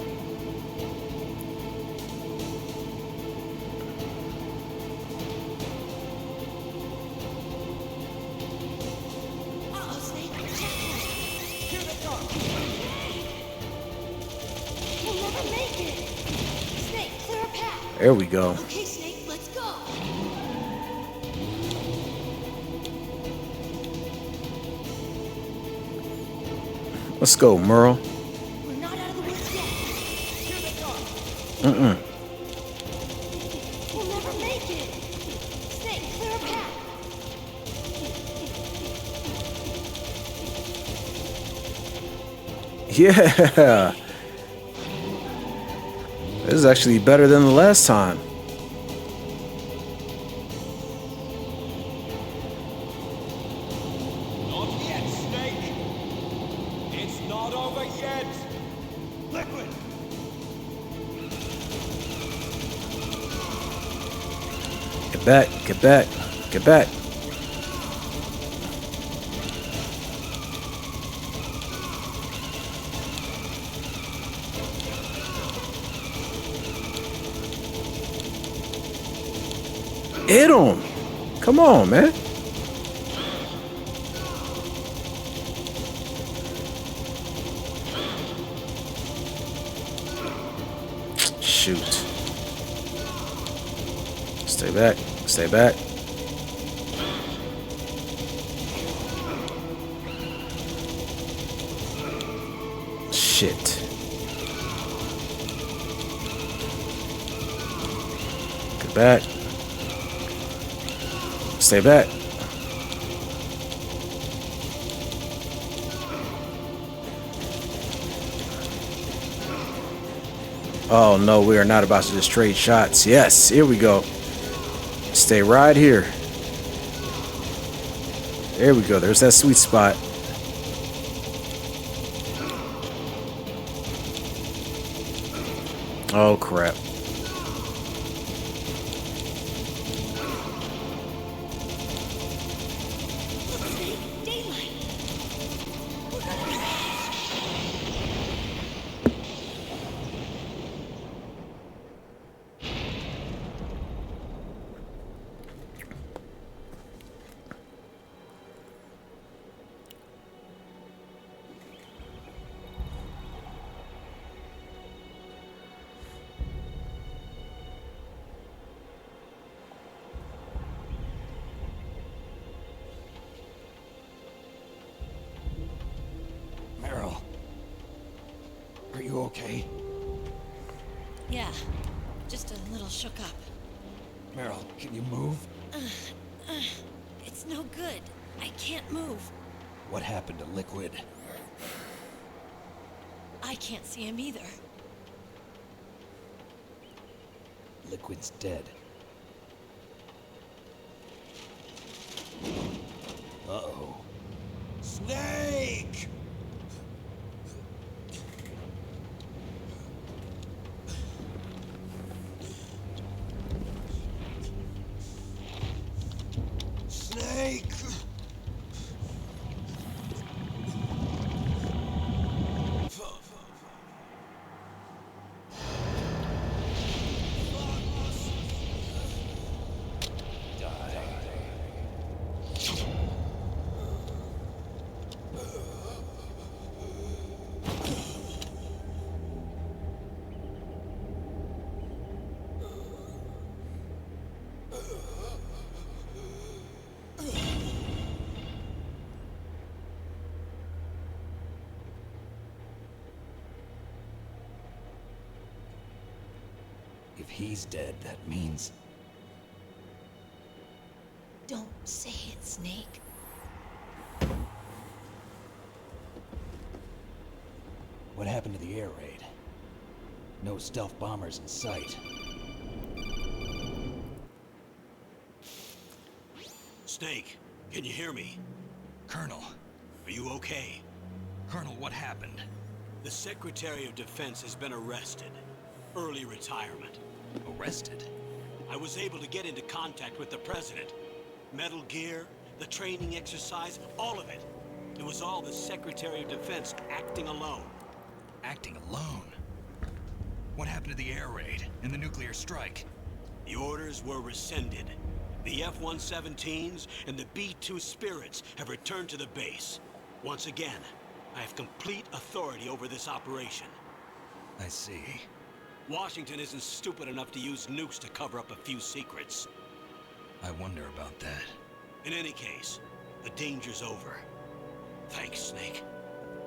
Uh-oh, Snake. Here they come! We'll never make it. Snake, clear a path. There we go. Okay, Snake, let's go. Let's go, Merle. We're not out of the woods yet. Here they come! We'll never make it. Snake, clear a path. Yeah. This is actually better than the last time. Not yet, Snake! It's not over yet! Liquid! Get back, get back, get back. Hit him. Come on, man. Shoot. Stay back. Stay back. Shit. Get back. Stay back. Oh no, we are not about to just trade shots. Yes, here we go. Stay right here. There we go. There's that sweet spot. Oh crap. Snake, daylight. Meryl. Are you okay? Yeah, just a little shook up. Meryl, can you move? It's no good. I can't move. What happened to Liquid? I can't see him either. Liquid's dead. Uh-oh. Snake! Snake! If he's dead, that means... Don't Say it, Snake. What happened to the air raid? No stealth bombers in sight. Snake, can you hear me? Colonel. Are you okay? Colonel, what happened? The Secretary of Defense has been arrested. Early retirement. Arrested? I was able to get into contact with the President. Metal Gear, the training exercise, all of it. It was all the Secretary of Defense acting alone. Acting alone? What happened to the air raid and the nuclear strike? The orders were rescinded. The F-117s and the B-2 Spirits have returned to the base. Once again, I have complete authority over this operation. I see. Washington isn't stupid enough to use nukes to cover up a few secrets. I wonder about that. In any case, the danger's over. Thanks, Snake.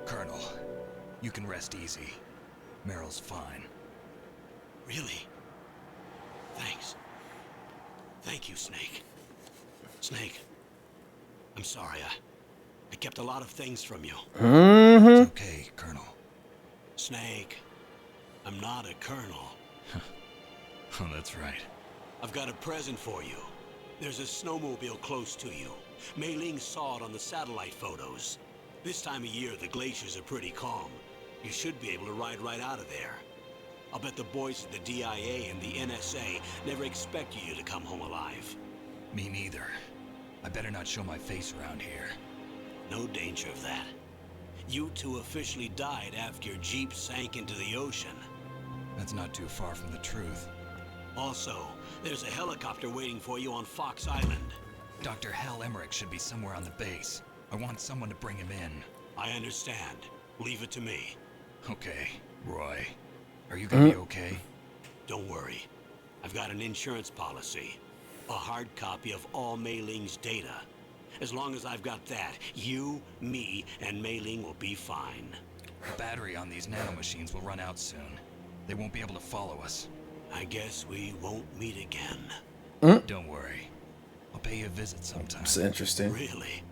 Colonel, you can rest easy. Meryl's fine. Really? Thanks. Thank you, Snake. Snake, I'm sorry. I kept a lot of things from you. It's okay, Colonel. Snake, I'm not a colonel. Oh, that's right. I've got a present for you. There's a snowmobile close to you. Mei Ling saw it on the satellite photos. This time of year, the glaciers are pretty calm. You should be able to ride right out of there. I'll bet the boys at the DIA and the NSA never expected you to come home alive. Me neither. I better not show my face around here. No danger of that. You two officially died after your Jeep sank into the ocean. That's not too far from the truth. Also, there's a helicopter waiting for you on Fox Island. Dr. Hal Emmerich should be somewhere on the base. I want someone to bring him in. I understand. Leave it to me. Okay, Roy. Are you gonna be okay? Don't worry. I've got an insurance policy. A hard copy of all Mei Ling's data. As long as I've got that, you, me, and Mei Ling will be fine. The battery on these nanomachines will run out soon. They won't be able to follow us. I guess we won't meet again. Don't worry. I'll pay you a visit sometime. It's interesting. Really?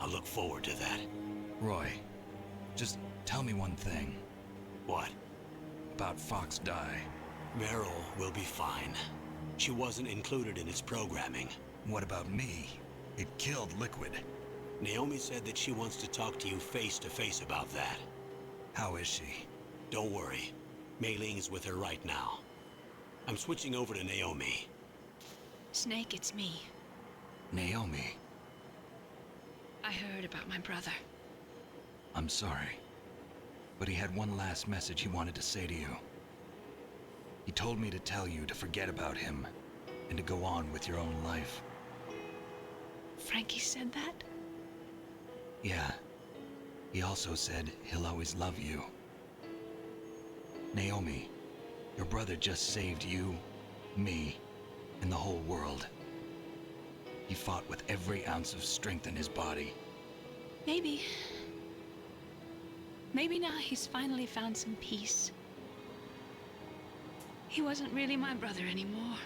I look forward to that. Roy, just tell me one thing. What? About Fox Die. Meryl will be fine. She wasn't included in its programming. What about me? It killed Liquid. Naomi said that she wants to talk to you face to face about that. How is she? Don't worry. Mei Ling is with her right now. I'm switching over to Naomi. Snake, it's me. Naomi. I heard about my brother. I'm sorry. But he had one last message he wanted to say to you. He told me to tell you to forget about him and to go on with your own life. Frankie said that? Yeah. He also said he'll always love you. Naomi, your brother just saved you, me, and the whole world. He fought with every ounce of strength in his body. Maybe. Maybe now he's finally found some peace. He wasn't really my brother anymore.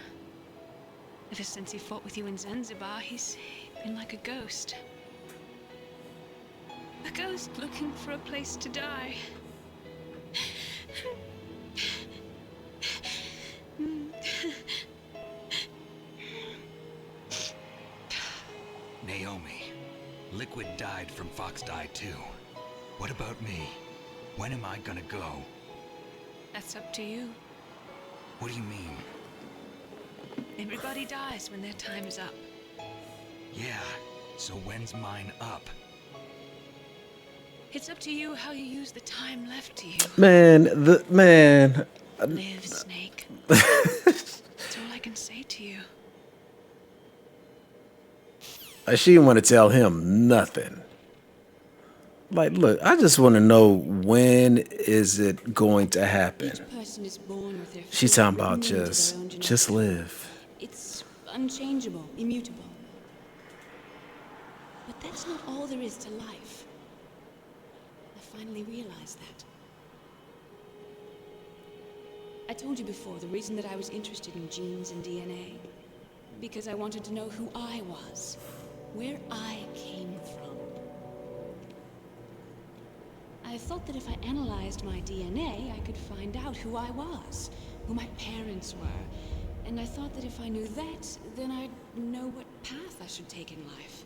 Ever since he fought with you in Zanzibar, he's been like a ghost. A ghost looking for a place to die. Naomi, Liquid died from Fox Die too. What about me? When am I gonna go? That's up to you. What do you mean? Everybody dies when their time is up. Yeah, so when's mine up? It's up to you how you use the time left to you. Man. Live, Snake. That's all I can say to you. She didn't want to tell him nothing. Like, look, I just want to know, when is it going to happen? Each person is born with their She's fate talking about written into their own just live. It's unchangeable, immutable. But that's not all there is to life. I finally realized that. I told you before the reason that I was interested in genes and DNA. Because I wanted to know who I was. where I came from. I thought that if I analyzed my DNA, I could find out who I was, who my parents were. And I thought that if I knew that, then I'd know what path I should take in life.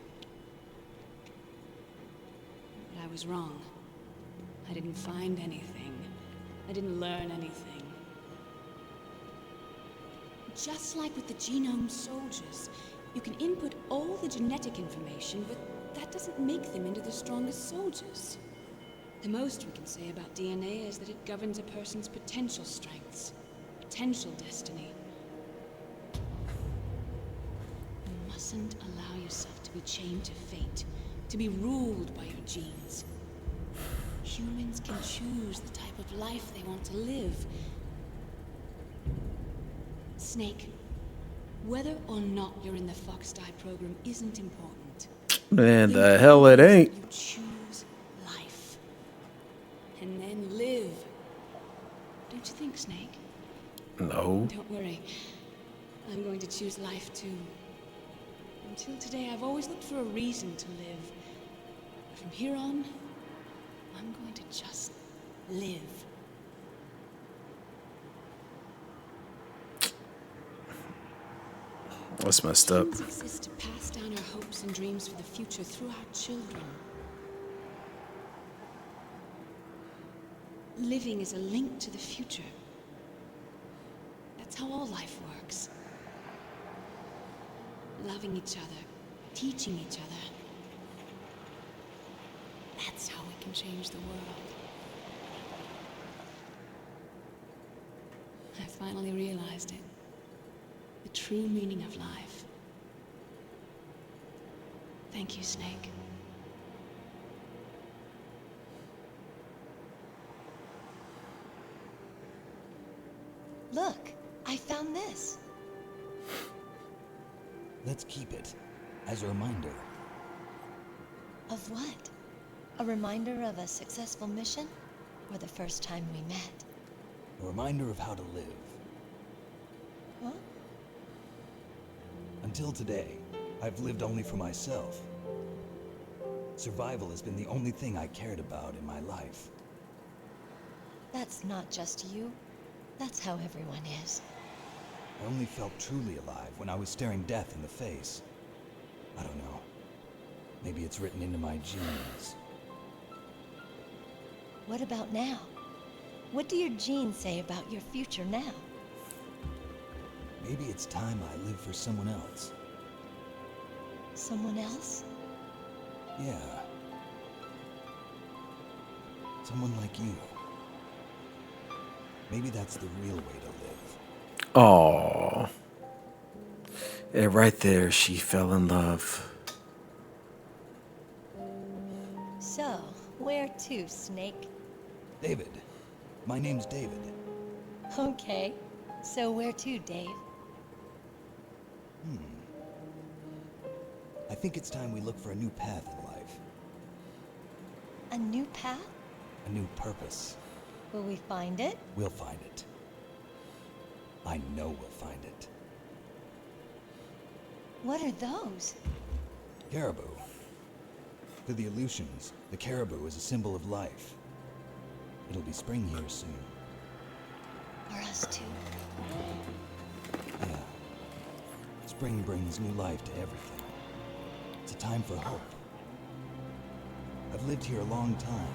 But I was wrong. I didn't find anything. I didn't learn anything. Just like with the genome soldiers, you can input all the genetic information, but that doesn't make them into the strongest soldiers. The most we can say about DNA is that it governs a person's potential strengths, potential destiny. You mustn't allow yourself to be chained to fate, to be ruled by your genes. Humans can choose the type of life they want to live. Snake, whether or not you're in the Fox Die program isn't important. Man, the hell it ain't. You choose life. And then live. Don't you think, Snake? No. Don't worry. I'm going to choose life too. Until today, I've always looked for a reason to live. But from here on, I'm going to just live. That's messed up. Humans exist to pass down our hopes and dreams for the future through our children. Living is a link to the future. That's how all life works. Loving each other, teaching each other. That's how we can change the world. I finally realized it. The true meaning of life. Thank you, Snake. Look, I found this. Let's keep it as a reminder. Of what? A reminder of a successful mission? Or the first time we met? A reminder of how to live. Huh? Until today, I've lived only for myself. Survival has been the only thing I cared about in my life. That's not just you. That's how everyone is. I only felt truly alive when I was staring death in the face. I don't know. Maybe it's written into my genes. What about now? What do your genes say about your future now? Maybe it's time I live for someone else. Someone else? Yeah. Someone like you. Maybe that's the real way to live. Aww. And right there, she fell in love. So, where to, Snake? David. My name's David. Okay. So where to, Dave? I think it's time we look for a new path in life. A new path? A new purpose. Will we find it? We'll find it. I know we'll find it. What are those? Caribou. To the Aleutians, the caribou is a symbol of life. It'll be spring here soon. For us too. Yeah. Spring brings new life to everything. It's a time for hope. I've lived here a long time,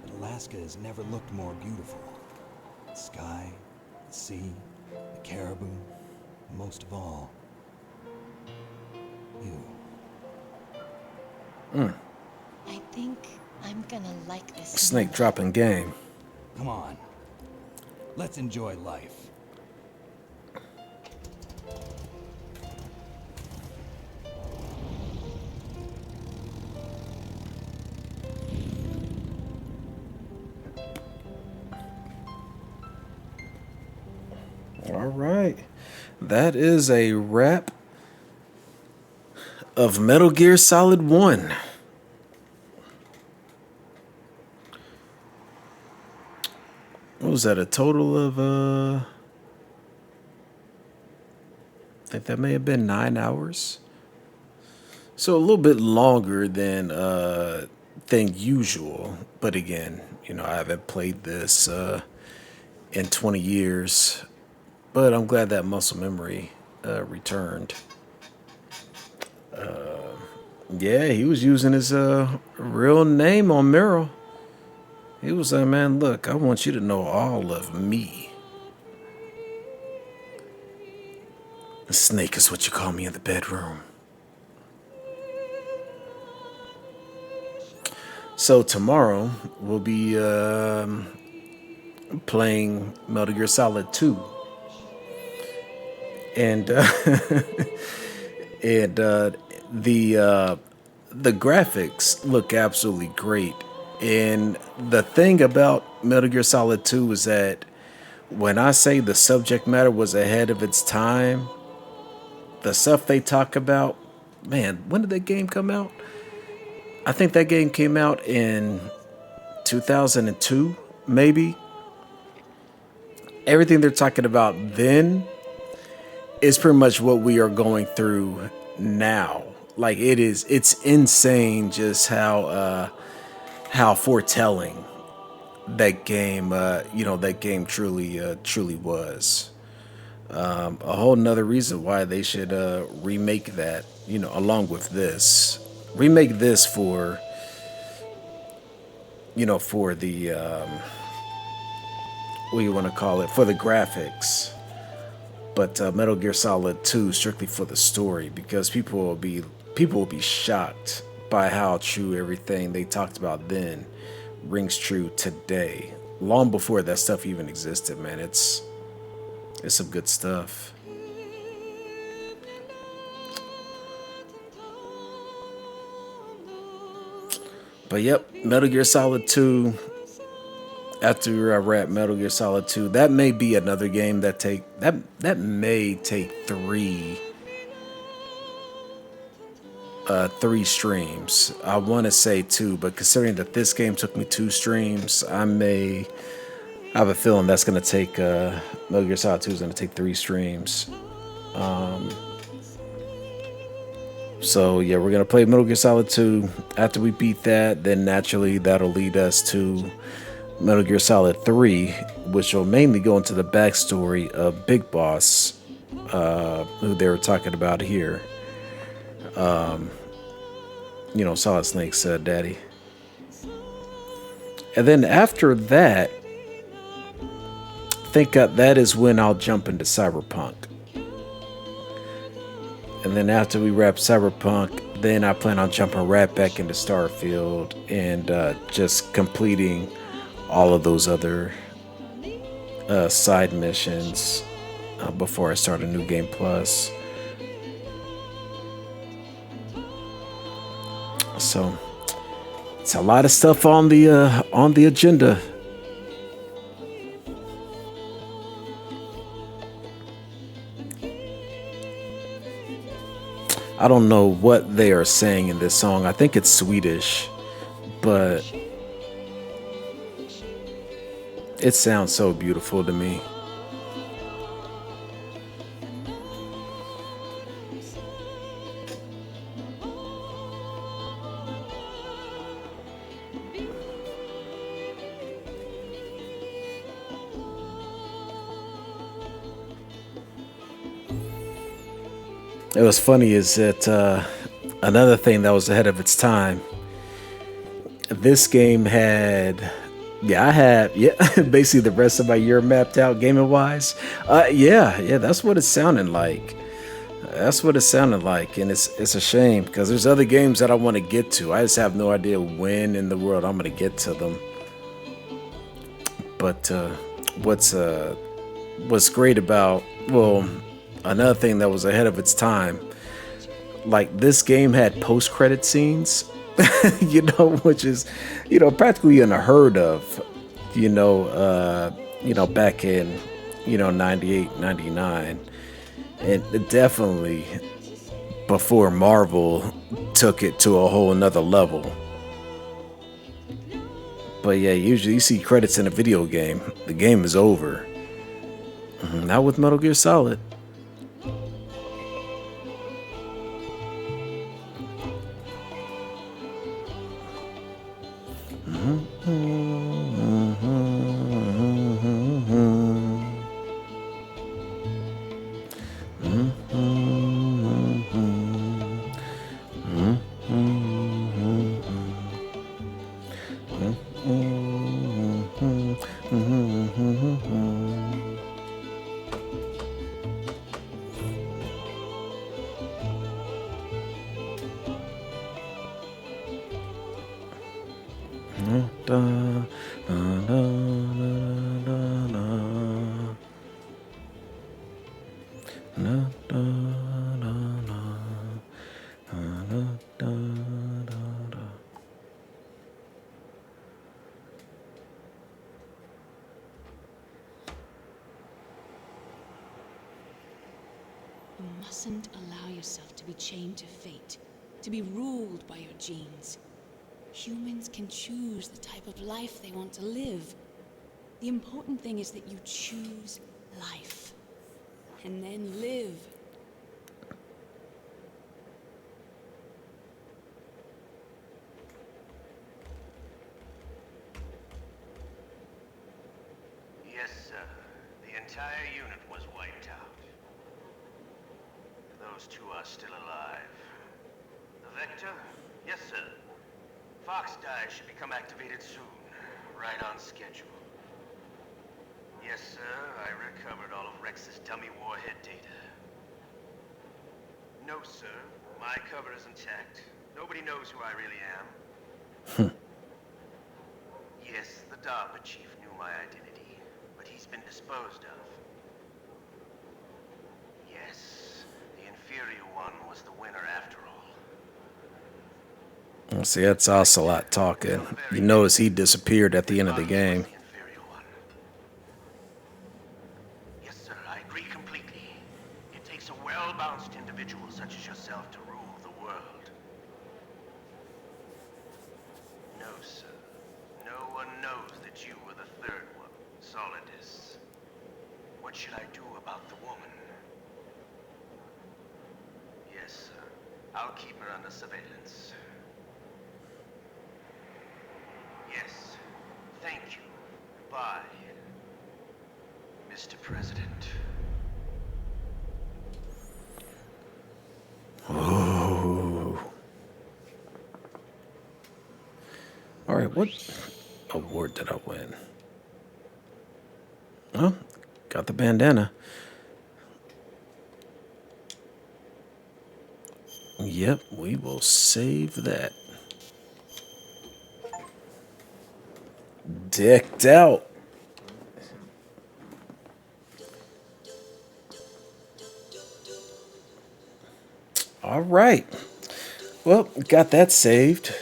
but Alaska has never looked more beautiful. The sky, the sea, the caribou, and most of all, you. I think I'm gonna like this. Snake dropping game. Come on. Let's enjoy life. All right. That is a wrap of Metal Gear Solid 1. What was that? A total of I think that may have been 9 hours. So a little bit longer than usual. But again, I haven't played this in 20 years. But I'm glad that muscle memory returned. Yeah, he was using his real name on Meryl. He was like, man, look, I want you to know all of me. The snake is what you call me in the bedroom. So tomorrow we'll be playing Metal Gear Solid 2. And and the graphics look absolutely great. And the thing about Metal Gear Solid 2 is that when I say the subject matter was ahead of its time, the stuff they talk about, man, when did that game come out? I think that game came out in 2002, maybe. Everything they're talking about then is pretty much what we are going through now. Like it's insane just how foretelling that game, that game truly was. A whole nother reason why they should remake that, along with this, remake this for the what do you want to call it, for the graphics, but Metal Gear Solid 2 strictly for the story, because people will be shocked by how true everything they talked about then rings true today, long before that stuff even existed. Man, it's some good stuff. But yep, Metal Gear Solid 2. After I wrap Metal Gear Solid 2, that may be another game that may take three streams. I want to say two, but considering that this game took me 2 streams, I have a feeling that's going to take Metal Gear Solid 2 is going to take 3 streams. So yeah, we're gonna play Metal Gear Solid 2. After we beat that, then naturally that'll lead us to Metal Gear Solid 3, which will mainly go into the backstory of Big Boss, who they were talking about here. Solid Snake's daddy. And then after that, I think that is when I'll jump into Cyberpunk. And then after we wrap Cyberpunk, then I plan on jumping right back into Starfield and just completing all of those other side missions before I start a new game plus. So it's a lot of stuff on the agenda. I don't know what they are saying in this song. I think it's Swedish, but it sounds so beautiful to me. It was funny is that another thing that was ahead of its time. This game had, I had basically the rest of my year mapped out gaming wise. Yeah, that's what it's sounding like. That's what it sounded like, and it's a shame because there's other games that I want to get to. I just have no idea when in the world I'm gonna get to them. But what's great about, another thing that was ahead of its time, like this game had post-credit scenes, which is, practically unheard of, back in, 98, 99. And definitely before Marvel took it to a whole another level. But yeah, usually you see credits in a video game, the game is over. Not with Metal Gear Solid. You mustn't allow yourself to be chained to fate, to be ruled by your genes. Humans can choose the type of life they want to live. The important thing is that you choose life, and then live. Yes, sir. The entire unit was wiped out. Those two are still alive. The Vector? Yes, sir. Fox dive should become activated soon. Right on schedule. Yes, sir. I recovered all of Rex's dummy warhead data. No, sir. My cover is intact. Nobody knows who I really am. Yes, the DARPA chief knew my identity, but he's been disposed of. Yes, the inferior one was the winner after all. See, that's Ocelot talking. You notice he disappeared at the end of the game. Yes, sir, I agree completely. It takes a well-balanced individual such as yourself to rule the world. No, sir. No one knows that you were the third one, Solidus. What should I do about the woman? Yes, sir. I'll keep her under surveillance. Yes. Thank you. Bye. Mr. President. Oh. All right, what award did I win? Oh, got the bandana. Yep, we will save that. Decked out. All right. Well, got that saved.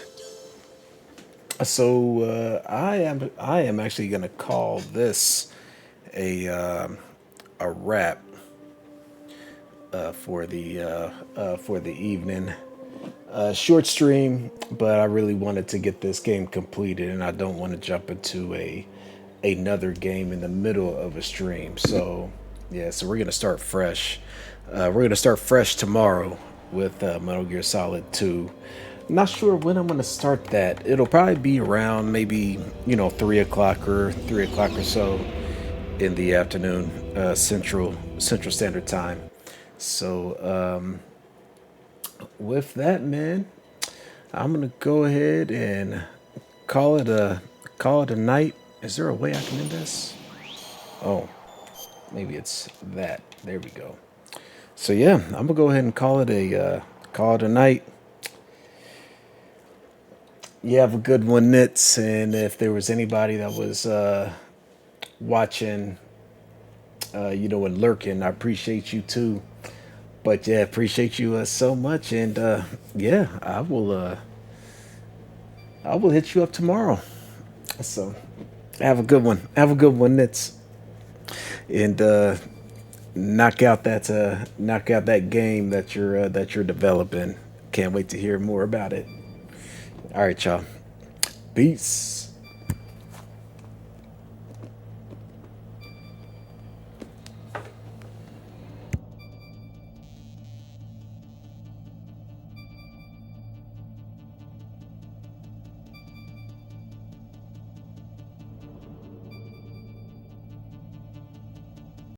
So I am actually gonna call this a wrap for the evening. Short stream, but I really wanted to get this game completed, and I don't want to jump into another game in the middle of a stream. So yeah, so we're gonna start fresh. We're gonna start fresh tomorrow with Metal Gear Solid 2. Not sure when I'm gonna start that. It'll probably be around maybe 3 o'clock or so in the afternoon, Central Standard Time. So with that, man, I'm gonna go ahead and call it a night. Is there a way I can end this? Oh, maybe it's that. There we go. So yeah, I'm gonna go ahead and call it a night. You have a good one, Nits. And if there was anybody that was watching, and lurking, I appreciate you too. But yeah, appreciate you so much. And yeah, I will hit you up tomorrow. So have a good one. Have a good one, Nits. And knock out that game that you're developing. Can't wait to hear more about it. All right, y'all. Peace.